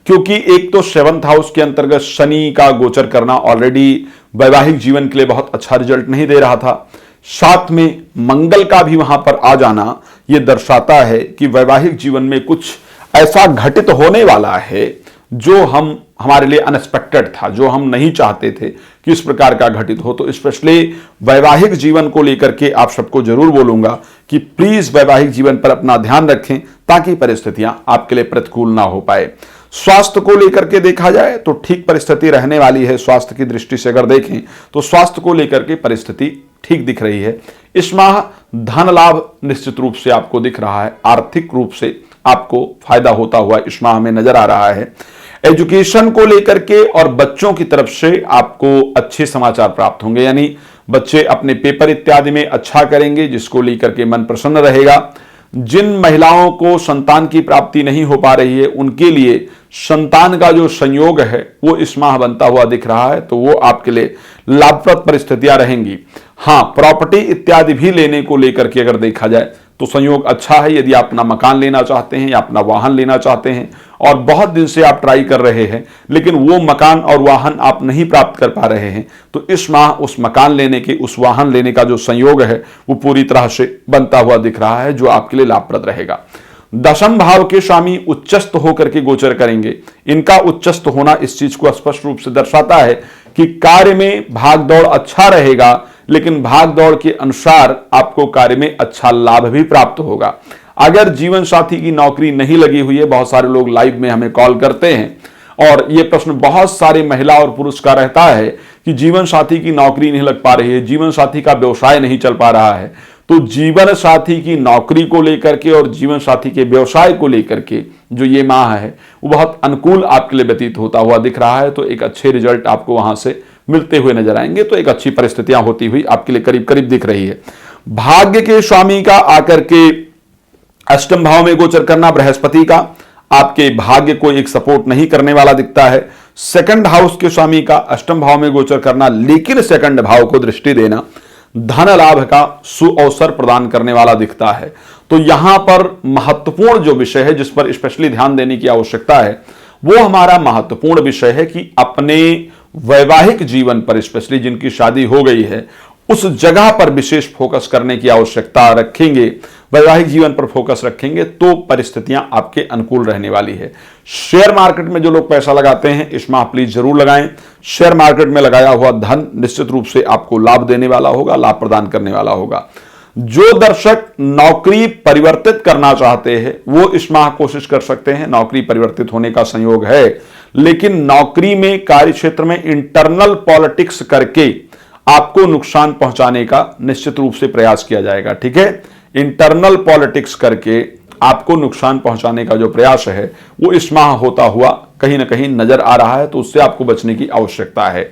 S1: क्योंकि एक तो 7th हाउस के अंतर्गत शनि का गोचर करना ऑलरेडी वैवाहिक जीवन के लिए बहुत अच्छा रिजल्ट नहीं दे रहा था। साथ में मंगल का भी वहां पर आ जाना यह दर्शाता है कि वैवाहिक जीवन में कुछ ऐसा घटित होने वाला है जो हमारे लिए अनएक्सपेक्टेड था, जो हम नहीं चाहते थे कि इस प्रकार का घटित हो। तो स्पेशली वैवाहिक जीवन को लेकर के आप सबको जरूर बोलूंगा कि प्लीज वैवाहिक जीवन पर अपना ध्यान रखें ताकि परिस्थितियां आपके लिए प्रतिकूल ना हो पाए। स्वास्थ्य को लेकर के देखा जाए तो ठीक परिस्थिति रहने वाली है। स्वास्थ्य की दृष्टि से अगर देखें तो स्वास्थ्य को लेकर के परिस्थिति ठीक दिख रही है। इस माह धन लाभ निश्चित रूप से आपको दिख रहा है। आर्थिक रूप से आपको फायदा होता हुआ इस माह में नजर आ रहा है। एजुकेशन को लेकर के और बच्चों की तरफ से आपको अच्छे समाचार प्राप्त होंगे, यानी बच्चे अपने पेपर इत्यादि में अच्छा करेंगे, जिसको लेकर के मन प्रसन्न रहेगा। जिन महिलाओं को संतान की प्राप्ति नहीं हो पा रही है, उनके लिए संतान का जो संयोग है वो इस माह बनता हुआ दिख रहा है, तो वो आपके लिए लाभप्रद परिस्थितियां रहेंगी। हां, प्रॉपर्टी इत्यादि भी लेने को लेकर के अगर देखा जाए तो संयोग अच्छा है। यदि आप अपना मकान लेना चाहते हैं या अपना वाहन लेना चाहते हैं और बहुत दिन से आप ट्राई कर रहे हैं लेकिन वो मकान और वाहन आप नहीं प्राप्त कर पा रहे हैं, तो इस माह उस मकान लेने के, उस वाहन लेने का जो संयोग है वो पूरी तरह से बनता हुआ दिख रहा है, जो आपके लिए लाभप्रद रहेगा। दशम भाव के स्वामी उच्चस्थ होकर के गोचर करेंगे। इनका उच्चस्थ होना इस चीज को स्पष्ट रूप से दर्शाता है कि कार्य में भाग दौड़ अच्छा रहेगा, लेकिन भाग दौड़ के अनुसार आपको कार्य में अच्छा लाभ भी प्राप्त होगा। अगर जीवन साथी की नौकरी नहीं लगी हुई है, बहुत सारे लोग लाइव में हमें कॉल करते हैं और ये प्रश्न बहुत सारे महिला और पुरुष का रहता है कि जीवन साथी की नौकरी नहीं लग पा रही है, जीवन साथी का व्यवसाय नहीं चल पा रहा है। तो जीवन साथी की नौकरी को लेकर के और जीवन साथी के व्यवसाय को लेकर के जो ये माह है वो बहुत अनुकूल आपके लिए व्यतीत होता हुआ दिख रहा है, तो एक अच्छे रिजल्ट आपको वहां से मिलते हुए नजर आएंगे। तो एक अच्छी परिस्थितियां होती हुई आपके लिए करीब करीब दिख रही है। भाग्य के स्वामी का आकर के अष्टम भाव में गोचर करना बृहस्पति का आपके भाग्य को एक सपोर्ट नहीं करने वाला दिखता है। सेकंड हाउस के स्वामी का अष्टम भाव में गोचर करना, लेकिन सेकंड भाव को दृष्टि देना धन लाभ का सुअवसर प्रदान करने वाला दिखता है। तो यहां पर महत्वपूर्ण जो विषय है जिस पर स्पेशली ध्यान देने की आवश्यकता है वो हमारा महत्वपूर्ण विषय है कि अपने वैवाहिक जीवन पर, स्पेशली जिनकी शादी हो गई है, उस जगह पर विशेष फोकस करने की आवश्यकता रखेंगे। वैवाहिक जीवन पर फोकस रखेंगे तो परिस्थितियां आपके अनुकूल रहने वाली है। शेयर मार्केट में जो लोग पैसा लगाते हैं इस माह प्लीज जरूर लगाएं। शेयर मार्केट में लगाया हुआ धन निश्चित रूप से आपको लाभ देने वाला होगा, लाभ प्रदान करने वाला होगा। जो दर्शक नौकरी परिवर्तित करना चाहते हैं वो इस माह कोशिश कर सकते हैं। नौकरी परिवर्तित होने का संयोग है, लेकिन नौकरी में, कार्य क्षेत्र में इंटरनल पॉलिटिक्स करके आपको नुकसान पहुंचाने का निश्चित रूप से प्रयास किया जाएगा। ठीक है, इंटरनल पॉलिटिक्स करके आपको नुकसान पहुंचाने का जो प्रयास है वो इस माह होता हुआ कहीं ना कहीं नजर आ रहा है, तो उससे आपको बचने की आवश्यकता है।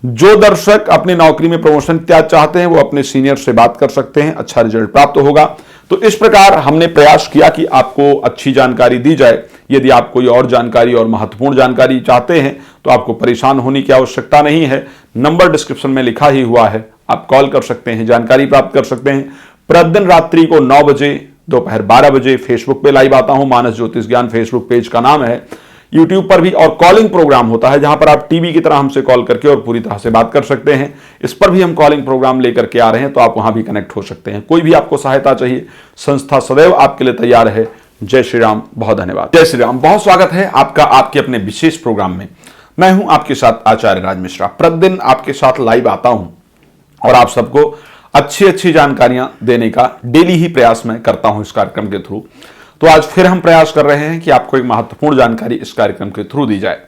S1: जो दर्शक अपनी नौकरी में प्रमोशन इत्यादि चाहते हैं वो अपने सीनियर से बात कर सकते हैं, अच्छा रिजल्ट प्राप्त होगा। तो इस प्रकार हमने प्रयास किया कि आपको अच्छी जानकारी दी जाए। यदि आप कोई और जानकारी और महत्वपूर्ण जानकारी चाहते हैं तो आपको परेशान होने की आवश्यकता नहीं है। नंबर डिस्क्रिप्शन में लिखा ही हुआ है, आप कॉल कर सकते हैं, जानकारी प्राप्त कर सकते हैं। प्रतिदिन रात्रि को 9 बजे, दोपहर 12 बजे फेसबुक पे लाइव आता हूं। मानस ज्योतिष ज्ञान फेसबुक पेज का नाम है। यूट्यूब पर भी और कॉलिंग प्रोग्राम होता है जहां पर आप टीवी की तरह हमसे कॉल करके और पूरी तरह से बात कर सकते हैं। इस पर भी हम कॉलिंग प्रोग्राम लेकर के आ रहे हैं, तो आप वहां भी कनेक्ट हो सकते हैं। कोई भी आपको सहायता चाहिए, संस्था सदैव आपके लिए तैयार है। जय श्री राम, बहुत धन्यवाद। जय श्री राम, बहुत स्वागत है आपका आपके अपने विशेष प्रोग्राम में। मैं हूं आपके साथ आचार्य राज मिश्रा। प्रतिदिन आपके साथ लाइव आता हूं और आप सबको अच्छी अच्छी जानकारियां देने का डेली ही प्रयास मैं करता हूं इस कार्यक्रम के थ्रू। तो आज फिर हम प्रयास कर रहे हैं कि आपको एक महत्वपूर्ण जानकारी इस कार्यक्रम के थ्रू दी जाए।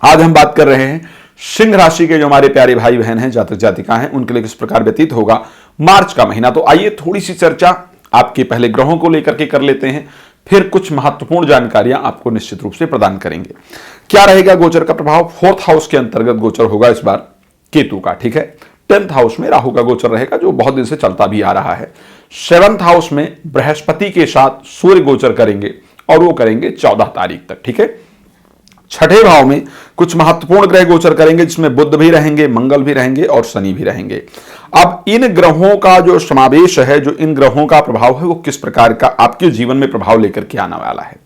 S1: आज हम बात कर रहे हैं सिंह राशि के जो हमारे प्यारे भाई बहन हैं, जातक जातिका हैं, उनके लिए किस प्रकार व्यतीत होगा मार्च का महीना। तो आइए थोड़ी सी चर्चा आपके पहले ग्रहों को लेकर के कर लेते हैं, फिर कुछ महत्वपूर्ण जानकारियां आपको निश्चित रूप से प्रदान करेंगे। क्या रहेगा गोचर का प्रभाव? 4th हाउस के अंतर्गत गोचर होगा इस बार केतु का। ठीक है, 10th हाउस में राहु का गोचर रहेगा जो बहुत दिन से चलता भी आ रहा है। 7th हाउस में बृहस्पति के साथ सूर्य गोचर करेंगे और वो करेंगे 14 तारीख तक। ठीक है, 6ठे भाव में कुछ महत्वपूर्ण ग्रह गोचर करेंगे जिसमें बुध भी रहेंगे, मंगल भी रहेंगे और शनि भी रहेंगे। अब इन ग्रहों का जो समावेश है, जो इन ग्रहों का प्रभाव है, वो किस प्रकार का आपके जीवन में प्रभाव लेकर के आने वाला है।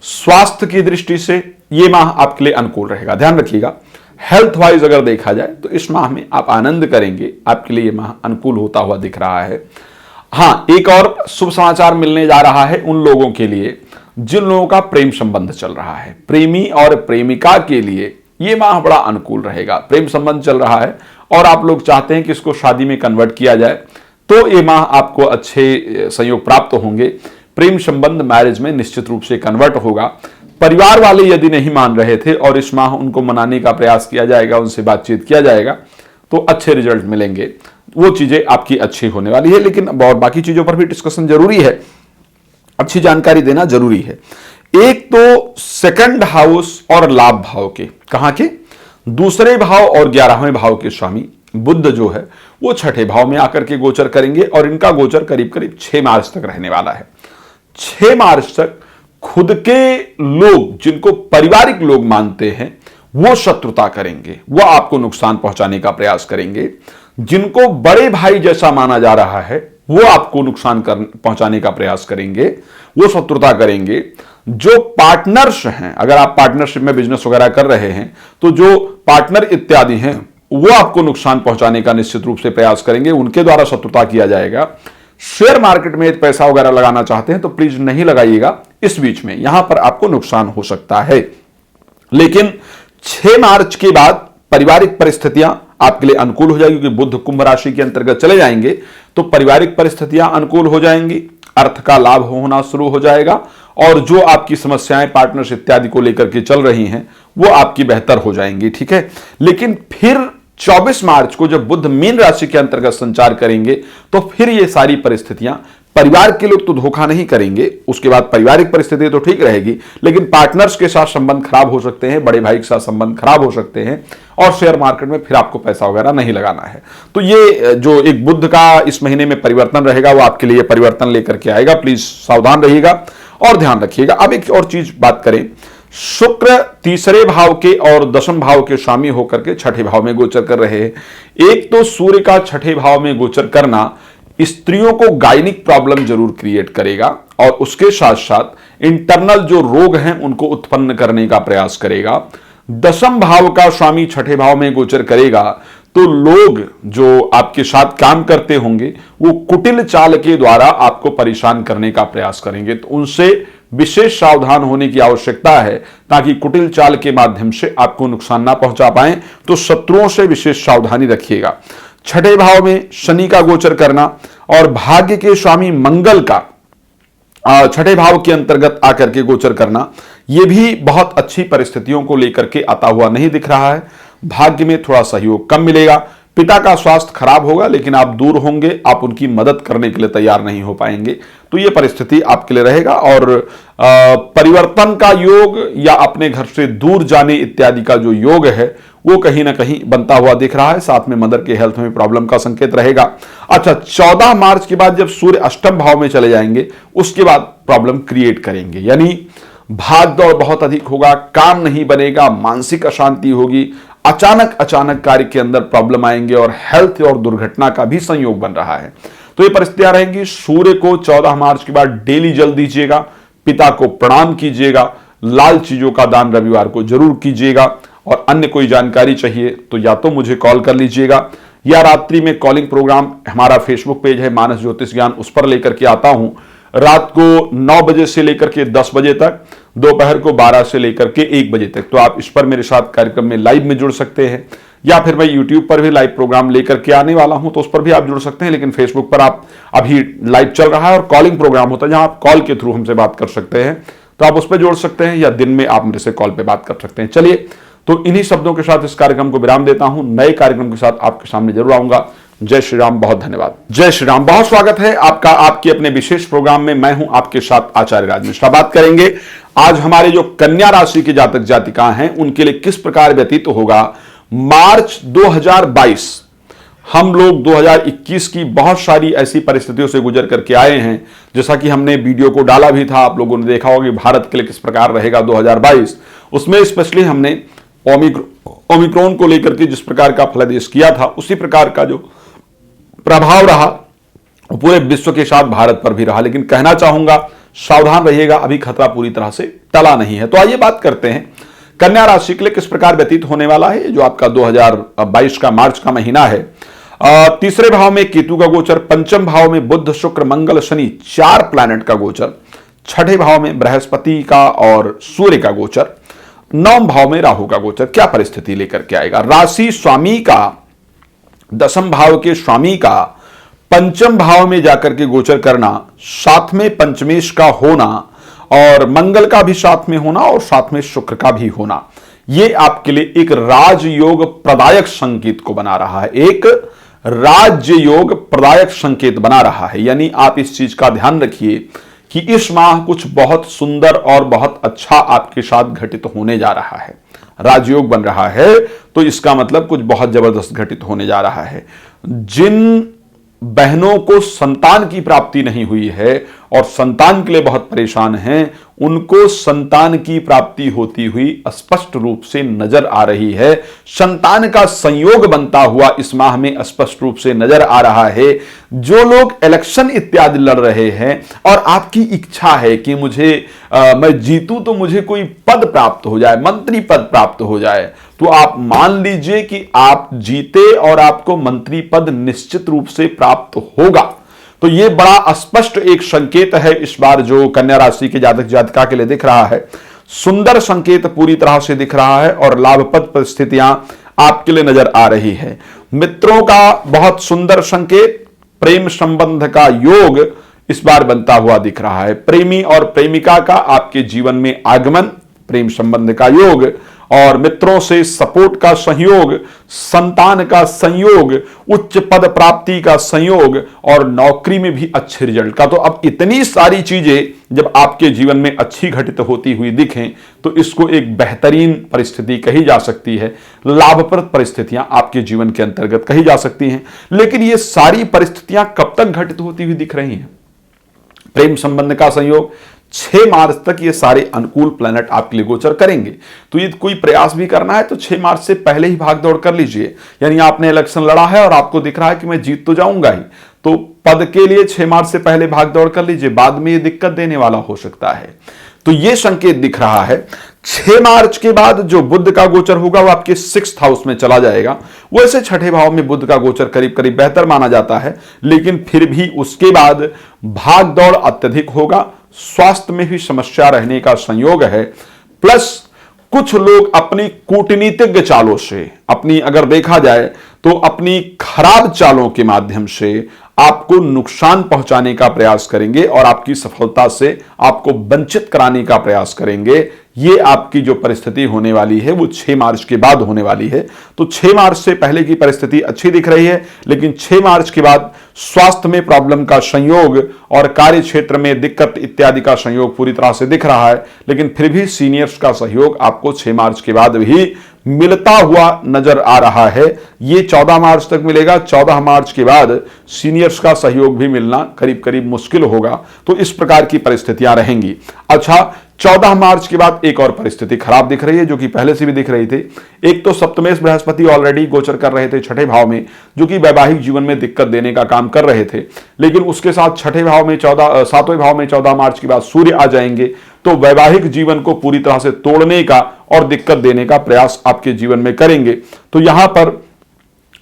S1: स्वास्थ्य की दृष्टि से ये माह आपके लिए अनुकूल रहेगा। ध्यान रखिएगा, हेल्थ वाइज अगर देखा जाए तो इस माह में आप आनंद करेंगे, आपके लिए माह अनुकूल होता हुआ दिख रहा है। हाँ, एक और शुभ समाचार मिलने जा रहा है उन लोगों के लिए जिन लोगों का प्रेम संबंध चल रहा है। प्रेमी और प्रेमिका के लिए ये माह बड़ा अनुकूल रहेगा। प्रेम संबंध चल रहा है और आप लोग चाहते हैं कि इसको शादी में कन्वर्ट किया जाए, तो ये माह आपको अच्छे संयोग प्राप्त होंगे। प्रेम संबंध मैरिज में निश्चित रूप से कन्वर्ट होगा। परिवार वाले यदि नहीं मान रहे थे और इस माह उनको मनाने का प्रयास किया जाएगा, उनसे बातचीत किया जाएगा, तो अच्छे रिजल्ट मिलेंगे। वो चीजें आपकी अच्छी होने वाली है, लेकिन और बाकी चीजों पर भी डिस्कशन जरूरी है, अच्छी जानकारी देना जरूरी है। एक तो सेकंड हाउस और लाभ भाव के, कहां के? दूसरे भाव और 11वें भाव के स्वामी बुध जो है वो छठे भाव में आकर के गोचर करेंगे और इनका गोचर करीब करीब 6 मार्च तक रहने वाला है। 6 मार्च तक खुद के लोग, जिनको पारिवारिक लोग मानते हैं, वो शत्रुता करेंगे, वो आपको नुकसान पहुंचाने का प्रयास करेंगे। जिनको बड़े भाई जैसा माना जा रहा है वो आपको नुकसान पहुंचाने का प्रयास करेंगे, वो शत्रुता करेंगे। जो पार्टनर्स हैं, अगर आप पार्टनरशिप में बिजनेस वगैरह कर रहे हैं तो जो पार्टनर इत्यादि हैं वो आपको नुकसान पहुंचाने का निश्चित रूप से प्रयास करेंगे, उनके द्वारा शत्रुता किया जाएगा। शेयर मार्केट में पैसा वगैरह लगाना चाहते हैं तो प्लीज नहीं लगाइएगा इस बीच में, यहां पर आपको नुकसान हो सकता है। लेकिन 6 मार्च के बाद पारिवारिक परिस्थितियां आपके लिए अनुकूल हो जाएगी, क्योंकि बुध कुंभ राशि के अंतर्गत चले जाएंगे तो पारिवारिक परिस्थितियां अनुकूल हो जाएंगी, अर्थ का लाभ होना शुरू हो जाएगा और जो आपकी समस्याएं पार्टनर्स इत्यादि को लेकर के चल रही हैं वो आपकी बेहतर हो जाएंगी, ठीक है। लेकिन फिर 24 मार्च को जब बुध मीन राशि के अंतर्गत संचार करेंगे तो फिर ये सारी परिस्थितियां, परिवार के लोग तो धोखा नहीं करेंगे, उसके बाद पारिवारिक परिस्थिति तो ठीक रहेगी, लेकिन पार्टनर्स के साथ संबंध खराब हो सकते हैं, बड़े भाई के साथ संबंध खराब हो सकते हैं और शेयर मार्केट में फिर आपको पैसा वगैरह नहीं लगाना है। तो ये जो एक बुध का इस महीने में परिवर्तन रहेगा वो आपके लिए परिवर्तन लेकर के आएगा, प्लीज सावधान रहिएगा और ध्यान रखिएगा। अब एक और चीज बात करें, शुक्र तीसरे भाव के और दशम भाव के स्वामी होकर के छठे भाव में गोचर कर रहे हैं। एक तो सूर्य का छठे भाव में गोचर करना स्त्रियों को गायनिक प्रॉब्लम जरूर क्रिएट करेगा और उसके साथ साथ इंटरनल जो रोग हैं उनको उत्पन्न करने का प्रयास करेगा। दशम भाव का स्वामी छठे भाव में गोचर करेगा तो लोग जो आपके साथ काम करते होंगे वो कुटिल चाल के द्वारा आपको परेशान करने का प्रयास करेंगे, तो उनसे विशेष सावधान होने की आवश्यकता है ताकि कुटिल चाल के माध्यम से आपको नुकसान ना पहुंचा पाए। तो शत्रुओं से विशेष सावधानी रखिएगा। छठे भाव में शनि का गोचर करना और भाग्य के स्वामी मंगल का छठे भाव के अंतर्गत आकर के गोचर करना, यह भी बहुत अच्छी परिस्थितियों को लेकर के आता हुआ नहीं दिख रहा है। भाग्य में थोड़ा सहयोग कम मिलेगा, पिता का स्वास्थ्य खराब होगा लेकिन आप दूर होंगे, आप उनकी मदद करने के लिए तैयार नहीं हो पाएंगे, तो यह परिस्थिति आपके लिए रहेगा। और परिवर्तन का योग या अपने घर से दूर जाने इत्यादि का जो योग है वो कहीं ना कहीं बनता हुआ दिख रहा है, साथ में मदर के हेल्थ में प्रॉब्लम का संकेत रहेगा। अच्छा, 14 मार्च के बाद जब सूर्य अष्टम भाव में चले जाएंगे उसके बाद प्रॉब्लम क्रिएट करेंगे, यानी भाग दौड़ बहुत अधिक होगा, काम नहीं बनेगा, मानसिक अशांति होगी, अचानक कार्य के अंदर प्रॉब्लम आएंगे और हेल्थ और दुर्घटना का भी संयोग बन रहा है। तो ये परिस्थितियां रहेंगी। सूर्य को 14 मार्च के बाद डेली जल दीजिएगा, पिता को प्रणाम कीजिएगा, लाल चीजों का दान रविवार को जरूर कीजिएगा और अन्य कोई जानकारी चाहिए तो या तो मुझे कॉल कर लीजिएगा या रात्रि में कॉलिंग प्रोग्राम, हमारा फेसबुक पेज है मानस ज्योतिष ज्ञान, उस पर लेकर के आता हूं रात को 9 बजे से लेकर के 10 बजे तक, दोपहर को 12 से लेकर के 1 बजे तक। तो आप इस पर मेरे साथ कार्यक्रम में लाइव में जुड़ सकते हैं या फिर मैं यूट्यूब पर भी लाइव प्रोग्राम लेकर के आने वाला हूं तो उस पर भी आप जुड़ सकते हैं। लेकिन फेसबुक पर आप अभी लाइव चल रहा है और कॉलिंग प्रोग्राम होता है जहां आप कॉल के थ्रू हमसे बात कर सकते हैं, तो आप उस पर जुड़ सकते हैं या दिन में आप मेरे से कॉल पर बात कर सकते हैं। चलिए, तो इन्हीं शब्दों के साथ इस कार्यक्रम को विराम देता हूं, नए कार्यक्रम के साथ आपके सामने जरूर आऊंगा। जय श्री राम, बहुत धन्यवाद। जय श्री राम, बहुत स्वागत है आपका आपके अपने विशेष प्रोग्राम में। मैं हूं आपके साथ आचार्य राज मिश्रा। बात करेंगे आज हमारे जो कन्या राशि के जातक जातिका हैं उनके लिए किस प्रकार व्यतीत होगा मार्च 2022। हम लोग 2021 की बहुत सारी ऐसी परिस्थितियों से गुजर करके आए हैं, जैसा कि हमने वीडियो को डाला भी था, आप लोगों ने देखा होगा कि भारत के लिए किस प्रकार रहेगा 2022। उसमें स्पेशली हमने ओमिक्रॉन को लेकर के जिस प्रकार का फलादेश किया था उसी प्रकार का जो प्रभाव रहा पूरे विश्व के साथ भारत पर भी रहा। लेकिन कहना चाहूंगा सावधान रहिएगा, अभी खतरा पूरी तरह से टला नहीं है। तो आइए बात करते हैं कन्या राशि के लिए किस प्रकार व्यतीत होने वाला है जो आपका 2022 का मार्च का महीना है। तीसरे भाव में केतु का गोचर, पंचम भाव में बुध शुक्र मंगल शनि 4 प्लैनेट का गोचर, छठे भाव में बृहस्पति का और सूर्य का गोचर, 9वें भाव में राहु का गोचर क्या परिस्थिति लेकर के आएगा। राशि स्वामी का, दशम भाव के स्वामी का पंचम भाव में जाकर के गोचर करना, साथ में पंचमेश का होना और मंगल का भी साथ में होना और साथ में शुक्र का भी होना, यह आपके लिए एक राजयोग प्रदायक संकेत को बना रहा है, एक राज्य योग प्रदायक संकेत बना रहा है। यानी आप इस चीज का ध्यान रखिए कि इस माह कुछ बहुत सुंदर और बहुत अच्छा आपके साथ घटित होने जा रहा है। राजयोग बन रहा है, तो इसका मतलब कुछ बहुत जबरदस्त घटित होने जा रहा है। जिन बहनों को संतान की प्राप्ति नहीं हुई है और संतान के लिए बहुत परेशान हैं, उनको संतान की प्राप्ति होती हुई स्पष्ट रूप से नजर आ रही है। संतान का संयोग बनता हुआ इस माह में स्पष्ट रूप से नजर आ रहा है। जो लोग इलेक्शन इत्यादि लड़ रहे हैं और आपकी इच्छा है कि मैं जीतूं तो मुझे कोई पद प्राप्त हो जाए, मंत्री पद प्राप्त हो जाए, तो आप मान लीजिए कि आप जीते और आपको मंत्री पद निश्चित रूप से प्राप्त होगा। तो यह बड़ा स्पष्ट एक संकेत है इस बार जो कन्या राशि के जातक जातिका के लिए दिख रहा है। सुंदर संकेत पूरी तरह से दिख रहा है और लाभप्रद परिस्थितियां आपके लिए नजर आ रही है। मित्रों का बहुत सुंदर संकेत, प्रेम संबंध का योग इस बार बनता हुआ दिख रहा है। प्रेमी और प्रेमिका का आपके जीवन में आगमन, प्रेम संबंध का योग और मित्रों से सपोर्ट का सहयोग, संतान का संयोग, उच्च पद प्राप्ति का संयोग और नौकरी में भी अच्छे रिजल्ट का। तो अब इतनी सारी चीजें जब आपके जीवन में अच्छी घटित होती हुई दिखें तो इसको एक बेहतरीन परिस्थिति कही जा सकती है, लाभप्रद परिस्थितियां आपके जीवन के अंतर्गत कही जा सकती हैं। लेकिन ये सारी परिस्थितियां कब तक घटित होती हुई दिख रही हैं? प्रेम संबंध का संयोग 6 मार्च तक ये सारे अनुकूल प्लैनेट आपके लिए गोचर करेंगे। तो ये कोई प्रयास भी करना है तो 6 मार्च से पहले ही भाग दौड़ कर लीजिए। यानी आपने इलेक्शन लड़ा है और आपको दिख रहा है कि मैं जीत तो जाऊंगा ही, तो पद के लिए 6 मार्च से पहले भाग दौड़ कर लीजिए, बाद में ये दिक्कत देने वाला हो सकता है। तो ये संकेत दिख रहा है। 6 मार्च के बाद जो बुध का गोचर होगा वो आपके 6th हाउस में चला जाएगा। वैसे छठे भाव में बुध का गोचर करीब करीब बेहतर माना जाता है, लेकिन फिर भी उसके बाद भाग दौड़ अत्यधिक होगा। स्वास्थ्य में भी समस्या रहने का संयोग है। प्लस कुछ लोग अपनी कूटनीतिज्ञ चालों से, अगर देखा जाए तो अपनी खराब चालों के माध्यम से आपको नुकसान पहुंचाने का प्रयास करेंगे और आपकी सफलता से आपको वंचित कराने का प्रयास करेंगे। ये आपकी जो परिस्थिति होने वाली है वो 6 मार्च के बाद होने वाली है। तो 6 मार्च से पहले की परिस्थिति अच्छी दिख रही है, लेकिन 6 मार्च के बाद स्वास्थ्य में प्रॉब्लम का संयोग और कार्य क्षेत्र में दिक्कत इत्यादि का संयोग पूरी तरह से दिख रहा है। लेकिन फिर भी सीनियर्स का सहयोग आपको 6 मार्च के बाद भी मिलता हुआ नजर आ रहा है। ये 14 मार्च तक मिलेगा। 14 मार्च के बाद सीनियर्स का सहयोग भी मिलना करीब करीब मुश्किल होगा। तो इस प्रकार की परिस्थितियां रहेंगी। अच्छा, 14 मार्च के बाद एक और परिस्थिति खराब दिख रही है जो कि पहले से भी दिख रही थी। एक तो सप्तमेश बृहस्पति ऑलरेडी गोचर कर रहे थे छठे भाव में, जो कि वैवाहिक जीवन में दिक्कत देने का काम कर रहे थे। लेकिन उसके साथ सातवें भाव में 14 मार्च के बाद सूर्य आ जाएंगे, तो वैवाहिक जीवन को पूरी तरह से तोड़ने का और दिक्कत देने का प्रयास आपके जीवन में करेंगे। तो यहां पर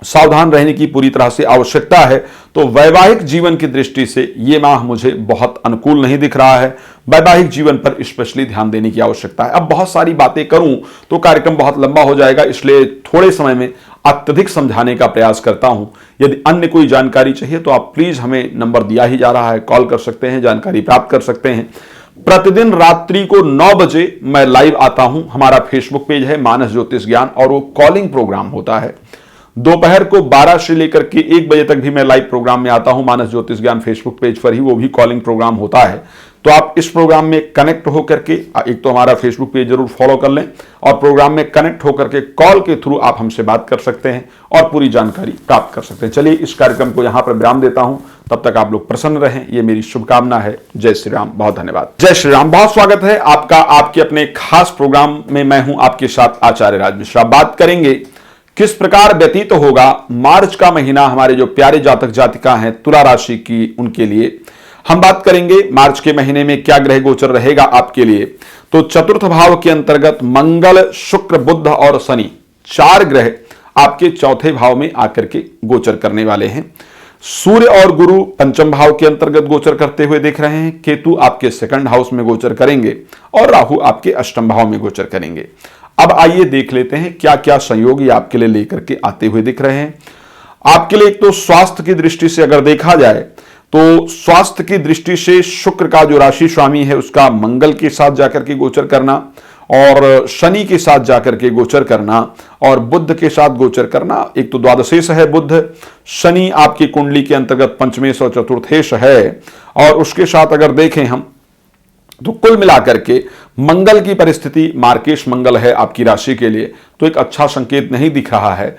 S1: सावधान रहने की पूरी तरह से आवश्यकता है। तो वैवाहिक जीवन की दृष्टि से यह माह मुझे बहुत अनुकूल नहीं दिख रहा है। वैवाहिक जीवन पर स्पेशली ध्यान देने की आवश्यकता है। अब बहुत सारी बातें करूं तो कार्यक्रम बहुत लंबा हो जाएगा, इसलिए थोड़े समय में अत्यधिक समझाने का प्रयास करता हूं। यदि अन्य कोई जानकारी चाहिए तो आप प्लीज, हमें नंबर दिया ही जा रहा है, कॉल कर सकते हैं, जानकारी प्राप्त कर सकते हैं। प्रतिदिन रात्रि को 9 बजे मैं लाइव आता हूं। हमारा फेसबुक पेज है मानस ज्योतिष ज्ञान और वो कॉलिंग प्रोग्राम होता है। दोपहर को 12 से लेकर के 1 बजे तक भी मैं लाइव प्रोग्राम में आता हूं मानस ज्योतिष ज्ञान फेसबुक पेज पर ही, वो भी कॉलिंग प्रोग्राम होता है। तो आप इस प्रोग्राम में कनेक्ट होकर के एक तो हमारा फेसबुक पेज जरूर फॉलो कर लें और प्रोग्राम में कनेक्ट होकर के कॉल के थ्रू आप हमसे बात कर सकते हैं और पूरी जानकारी प्राप्त कर सकते हैं। चलिए इस कार्यक्रम को यहां पर विराम देता हूं। तब तक आप लोग प्रसन्न रहें, ये मेरी शुभकामना है। जय श्री राम, बहुत धन्यवाद। जय श्री राम, बहुत स्वागत है आपका आपके अपने खास प्रोग्राम में। मैं हूं आपके साथ आचार्य राज मिश्रा। बात करेंगे किस प्रकार व्यतीत होगा मार्च का महीना हमारे जो प्यारे जातक जातिका हैं तुला राशि की, उनके लिए हम बात करेंगे मार्च के महीने में क्या ग्रह गोचर रहेगा आपके लिए। तो चतुर्थ भाव के अंतर्गत मंगल, शुक्र, बुध और शनि 4 ग्रह आपके चौथे भाव में आकर के गोचर करने वाले हैं। सूर्य और गुरु पंचम भाव के अंतर्गत गोचर करते हुए दिख रहे हैं। केतु आपके 2nd हाउस में गोचर करेंगे और राहु आपके 8वें भाव में गोचर करेंगे। अब आइए देख लेते हैं क्या क्या संयोग ये आपके लिए लेकर के आते हुए दिख रहे हैं। आपके लिए एक तो स्वास्थ्य की दृष्टि से अगर देखा जाए तो स्वास्थ्य की दृष्टि से शुक्र का जो राशि स्वामी है उसका मंगल के साथ जाकर के गोचर करना और शनि के साथ जाकर के गोचर करना और बुध के साथ गोचर करना। एक तो द्वादशेश है बुध, शनि आपकी कुंडली के अंतर्गत पंचमेश और चतुर्थेश है और उसके साथ अगर देखें हम तो कुल मिलाकर के मंगल की परिस्थिति, मार्केश मंगल है आपकी राशि के लिए, तो एक अच्छा संकेत नहीं दिख रहा है।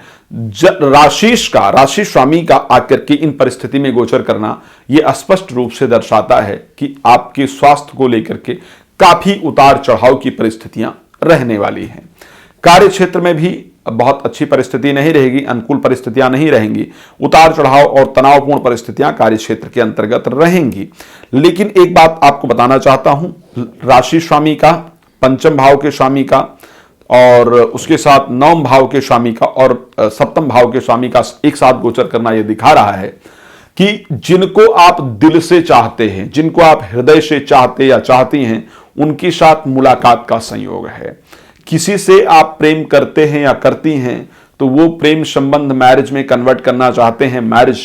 S1: राशि स्वामी का आकर के इन परिस्थिति में गोचर करना यह स्पष्ट रूप से दर्शाता है कि आपके स्वास्थ्य को लेकर के काफी उतार चढ़ाव की परिस्थितियां रहने वाली हैं। कार्य क्षेत्र में भी बहुत अच्छी परिस्थिति नहीं रहेगी, अनुकूल परिस्थितियां नहीं रहेंगी, उतार चढ़ाव और तनावपूर्ण परिस्थितियां कार्य क्षेत्र के अंतर्गत रहेंगी। लेकिन एक बात आपको बताना चाहता हूं, राशि स्वामी का, पंचम भाव के स्वामी का और उसके साथ नवम भाव के स्वामी का और सप्तम भाव के स्वामी का एक साथ गोचर करना यह दिखा रहा है कि जिनको आप दिल से चाहते हैं, जिनको आप हृदय से चाहते या चाहती हैं, उनके साथ मुलाकात का संयोग है। किसी से आप प्रेम करते हैं या करती हैं तो वो प्रेम संबंध मैरिज में कन्वर्ट करना चाहते हैं, मैरिज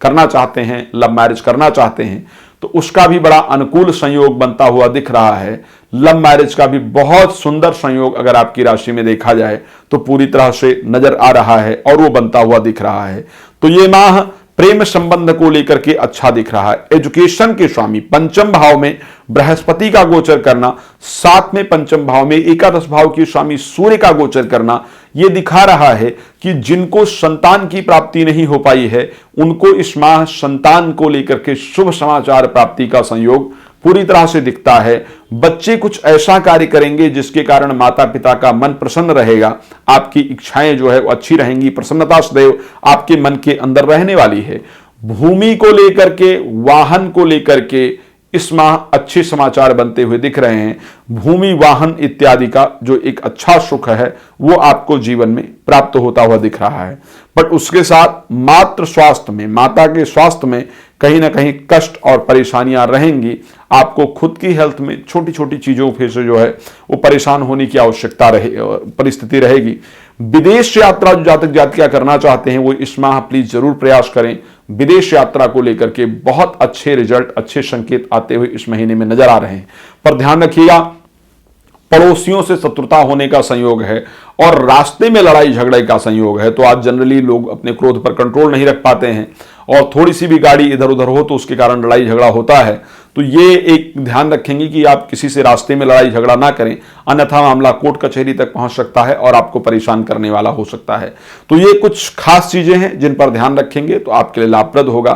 S1: करना चाहते हैं, लव मैरिज करना चाहते हैं, तो उसका भी बड़ा अनुकूल संयोग बनता हुआ दिख रहा है। लव मैरिज का भी बहुत सुंदर संयोग अगर आपकी राशि में देखा जाए तो पूरी तरह से नजर आ रहा है और वो बनता हुआ दिख रहा है। तो ये माह प्रेम संबंध को लेकर के अच्छा दिख रहा है। एजुकेशन के स्वामी पंचम भाव में बृहस्पति का गोचर करना, साथ में पंचम भाव में एकादश भाव के स्वामी सूर्य का गोचर करना, यह दिखा रहा है कि जिनको संतान की प्राप्ति नहीं हो पाई है उनको इस माह संतान को लेकर के शुभ समाचार प्राप्ति का संयोग पूरी तरह से दिखता है। बच्चे कुछ ऐसा कार्य करेंगे जिसके कारण माता पिता का मन प्रसन्न रहेगा, आपकी इच्छाएं जो है वो अच्छी रहेंगी, प्रसन्नता सदैव आपके मन के अंदर रहने वाली है। भूमि को लेकर के, वाहन को लेकर के इस माह अच्छे समाचार बनते हुए दिख रहे हैं। भूमि, वाहन इत्यादि का जो एक अच्छा सुख है वो आपको जीवन में प्राप्त होता हुआ दिख रहा है। बट उसके साथ मातृ स्वास्थ्य में, माता के स्वास्थ्य में कहीं ना कहीं कष्ट और परेशानियां रहेंगी। आपको खुद की हेल्थ में छोटी छोटी चीजों से जो है वो परेशान होने की आवश्यकता परिस्थिति रहेगी। विदेश यात्रा जो जातक जातिका करना चाहते हैं वो इस माह प्लीज जरूर प्रयास करें। विदेश यात्रा को लेकर के बहुत अच्छे रिजल्ट, अच्छे संकेत आते हुए इस महीने में नजर आ रहे हैं। पर ध्यान रखिएगा, पड़ोसियों से शत्रुता होने का संयोग है और रास्ते में लड़ाई झगड़े का संयोग है। तो आज जनरली लोग अपने क्रोध पर कंट्रोल नहीं रख पाते हैं और थोड़ी सी भी गाड़ी इधर उधर हो तो उसके कारण लड़ाई झगड़ा होता है। तो ये एक ध्यान रखेंगे कि आप किसी से रास्ते में लड़ाई झगड़ा ना करें, अन्यथा मामला कोर्ट कचहरी तक पहुंच सकता है और आपको परेशान करने वाला हो सकता है। तो ये कुछ खास चीजें हैं जिन पर ध्यान रखेंगे तो आपके लिए लाभप्रद होगा।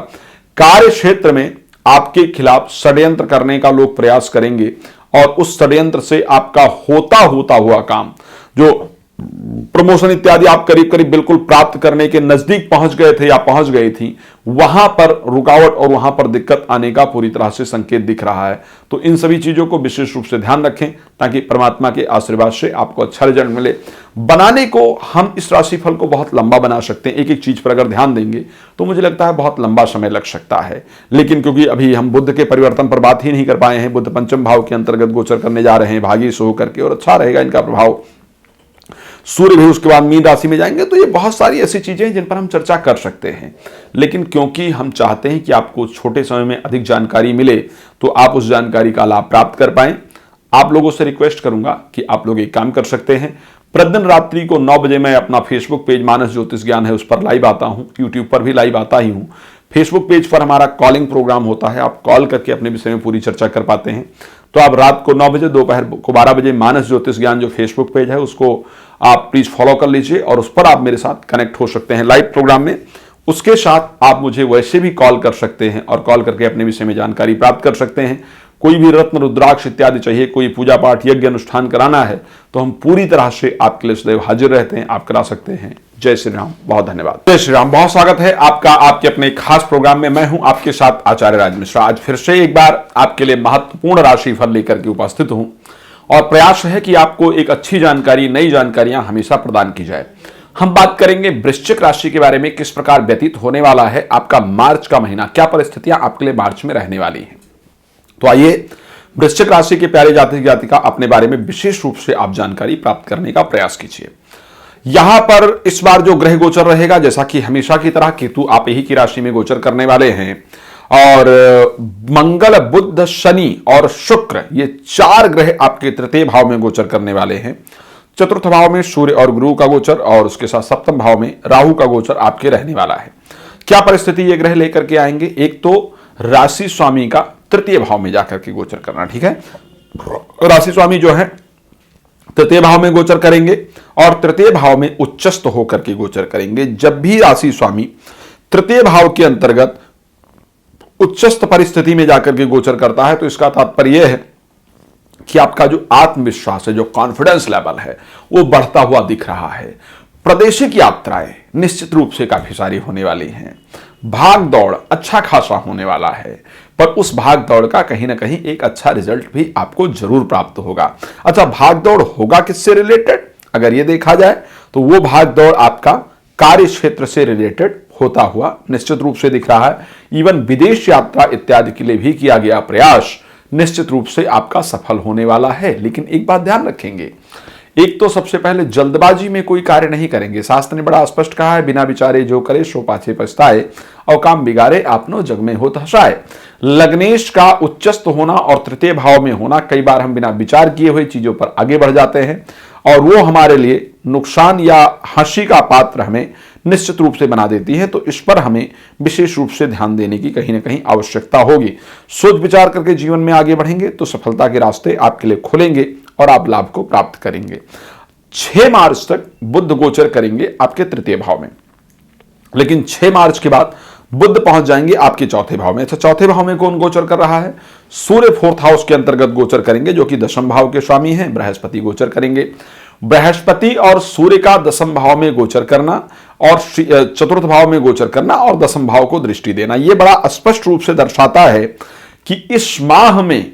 S1: कार्य क्षेत्र में आपके खिलाफ षड्यंत्र करने का लोग प्रयास करेंगे और उस षड्यंत्र से आपका होता हुआ काम, जो प्रमोशन इत्यादि आप करीब करीब बिल्कुल प्राप्त करने के नजदीक पहुंच गए थे या पहुंच गई थी, वहां पर रुकावट और वहां पर दिक्कत आने का पूरी तरह से संकेत दिख रहा है। तो इन सभी चीजों को विशेष रूप से ध्यान रखें ताकि परमात्मा के आशीर्वाद से आपको अच्छा रिजल्ट मिले। बनाने को हम इस राशिफल को बहुत लंबा बना सकते हैं, एक एक चीज पर अगर ध्यान देंगे तो मुझे लगता है बहुत लंबा समय लग सकता है। लेकिन क्योंकि अभी हम बुध के परिवर्तन पर बात ही नहीं कर पाए हैं, बुध पंचम भाव के अंतर्गत गोचर करने जा रहे हैं भागी से होकर के, और अच्छा रहेगा इनका प्रभाव। सूर्य भी उसके बाद मीन राशि में जाएंगे। तो ये बहुत सारी ऐसी चीजें हैं जिन पर हम चर्चा कर सकते हैं, लेकिन क्योंकि हम चाहते हैं कि आपको छोटे समय में अधिक जानकारी मिले तो आप उस जानकारी का लाभ प्राप्त कर पाएं, आप लोगों से रिक्वेस्ट करूंगा कि आप लोग एक काम कर सकते हैं। प्रतिदिन रात्रि को 9 बजे मैं अपना फेसबुक पेज मानस ज्योतिष ज्ञान है उस पर लाइव आता हूं, यूट्यूब पर भी लाइव आता ही हूं। फेसबुक पेज पर हमारा कॉलिंग प्रोग्राम होता है, आप कॉल करके अपने विषय में पूरी चर्चा कर पाते हैं। तो आप रात को 9 बजे, दोपहर को 12 बजे मानस ज्योतिष ज्ञान जो फेसबुक पेज है उसको आप प्लीज फॉलो कर लीजिए और उस पर आप मेरे साथ कनेक्ट हो सकते हैं लाइव प्रोग्राम में। उसके साथ आप मुझे वैसे भी कॉल कर सकते हैं और कॉल करके अपने विषय में जानकारी प्राप्त कर सकते हैं। कोई भी रत्न, रुद्राक्ष इत्यादि चाहिए, कोई पूजा पाठ, यज्ञ अनुष्ठान कराना है तो हम पूरी तरह से आपके लिए सदैव हाजिर रहते हैं, आप करा सकते हैं। जय श्री राम, बहुत धन्यवाद। जय श्री राम, बहुत स्वागत है आपका आपके अपने खास प्रोग्राम में। मैं हूं आपके साथ आचार्य राज मिश्रा। आज फिर से एक बार आपके लिए महत्वपूर्ण राशिफल लेकर के उपस्थित हूं और प्रयास है कि आपको एक अच्छी जानकारी, नई जानकारियां हमेशा प्रदान की जाए। हम बात करेंगे वृश्चिक राशि के बारे में, किस प्रकार व्यतीत होने वाला है आपका मार्च का महीना, क्या परिस्थितियां आपके लिए मार्च में रहने वाली हैं। तो आइए वृश्चिक राशि के प्यारे जातक जातिका अपने बारे में विशेष रूप से आप जानकारी प्राप्त करने का प्रयास कीजिए। यहां पर इस बार जो ग्रह गोचर रहेगा, जैसा कि हमेशा की तरह केतु आप ही की राशि में गोचर करने वाले हैं और मंगल, बुध, शनि और शुक्र, ये 4 ग्रह आपके तृतीय भाव में गोचर करने वाले हैं। चतुर्थ भाव में सूर्य और गुरु का गोचर और उसके साथ सप्तम भाव में राहु का गोचर आपके रहने वाला है। क्या परिस्थिति ये ग्रह लेकर के आएंगे? एक तो राशि स्वामी का तृतीय भाव में जाकर के गोचर करना। ठीक है, राशि स्वामी जो है तृतीय भाव में गोचर करेंगे और तृतीय भाव में उच्चस्थ होकर के गोचर करेंगे। जब भी राशि स्वामी तृतीय भाव के अंतर्गत उच्चस्थ परिस्थिति में जाकर के गोचर करता है तो इसका तात्पर्य यह है कि आपका जो आत्मविश्वास है, जो कॉन्फिडेंस लेवल है, वो बढ़ता हुआ दिख रहा है। प्रादेशिक यात्राएं निश्चित रूप से काफी सारी होने वाली हैं। भाग दौड़ अच्छा खासा होने वाला है, पर उस भाग दौड़ का कहीं ना कहीं एक अच्छा रिजल्ट भी आपको जरूर प्राप्त होगा। अच्छा, भाग दौड़ होगा किससे रिलेटेड? अगर ये देखा जाए तो वो भाग दौड़ आपका कार्य क्षेत्र से रिलेटेड होता हुआ निश्चित रूप से दिख रहा है। इवन विदेश यात्रा इत्यादि के लिए भी किया गया प्रयास निश्चित रूप से आपका सफल होने वाला है। लेकिन एक बात ध्यान रखेंगे, एक तो सबसे पहले जल्दबाजी में कोई कार्य नहीं करेंगे। शास्त्र ने बड़ा स्पष्ट कहा है, बिना विचारे जो करे सो पाछे पछताए, और काम बिगाड़े आपनो जग में होत हसाए। लग्नेश का उच्चस्थ होना और तृतीय भाव में होना, कई बार हम बिना विचार किए हुए चीजों पर आगे बढ़ जाते हैं और वो हमारे लिए नुकसान या हंसी का पात्र हमें निश्चित रूप से बना देती है। तो इस पर हमें विशेष रूप से ध्यान देने की कहीं ना कहीं आवश्यकता होगी। सोच विचार करके जीवन में आगे बढ़ेंगे तो सफलता के रास्ते आपके लिए खुलेंगे और आप लाभ को प्राप्त करेंगे। 6 मार्च तक बुध गोचर करेंगे आपके तृतीय भाव में, लेकिन 6 मार्च के बाद बुध पहुंच जाएंगे आपके चौथे भाव में। अच्छा, चौथे भाव में कौन गोचर कर रहा है? सूर्य 4th हाउस के अंतर्गत गोचर करेंगे, जो कि दशम भाव के स्वामी हैं। बृहस्पति गोचर करेंगे। बृहस्पति और सूर्य का दशम भाव में गोचर करना और 4th भाव में गोचर करना और दशम भाव को दृष्टि देना, यह बड़ा स्पष्ट रूप से दर्शाता है कि इस माह में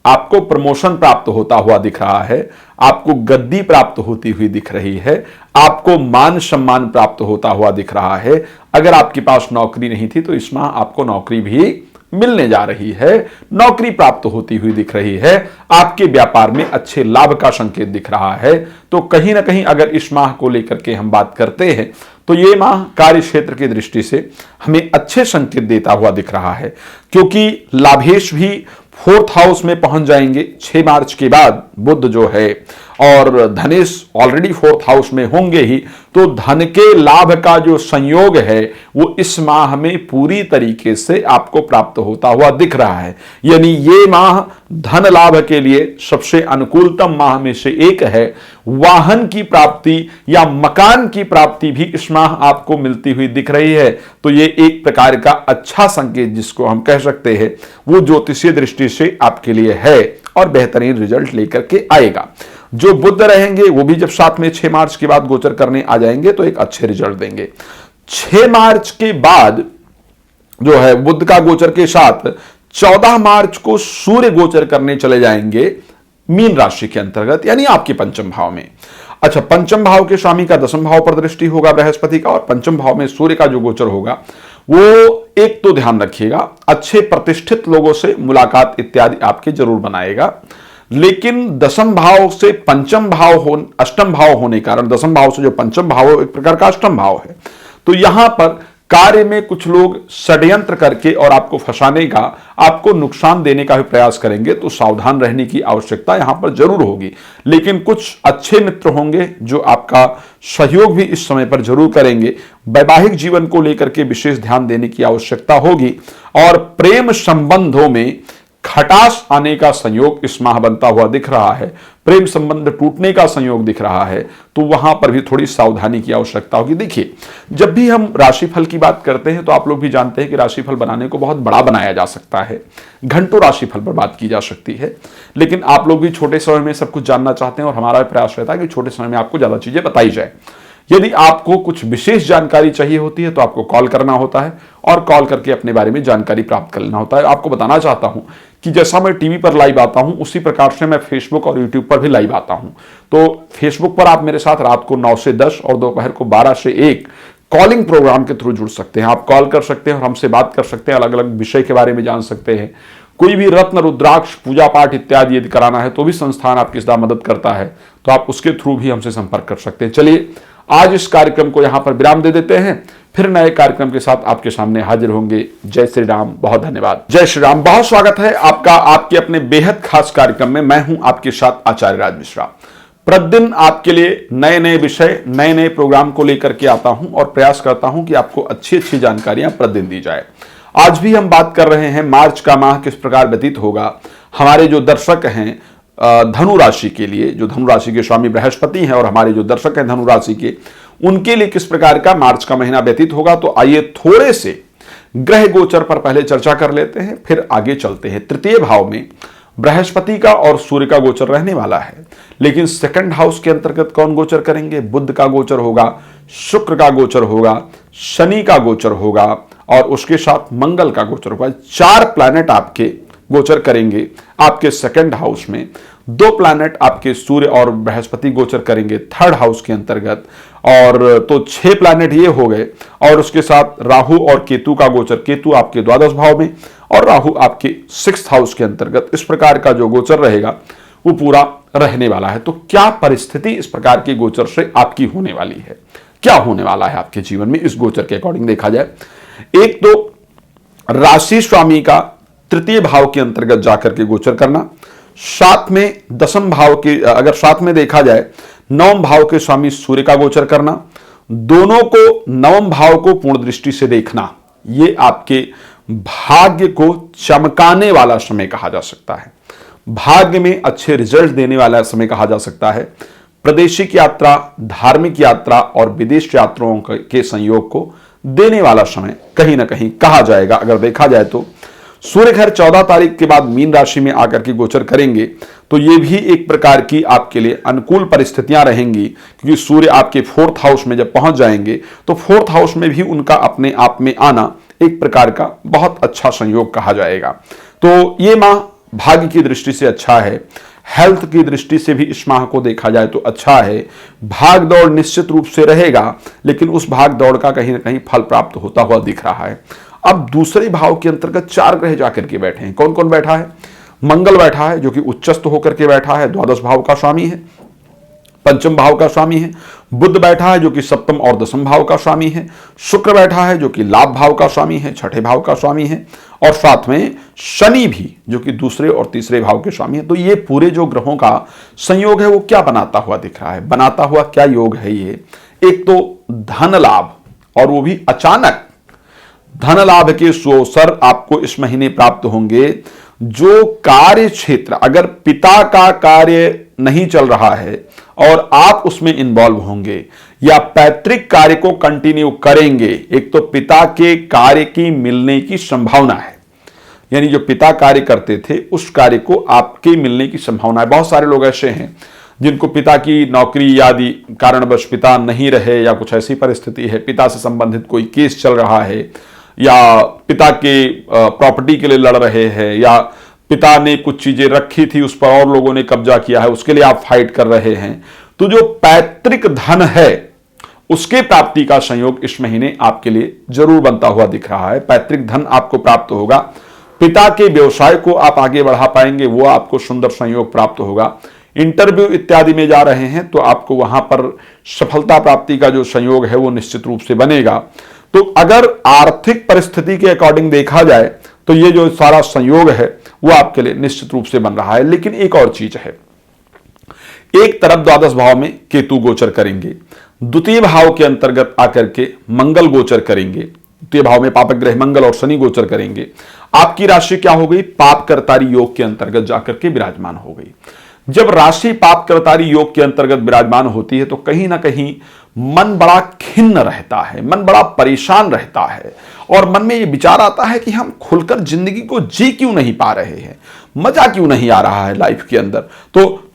S1: आपको प्रमोशन प्राप्त होता हुआ दिख रहा है, आपको गद्दी प्राप्त होती हुई दिख रही है, आपको मान सम्मान प्राप्त होता हुआ दिख रहा है। अगर आपके पास नौकरी नहीं थी तो इस माह आपको नौकरी भी मिलने जा रही है, नौकरी प्राप्त होती हुई दिख रही है, आपके व्यापार में अच्छे लाभ का संकेत दिख रहा है। तो कहीं ना कहीं अगर इस माह को लेकर के हम बात करते हैं तो ये माह कार्य क्षेत्र की दृष्टि से हमें अच्छे संकेत देता हुआ दिख रहा है, क्योंकि लाभेश भी 4th हाउस में पहुंच जाएंगे 6 मार्च के बाद बुध जो है, और धनेश ऑलरेडी 4th हाउस में होंगे ही। तो धन के लाभ का जो संयोग है वो इस माह में पूरी तरीके से आपको प्राप्त होता हुआ दिख रहा है। यानी ये माह धन लाभ के लिए सबसे अनुकूलतम माह में से एक है। वाहन की प्राप्ति या मकान की प्राप्ति भी इस माह आपको मिलती हुई दिख रही है। तो ये एक प्रकार का अच्छा संकेत जिसको हम कह सकते हैं वो ज्योतिषीय दृष्टि से आपके लिए है और बेहतरीन रिजल्ट लेकर के आएगा। जो बुध रहेंगे वो भी जब साथ में 6 मार्च के बाद गोचर करने आ जाएंगे तो एक अच्छे रिजल्ट देंगे। 6 मार्च के बाद जो है बुध का गोचर के साथ 14 मार्च को सूर्य गोचर करने चले जाएंगे मीन राशि के अंतर्गत, यानी आपके पंचम भाव में। अच्छा, पंचम भाव के स्वामी का दशम भाव पर दृष्टि होगा बृहस्पति का, और पंचम भाव में सूर्य का जो गोचर होगा वो एक तो ध्यान रखिएगा, अच्छे प्रतिष्ठित लोगों से मुलाकात इत्यादि आपके जरूर बनाएगा। लेकिन दशम भाव से पंचम भाव हो, अष्टम भाव होने के कारण, दशम भाव से जो पंचम भाव एक प्रकार का अष्टम भाव है, तो यहां पर कार्य में कुछ लोग षड्यंत्र करके और आपको फंसाने का, आपको नुकसान देने का भी प्रयास करेंगे। तो सावधान रहने की आवश्यकता यहां पर जरूर होगी। लेकिन कुछ अच्छे मित्र होंगे जो आपका सहयोग भी इस समय पर जरूर करेंगे। वैवाहिक जीवन को लेकर के विशेष ध्यान देने की आवश्यकता होगी और प्रेम संबंधों में खटास आने का संयोग इस माह बनता हुआ दिख रहा है, प्रेम संबंध टूटने का संयोग दिख रहा है। तो वहां पर भी थोड़ी सावधानी की आवश्यकता होगी। देखिए, जब भी हम राशिफल की बात करते हैं तो आप लोग भी जानते हैं कि राशिफल बनाने को बहुत बड़ा बनाया जा सकता है, घंटों राशिफल पर बात की जा सकती है। लेकिन आप लोग भी छोटे समय में सब कुछ जानना चाहते हैं और हमारा प्रयास रहता है कि छोटे समय में आपको ज्यादा चीजें बताई जाए। यदि आपको कुछ विशेष जानकारी चाहिए होती है तो आपको कॉल करना होता है और कॉल करके अपने बारे में जानकारी प्राप्त कर लेना होता है। आपको बताना चाहता हूं कि जैसा मैं टीवी पर लाइव आता हूं उसी प्रकार से मैं फेसबुक और यूट्यूब पर भी लाइव आता हूं। तो फेसबुक पर आप मेरे साथ रात को 9 से 10 और दोपहर को 12 से 1 कॉलिंग प्रोग्राम के थ्रू जुड़ सकते हैं। आप कॉल कर सकते हैं और हमसे बात कर सकते हैं, अलग अलग विषय के बारे में जान सकते हैं। कोई भी रत्न रुद्राक्ष पूजा पाठ इत्यादि यदि कराना है तो भी संस्थान आपकी इसदा मदद करता है, तो आप उसके थ्रू भी हमसे संपर्क कर सकते हैं। चलिए, आज इस कार्यक्रम को यहां पर विराम दे देते हैं, फिर नए कार्यक्रम के साथ आपके सामने हाजिर होंगे। जय श्री राम, बहुत धन्यवाद। जय श्री राम, बहुत स्वागत है आपका आपके अपने बेहद खास कार्यक्रम में। मैं हूं आपके साथ आचार्य राज मिश्रा। प्रतिदिन आपके लिए नए नए विषय, नए नए प्रोग्राम को लेकर के आता हूं और प्रयास करता हूं कि आपको अच्छी अच्छी जानकारियां प्रतिदिन दी जाए। आज भी हम बात कर रहे हैं मार्च का माह किस प्रकार व्यतीत होगा। हमारे जो दर्शक हैं धनु राशि के लिए, जो धनु राशि के स्वामी बृहस्पति हैं, और हमारे जो दर्शक हैं धनु राशि के, उनके लिए किस प्रकार का मार्च का महीना व्यतीत होगा। तो आइए थोड़े से ग्रह गोचर पर पहले चर्चा कर लेते हैं, फिर आगे चलते हैं। तृतीय भाव में बृहस्पति का और सूर्य का गोचर रहने वाला है, लेकिन सेकंड हाउस के अंतर्गत कौन गोचर करेंगे? बुध का गोचर होगा, शुक्र का गोचर होगा, शनि का गोचर होगा और उसके साथ मंगल का गोचर होगा। 4 प्लैनेट आपके गोचर करेंगे आपके सेकंड हाउस में। 2 प्लैनेट आपके सूर्य और बृहस्पति गोचर करेंगे थर्ड हाउस के अंतर्गत, और तो 6 प्लैनेट ये हो गए। और उसके साथ राहु और केतु का गोचर, केतु आपके द्वादश भाव में और राहु आपके 6th हाउस के अंतर्गत। इस प्रकार का जो गोचर रहेगा वो पूरा रहने वाला है। तो क्या परिस्थिति इस प्रकार के गोचर से आपकी होने वाली है, क्या होने वाला है आपके जीवन में इस गोचर के अकॉर्डिंग देखा जाए। एक तो राशि स्वामी का तृतीय भाव के अंतर्गत जाकर के गोचर करना, साथ में दसम भाव के, अगर साथ में देखा जाए नवम भाव के स्वामी सूर्य का गोचर करना, दोनों को नवम भाव को पूर्ण दृष्टि से देखना, ये आपके भाग्य को चमकाने वाला समय कहा जा सकता है, भाग्य में अच्छे रिजल्ट देने वाला समय कहा जा सकता है। प्रादेशिक यात्रा, धार्मिक यात्रा और विदेश यात्राओं के संयोग को देने वाला समय कहीं ना कहीं कहा जाएगा। अगर देखा जाए तो सूर्य खैर 14 तारीख के बाद मीन राशि में आकर के गोचर करेंगे, तो ये भी एक प्रकार की आपके लिए अनुकूल परिस्थितियां रहेंगी, क्योंकि सूर्य आपके 4th हाउस में जब पहुंच जाएंगे तो 4th हाउस में भी उनका अपने आप में आना एक प्रकार का बहुत अच्छा संयोग कहा जाएगा। तो ये माह भाग्य की दृष्टि से अच्छा है, हेल्थ की दृष्टि से भी इस माह को देखा जाए तो अच्छा है। भाग दौड़ निश्चित रूप से रहेगा, लेकिन उस भाग दौड़ का कहीं ना कहीं फल प्राप्त होता हुआ दिख रहा है। अब दूसरे भाव के अंतर्गत 4 ग्रह जाकर के बैठे हैं। कौन कौन बैठा है? मंगल बैठा है जो कि उच्चस्थ होकर के बैठा है, द्वादश भाव का स्वामी है, पंचम भाव का स्वामी है। बुध बैठा है जो कि सप्तम और दसम भाव का स्वामी है। शुक्र बैठा है जो कि लाभ भाव का स्वामी है, छठे भाव का स्वामी है, और साथ में शनि भी जो कि दूसरे और तीसरे भाव के स्वामी है। तो ये पूरे जो ग्रहों का संयोग है वो क्या बनाता हुआ दिख रहा है? बनाता हुआ क्या योग है ये? एक तो धन लाभ, और वो भी अचानक धन लाभ के सुअवसर आपको इस महीने प्राप्त होंगे। जो कार्य क्षेत्र, अगर पिता का कार्य नहीं चल रहा है और आप उसमें इन्वॉल्व होंगे या पैतृक कार्य को कंटिन्यू करेंगे, एक तो पिता के कार्य की मिलने की संभावना है, यानी जो पिता कार्य करते थे उस कार्य को आपके मिलने की संभावना है। बहुत सारे लोग ऐसे हैं जिनको पिता की नौकरी आदि कारणवश पिता नहीं रहे, या कुछ ऐसी परिस्थिति है, पिता से संबंधित कोई केस चल रहा है, या पिता के प्रॉपर्टी के लिए लड़ रहे हैं, या पिता ने कुछ चीजें रखी थी उस पर और लोगों ने कब्जा किया है, उसके लिए आप फाइट कर रहे हैं। तो जो पैतृक धन है उसके प्राप्ति का संयोग इस महीने आपके लिए जरूर बनता हुआ दिख रहा है। पैतृक धन आपको प्राप्त होगा, पिता के व्यवसाय को आप आगे बढ़ा पाएंगे, वो आपको सुंदर संयोग प्राप्त होगा। इंटरव्यू इत्यादि में जा रहे हैं तो आपको वहां पर सफलता प्राप्ति का जो संयोग है वो निश्चित रूप से बनेगा। तो अगर आर्थिक परिस्थिति के अकॉर्डिंग देखा जाए तो ये जो सारा संयोग है वो आपके लिए निश्चित रूप से बन रहा है। लेकिन एक और चीज है, एक तरफ द्वादश भाव में केतु गोचर करेंगे, द्वितीय भाव के अंतर्गत आकर के मंगल गोचर करेंगे, द्वितीय भाव में पापक ग्रह मंगल और शनि गोचर करेंगे। आपकी राशि क्या हो गई? पाप करतारी योग के अंतर्गत जाकर के विराजमान हो गई। जब राशि पाप करतारी योग के अंतर्गत विराजमान होती है तो कहीं ना कहीं मन बड़ा खिन्न रहता है, मन बड़ा परेशान रहता है, और मन में ये विचार आता है कि हम खुलकर जिंदगी को जी क्यों नहीं पा रहे हैं, मजा क्यों नहीं आ रहा है लाइफ के अंदर। तो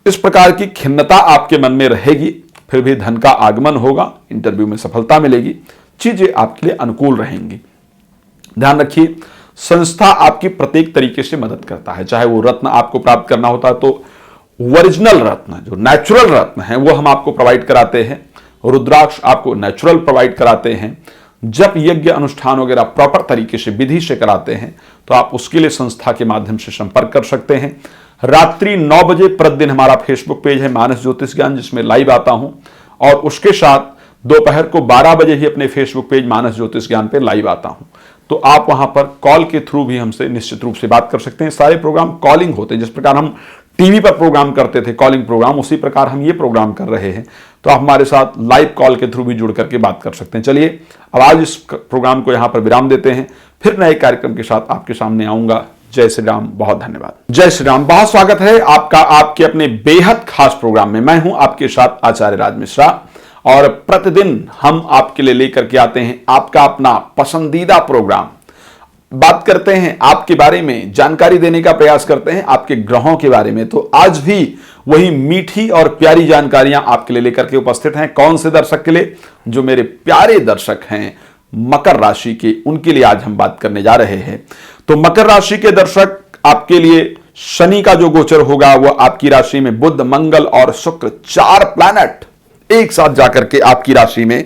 S1: इस प्रकार की खिन्नता आपके मन में रहेगी। फिर भी धन का आगमन होगा, इंटरव्यू में सफलता मिलेगी, चीजें आपके लिए अनुकूल रहेंगी। ध्यान रखिए, संस्था आपकी प्रत्येक तरीके से मदद करता है। चाहे वो रत्न आपको प्राप्त करना होता है तो ओरिजिनल रत्न, जो नेचुरल रत्न है वो हम आपको प्रोवाइड कराते हैं। रुद्राक्ष आपको नेचुरल प्रोवाइड कराते हैं। जब यज्ञ अनुष्ठान वगैरह प्रॉपर तरीके से विधि से कराते हैं तो आप उसके लिए संस्था के माध्यम से संपर्क कर सकते हैं। रात्रि 9 बजे प्रतिदिन हमारा फेसबुक पेज है मानस ज्योतिष ज्ञान, जिसमें लाइव आता हूं, और उसके साथ दोपहर को 12 बजे ही अपने फेसबुक पेज मानस ज्योतिष ज्ञान पे लाइव आता हूं। तो आप वहां पर कॉल के थ्रू भी हमसे निश्चित रूप से बात कर सकते हैं। सारे प्रोग्राम कॉलिंग होते हैं, जिस प्रकार हम टीवी पर प्रोग्राम करते थे, कॉलिंग प्रोग्राम, उसी प्रकार हम ये प्रोग्राम कर रहे हैं। तो आप हमारे साथ लाइव कॉल के थ्रू भी जुड़ करके बात कर सकते हैं। चलिए अब आज इस प्रोग्राम को यहां पर विराम देते हैं, फिर नए कार्यक्रम के साथ आपके सामने आऊंगा। जय श्री राम, बहुत धन्यवाद। जय श्री राम, बहुत स्वागत है आपका आपके अपने बेहद खास प्रोग्राम में। मैं हूं आपके साथ आचार्य राज मिश्रा, और प्रतिदिन हम आपके लिए लेकर के आते हैं आपका अपना पसंदीदा प्रोग्राम। बात करते हैं आपके बारे में, जानकारी देने का प्रयास करते हैं आपके ग्रहों के बारे में। तो आज भी वही मीठी और प्यारी जानकारियां आपके लिए लेकर के उपस्थित हैं। कौन से दर्शक के लिए? जो मेरे प्यारे दर्शक हैं मकर राशि के, उनके लिए आज हम बात करने जा रहे हैं। तो मकर राशि के दर्शक, आपके लिए शनि का जो गोचर होगा वो आपकी राशि में बुध, मंगल और शुक्र, 4 प्लैनेट एक साथ जाकर के आपकी राशि में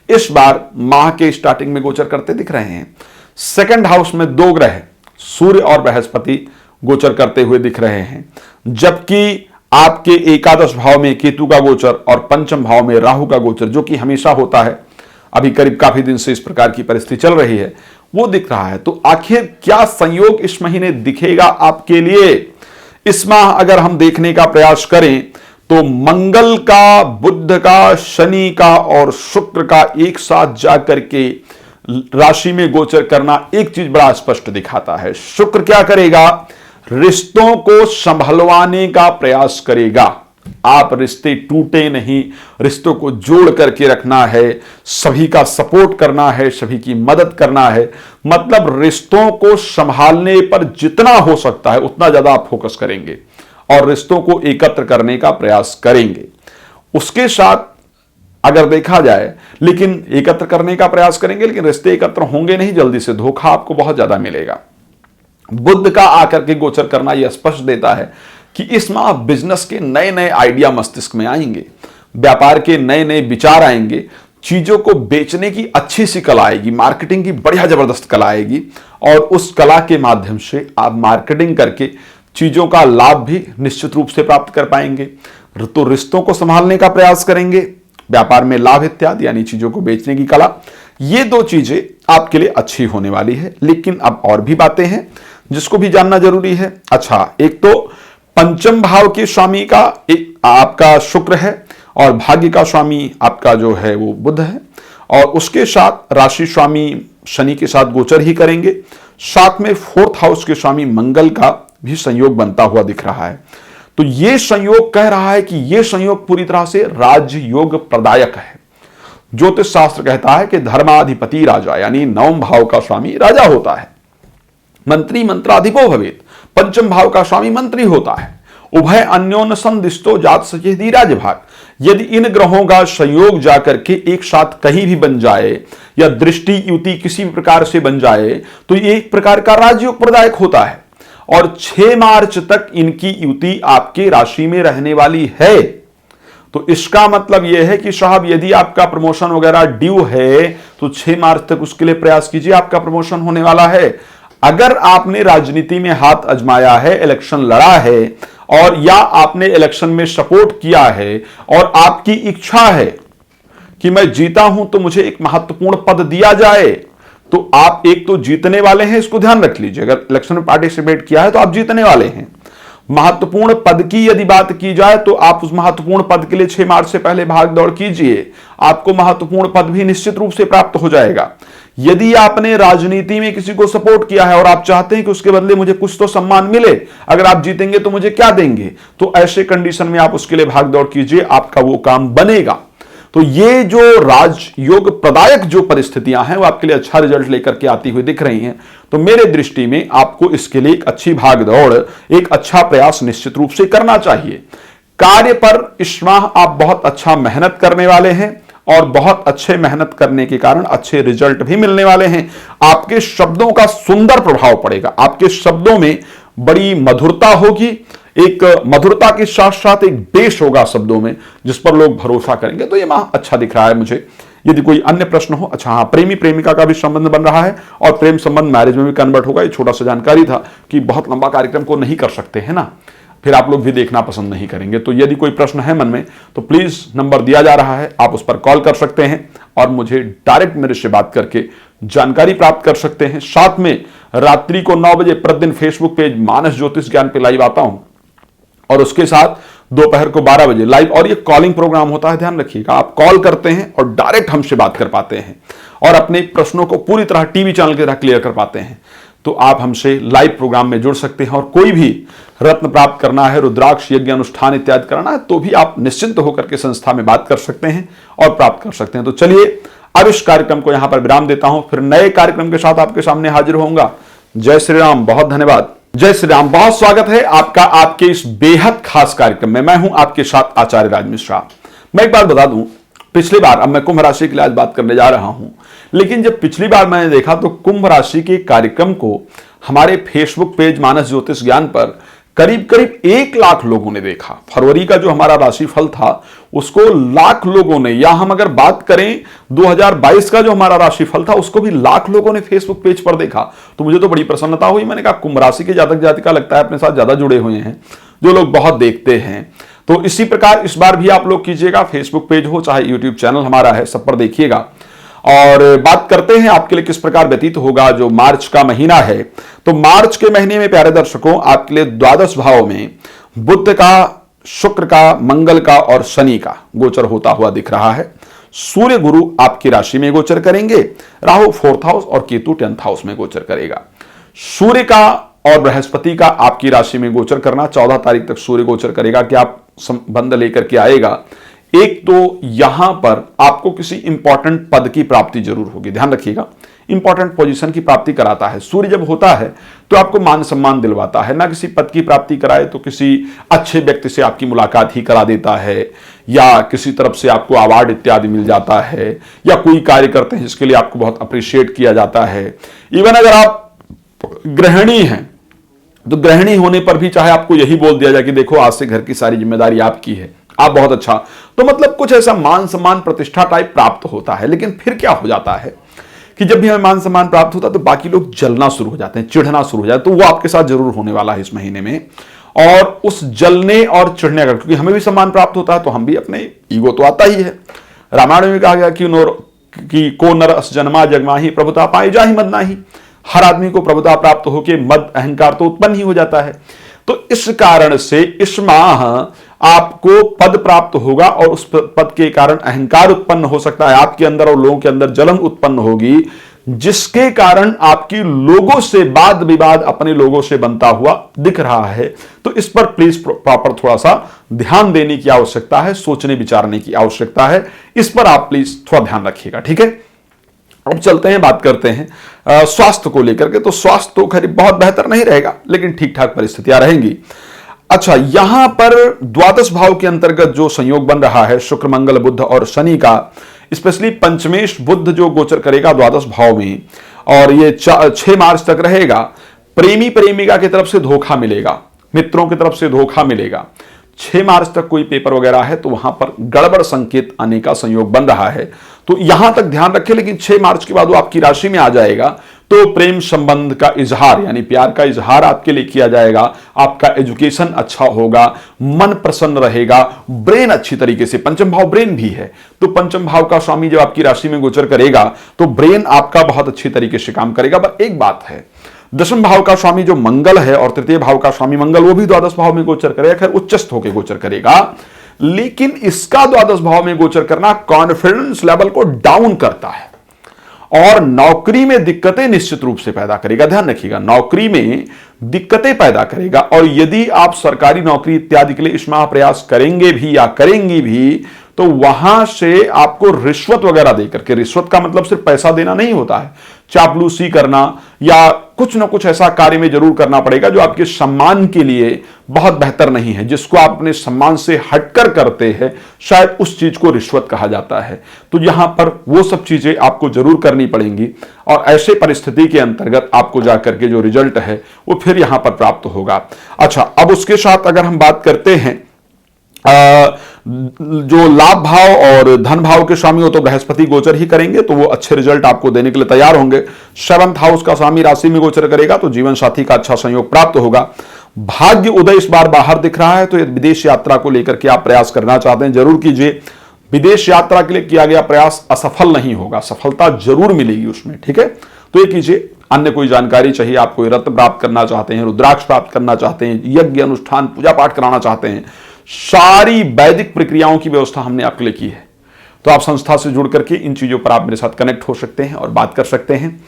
S1: इस बार माह के स्टार्टिंग में गोचर करते दिख रहे हैं। सेकंड हाउस में 2 ग्रह सूर्य और बृहस्पति गोचर करते हुए दिख रहे हैं, जबकि आपके एकादश भाव में केतु का गोचर और पंचम भाव में राहु का गोचर, जो कि हमेशा होता है, अभी करीब काफी दिन से इस प्रकार की परिस्थिति चल रही है, वो दिख रहा है। तो आखिर क्या संयोग इस महीने दिखेगा आपके लिए? इस माह अगर हम देखने का प्रयास करें तो मंगल का, बुध का, शनि का और शुक्र का एक साथ जाकर के राशि में गोचर करना एक चीज बड़ा स्पष्ट दिखाता है। शुक्र क्या करेगा? रिश्तों को संभलवाने का प्रयास करेगा। आप रिश्ते टूटे नहीं, रिश्तों को जोड़ करके रखना है, सभी का सपोर्ट करना है, सभी की मदद करना है। मतलब रिश्तों को संभालने पर जितना हो सकता है उतना ज्यादा आप फोकस करेंगे और रिश्तों को एकत्र करने का प्रयास करेंगे। उसके साथ अगर देखा जाए, लेकिन एकत्र करने का प्रयास करेंगे, लेकिन रिश्ते एकत्र होंगे नहीं जल्दी से, धोखा आपको बहुत ज्यादा मिलेगा। बुध का आकर के गोचर करना यह स्पष्ट देता है कि इस माह बिजनेस के नए नए आइडिया मस्तिष्क में आएंगे, व्यापार के नए नए विचार आएंगे, चीजों को बेचने की अच्छी सी कला आएगी, मार्केटिंग की बढ़िया जबरदस्त कला आएगी, और उस कला के माध्यम से आप मार्केटिंग करके चीजों का लाभ भी निश्चित रूप से प्राप्त कर पाएंगे। तो रिश्तों को संभालने का प्रयास करेंगे, व्यापार में लाभ इत्यादि, यानी चीजों को बेचने की कला, ये 2 चीजें आपके लिए अच्छी होने वाली है। लेकिन अब और भी बातें हैं जिसको भी जानना जरूरी है। अच्छा, एक तो पंचम भाव के स्वामी का एक आपका शुक्र है, और भाग्य का स्वामी आपका जो है वो बुध है, और उसके साथ राशि स्वामी शनि के साथ गोचर ही करेंगे। साथ में 4th हाउस के स्वामी मंगल का भी संयोग बनता हुआ दिख रहा है। तो यह संयोग कह रहा है कि यह संयोग पूरी तरह से राजयोग प्रदायक है। ज्योतिष शास्त्र कहता है कि धर्माधिपति राजा, यानी 9वें भाव का स्वामी राजा होता है। मंत्री मंत्राधिपो भवेत, पंचम भाव का स्वामी मंत्री होता है। उभय अन्योन्य संदिष्टो जात सचेति राजभाग। यदि इन ग्रहों का संयोग जाकर के एक साथ कहीं भी बन जाए, या दृष्टि युति किसी भी प्रकार से बन जाए, तो ये एक प्रकार का राजयोग प्रदायक होता है। और 6 मार्च तक इनकी युति आपके राशि में रहने वाली है। तो इसका मतलब यह है कि साहब, यदि आपका प्रमोशन वगैरह ड्यू है तो 6 मार्च तक उसके लिए प्रयास कीजिए, आपका प्रमोशन होने वाला है। अगर आपने राजनीति में हाथ आजमाया है, इलेक्शन लड़ा है, और या आपने इलेक्शन में सपोर्ट किया है, और आपकी इच्छा है कि मैं जीता हूं तो मुझे एक महत्वपूर्ण पद दिया जाए, तो आप एक तो जीतने वाले हैं, इसको ध्यान रख लीजिए। अगर इलेक्शन में पार्टिसिपेट किया है तो आप जीतने वाले हैं। महत्वपूर्ण पद की यदि बात की जाए तो आप उस महत्वपूर्ण पद के लिए 6 मार्च से पहले भाग दौड़ कीजिए, आपको महत्वपूर्ण पद भी निश्चित रूप से प्राप्त हो जाएगा। यदि आपने राजनीति में किसी को सपोर्ट किया है और आप चाहते हैं कि उसके बदले मुझे कुछ तो सम्मान मिले, अगर आप जीतेंगे तो मुझे क्या देंगे, तो ऐसे कंडीशन में आप उसके लिए भाग दौड़ कीजिए, आपका वो काम बनेगा। तो ये जो राजयोग प्रदायक जो परिस्थितियां हैं वो आपके लिए अच्छा रिजल्ट लेकर के आती हुई दिख रही हैं। तो मेरे दृष्टि में आपको इसके लिए एक अच्छी भागदौड़, एक अच्छा प्रयास निश्चित रूप से करना चाहिए। कार्य पर इस माह आप बहुत अच्छा मेहनत करने वाले हैं, और बहुत अच्छे मेहनत करने के कारण अच्छे रिजल्ट भी मिलने वाले हैं। आपके शब्दों का सुंदर प्रभाव पड़ेगा, आपके शब्दों में बड़ी मधुरता होगी, एक मधुरता के साथ साथ एक बेस होगा शब्दों में, जिस पर लोग भरोसा करेंगे। तो ये माह अच्छा दिख रहा है मुझे। यदि कोई अन्य प्रश्न हो, अच्छा हाँ, प्रेमी प्रेमिका का भी संबंध बन रहा है, और प्रेम संबंध मैरिज में भी कन्वर्ट होगा। ये छोटा सा जानकारी था कि बहुत लंबा कार्यक्रम को नहीं कर सकते हैं ना, फिर आप लोग भी देखना पसंद नहीं करेंगे। तो यदि कोई प्रश्न है मन में तो प्लीज नंबर दिया जा रहा है, आप उस पर कॉल कर सकते हैं और मुझे डायरेक्ट मेरे से बात करके जानकारी प्राप्त कर सकते हैं। साथ में रात्रि को 9 बजे प्रतिदिन फेसबुक पेज मानस ज्योतिष ज्ञान पे लाइव आता हूं, और उसके साथ दोपहर को 12 बजे लाइव, और ये कॉलिंग प्रोग्राम होता है, ध्यान रखिएगा। आप कॉल करते हैं और डायरेक्ट हमसे बात कर पाते हैं और अपने प्रश्नों को पूरी तरह टीवी चैनल की तरह क्लियर कर पाते हैं। तो आप हमसे लाइव प्रोग्राम में जुड़ सकते हैं, और कोई भी रत्न प्राप्त करना है, रुद्राक्ष यज्ञ अनुष्ठान इत्यादि कराना है, तो भी आप निश्चिंत होकर के संस्था में बात कर सकते हैं और प्राप्त कर सकते हैं। तो चलिए अब इस कार्यक्रम को यहां पर विराम देता हूं, फिर नए कार्यक्रम के साथ आपके सामने हाजिर होऊंगा। जय श्री राम, बहुत धन्यवाद। जय श्री राम, बहुत स्वागत है आपका आपके इस बेहद खास कार्यक्रम में। मैं हूं आपके साथ आचार्य राज मिश्रा। मैं एक बात बता दूं, पिछली बार, अब मैं कुंभ राशि के लिए आज बात करने जा रहा हूं, लेकिन जब पिछली बार मैंने देखा तो कुंभ राशि के कार्यक्रम को हमारे फेसबुक पेज मानस ज्योतिष ज्ञान पर करीब करीब 1 लाख लोगों ने देखा। फरवरी का जो हमारा राशिफल था उसको लाख लोगों ने, या हम अगर बात करें 2022 का जो हमारा राशिफल था उसको भी लाख लोगों ने फेसबुक पेज पर देखा। तो मुझे तो बड़ी प्रसन्नता हुई। मैंने कहा कुंभ राशि के जातक जातिका लगता है अपने साथ ज्यादा जुड़े हुए हैं, जो लोग बहुत देखते हैं। तो इसी प्रकार इस बार भी आप लोग कीजिएगा, फेसबुक पेज हो चाहे यूट्यूब चैनल हमारा है, सब पर देखिएगा। और बात करते हैं आपके लिए किस प्रकार व्यतीत होगा जो मार्च का महीना है। तो मार्च के महीने में प्यारे दर्शकों, आपके लिए द्वादश भाव में बुध का, शुक्र का, मंगल का और शनि का गोचर होता हुआ दिख रहा है। सूर्य गुरु आपकी राशि में गोचर करेंगे, राहु 4th हाउस और केतु 10th हाउस में गोचर करेगा। सूर्य का और बृहस्पति का आपकी राशि में गोचर करना, 14 तारीख तक सूर्य गोचर करेगा कि आप संबंध लेकर के आएगा। एक तो यहां पर आपको किसी इंपॉर्टेंट पद की प्राप्ति जरूर होगी, ध्यान रखिएगा, इंपॉर्टेंट पोजीशन की प्राप्ति कराता है। सूर्य जब होता है तो आपको मान सम्मान दिलवाता है, ना किसी पद की प्राप्ति कराए तो किसी अच्छे व्यक्ति से आपकी मुलाकात ही करा देता है, या किसी तरफ से आपको अवार्ड इत्यादि मिल जाता है, या कोई कार्य करते हैं जिसके लिए आपको बहुत अप्रिशिएट किया जाता है। इवन अगर आप गृहिणी हैं तो गृहिणी होने पर भी चाहे आपको यही बोल दिया जाए कि देखो आज से घर की सारी जिम्मेदारी आपकी है, आप बहुत अच्छा, तो मतलब कुछ ऐसा मान सम्मान प्रतिष्ठा टाइप प्राप्त होता है। लेकिन फिर क्या हो जाता है कि जब भी हमें मान सम्मान प्राप्त होता है तो बाकी लोग जलना शुरू हो जाते हैं, चिढ़ना शुरू हो जाता है। तो वो आपके साथ जरूर होने वाला है इस महीने में। और उस जलने और चिढ़ने का, क्योंकि हमें भी सम्मान प्राप्त होता है तो हम भी, अपने ईगो तो आता ही है। रामायण में कहा गया कि को नर अस जन्मा जगमाही प्रभुता पाए जाहि मद नाही। हर आदमी को प्रभुता प्राप्त होकर मद अहंकार तो उत्पन्न ही हो जाता है। तो इस कारण से इस माह आपको पद प्राप्त होगा और उस पद के कारण अहंकार उत्पन्न हो सकता है आपके अंदर, और लोगों के अंदर जलन उत्पन्न होगी, जिसके कारण आपकी लोगों से वाद विवाद अपने लोगों से बनता हुआ दिख रहा है। तो इस पर प्लीज प्रॉपर थोड़ा सा ध्यान देने की आवश्यकता है, सोचने विचारने की आवश्यकता है। इस पर आप प्लीज थोड़ा ध्यान रखिएगा, ठीक है। अब चलते हैं, बात करते हैं स्वास्थ्य को लेकर के। तो स्वास्थ्य तो खैर बहुत बेहतर नहीं रहेगा, लेकिन ठीक ठाक परिस्थितियां रहेंगी। अच्छा, यहां पर द्वादश भाव के अंतर्गत जो संयोग बन रहा है शुक्र, मंगल, बुध और शनि का, स्पेशली पंचमेश बुध जो गोचर करेगा द्वादश भाव में, और ये 6 मार्च तक रहेगा। प्रेमी प्रेमिका की तरफ से धोखा मिलेगा, मित्रों की तरफ से धोखा मिलेगा। 6 मार्च तक कोई पेपर वगैरह है तो वहां पर गड़बड़ संकेत आने का संयोग बन रहा है, तो यहां तक ध्यान रखें। लेकिन 6 मार्च के बाद वो आपकी राशि में आ जाएगा तो प्रेम संबंध का इजहार, यानी प्यार का इजहार आपके लिए किया जाएगा। आपका एजुकेशन अच्छा होगा, मन प्रसन्न रहेगा, ब्रेन अच्छी तरीके से, पंचम भाव ब्रेन भी है, तो पंचम भाव का स्वामी जब आपकी राशि में गोचर करेगा तो ब्रेन आपका बहुत अच्छी तरीके से काम करेगा। पर एक बात है, दशम भाव का स्वामी जो मंगल है और तृतीय भाव का स्वामी मंगल, वो भी द्वादश भाव में गोचर करेगा, खैर उच्चस्थ होकर गोचर करेगा। लेकिन इसका द्वादश भाव में गोचर करना कॉन्फिडेंस लेवल को डाउन करता है और नौकरी में दिक्कतें निश्चित रूप से पैदा करेगा। ध्यान रखिएगा, नौकरी में दिक्कतें पैदा करेगा। और यदि आप सरकारी नौकरी इत्यादि के लिए इस माह प्रयास करेंगे भी या करेंगी भी, तो वहां से आपको रिश्वत वगैरह देकर के, रिश्वत का मतलब सिर्फ पैसा देना नहीं होता है, चापलूसी करना या कुछ ना कुछ ऐसा कार्य में जरूर करना पड़ेगा जो आपके सम्मान के लिए बहुत बेहतर नहीं है, जिसको आप अपने सम्मान से हटकर करते हैं, शायद उस चीज को रिश्वत कहा जाता है। तो यहां पर वो सब चीजें आपको जरूर करनी पड़ेंगी और ऐसे परिस्थिति के अंतर्गत आपको जाकर के जो रिजल्ट है वो फिर यहां पर प्राप्त होगा। अच्छा, अब उसके साथ अगर हम बात करते हैं जो लाभ भाव और धन भाव के स्वामी हो तो बृहस्पति गोचर ही करेंगे, तो वो अच्छे रिजल्ट आपको देने के लिए तैयार होंगे। 7th हाउस का स्वामी राशि में गोचर करेगा तो जीवन साथी का अच्छा संयोग प्राप्त होगा। भाग्य उदय इस बार बाहर दिख रहा है, तो विदेश यात्रा को लेकर के आप प्रयास करना चाहते हैं जरूर कीजिए। विदेश यात्रा के लिए किया गया प्रयास असफल नहीं होगा, सफलता जरूर मिलेगी उसमें, ठीक है, तो ये कीजिए। अन्य कोई जानकारी चाहिए, आप कोई रत्न प्राप्त करना चाहते हैं, रुद्राक्ष प्राप्त करना चाहते हैं, यज्ञ अनुष्ठान पूजा पाठ कराना चाहते हैं, सारी वैदिक प्रक्रियाओं की व्यवस्था हमने आपके लिए की है। तो आप संस्था से जुड़ करके इन चीजों पर आप मेरे साथ कनेक्ट हो सकते हैं और बात कर सकते हैं।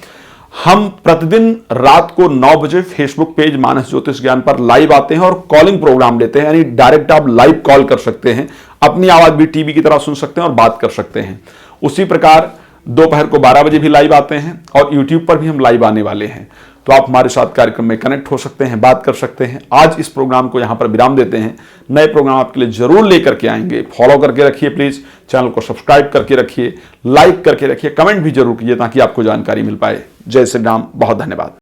S1: हम प्रतिदिन रात को 9 बजे फेसबुक पेज मानस ज्योतिष ज्ञान पर लाइव आते हैं और कॉलिंग प्रोग्राम लेते हैं, यानी डायरेक्ट आप लाइव कॉल कर सकते हैं, अपनी आवाज भी टीवी की तरह सुन सकते हैं और बात कर सकते हैं। उसी प्रकार दोपहर को 12 बजे भी लाइव आते हैं और यूट्यूब पर भी हम लाइव आने वाले हैं। तो आप हमारे साथ कार्यक्रम में कनेक्ट हो सकते हैं, बात कर सकते हैं। आज इस प्रोग्राम को यहां पर विराम देते हैं, नए प्रोग्राम आपके लिए जरूर लेकर के आएंगे। फॉलो करके रखिए, प्लीज चैनल को सब्सक्राइब करके रखिए, लाइक करके रखिए, कमेंट भी जरूर कीजिए ताकि आपको जानकारी मिल पाए। जय श्री राम, बहुत धन्यवाद।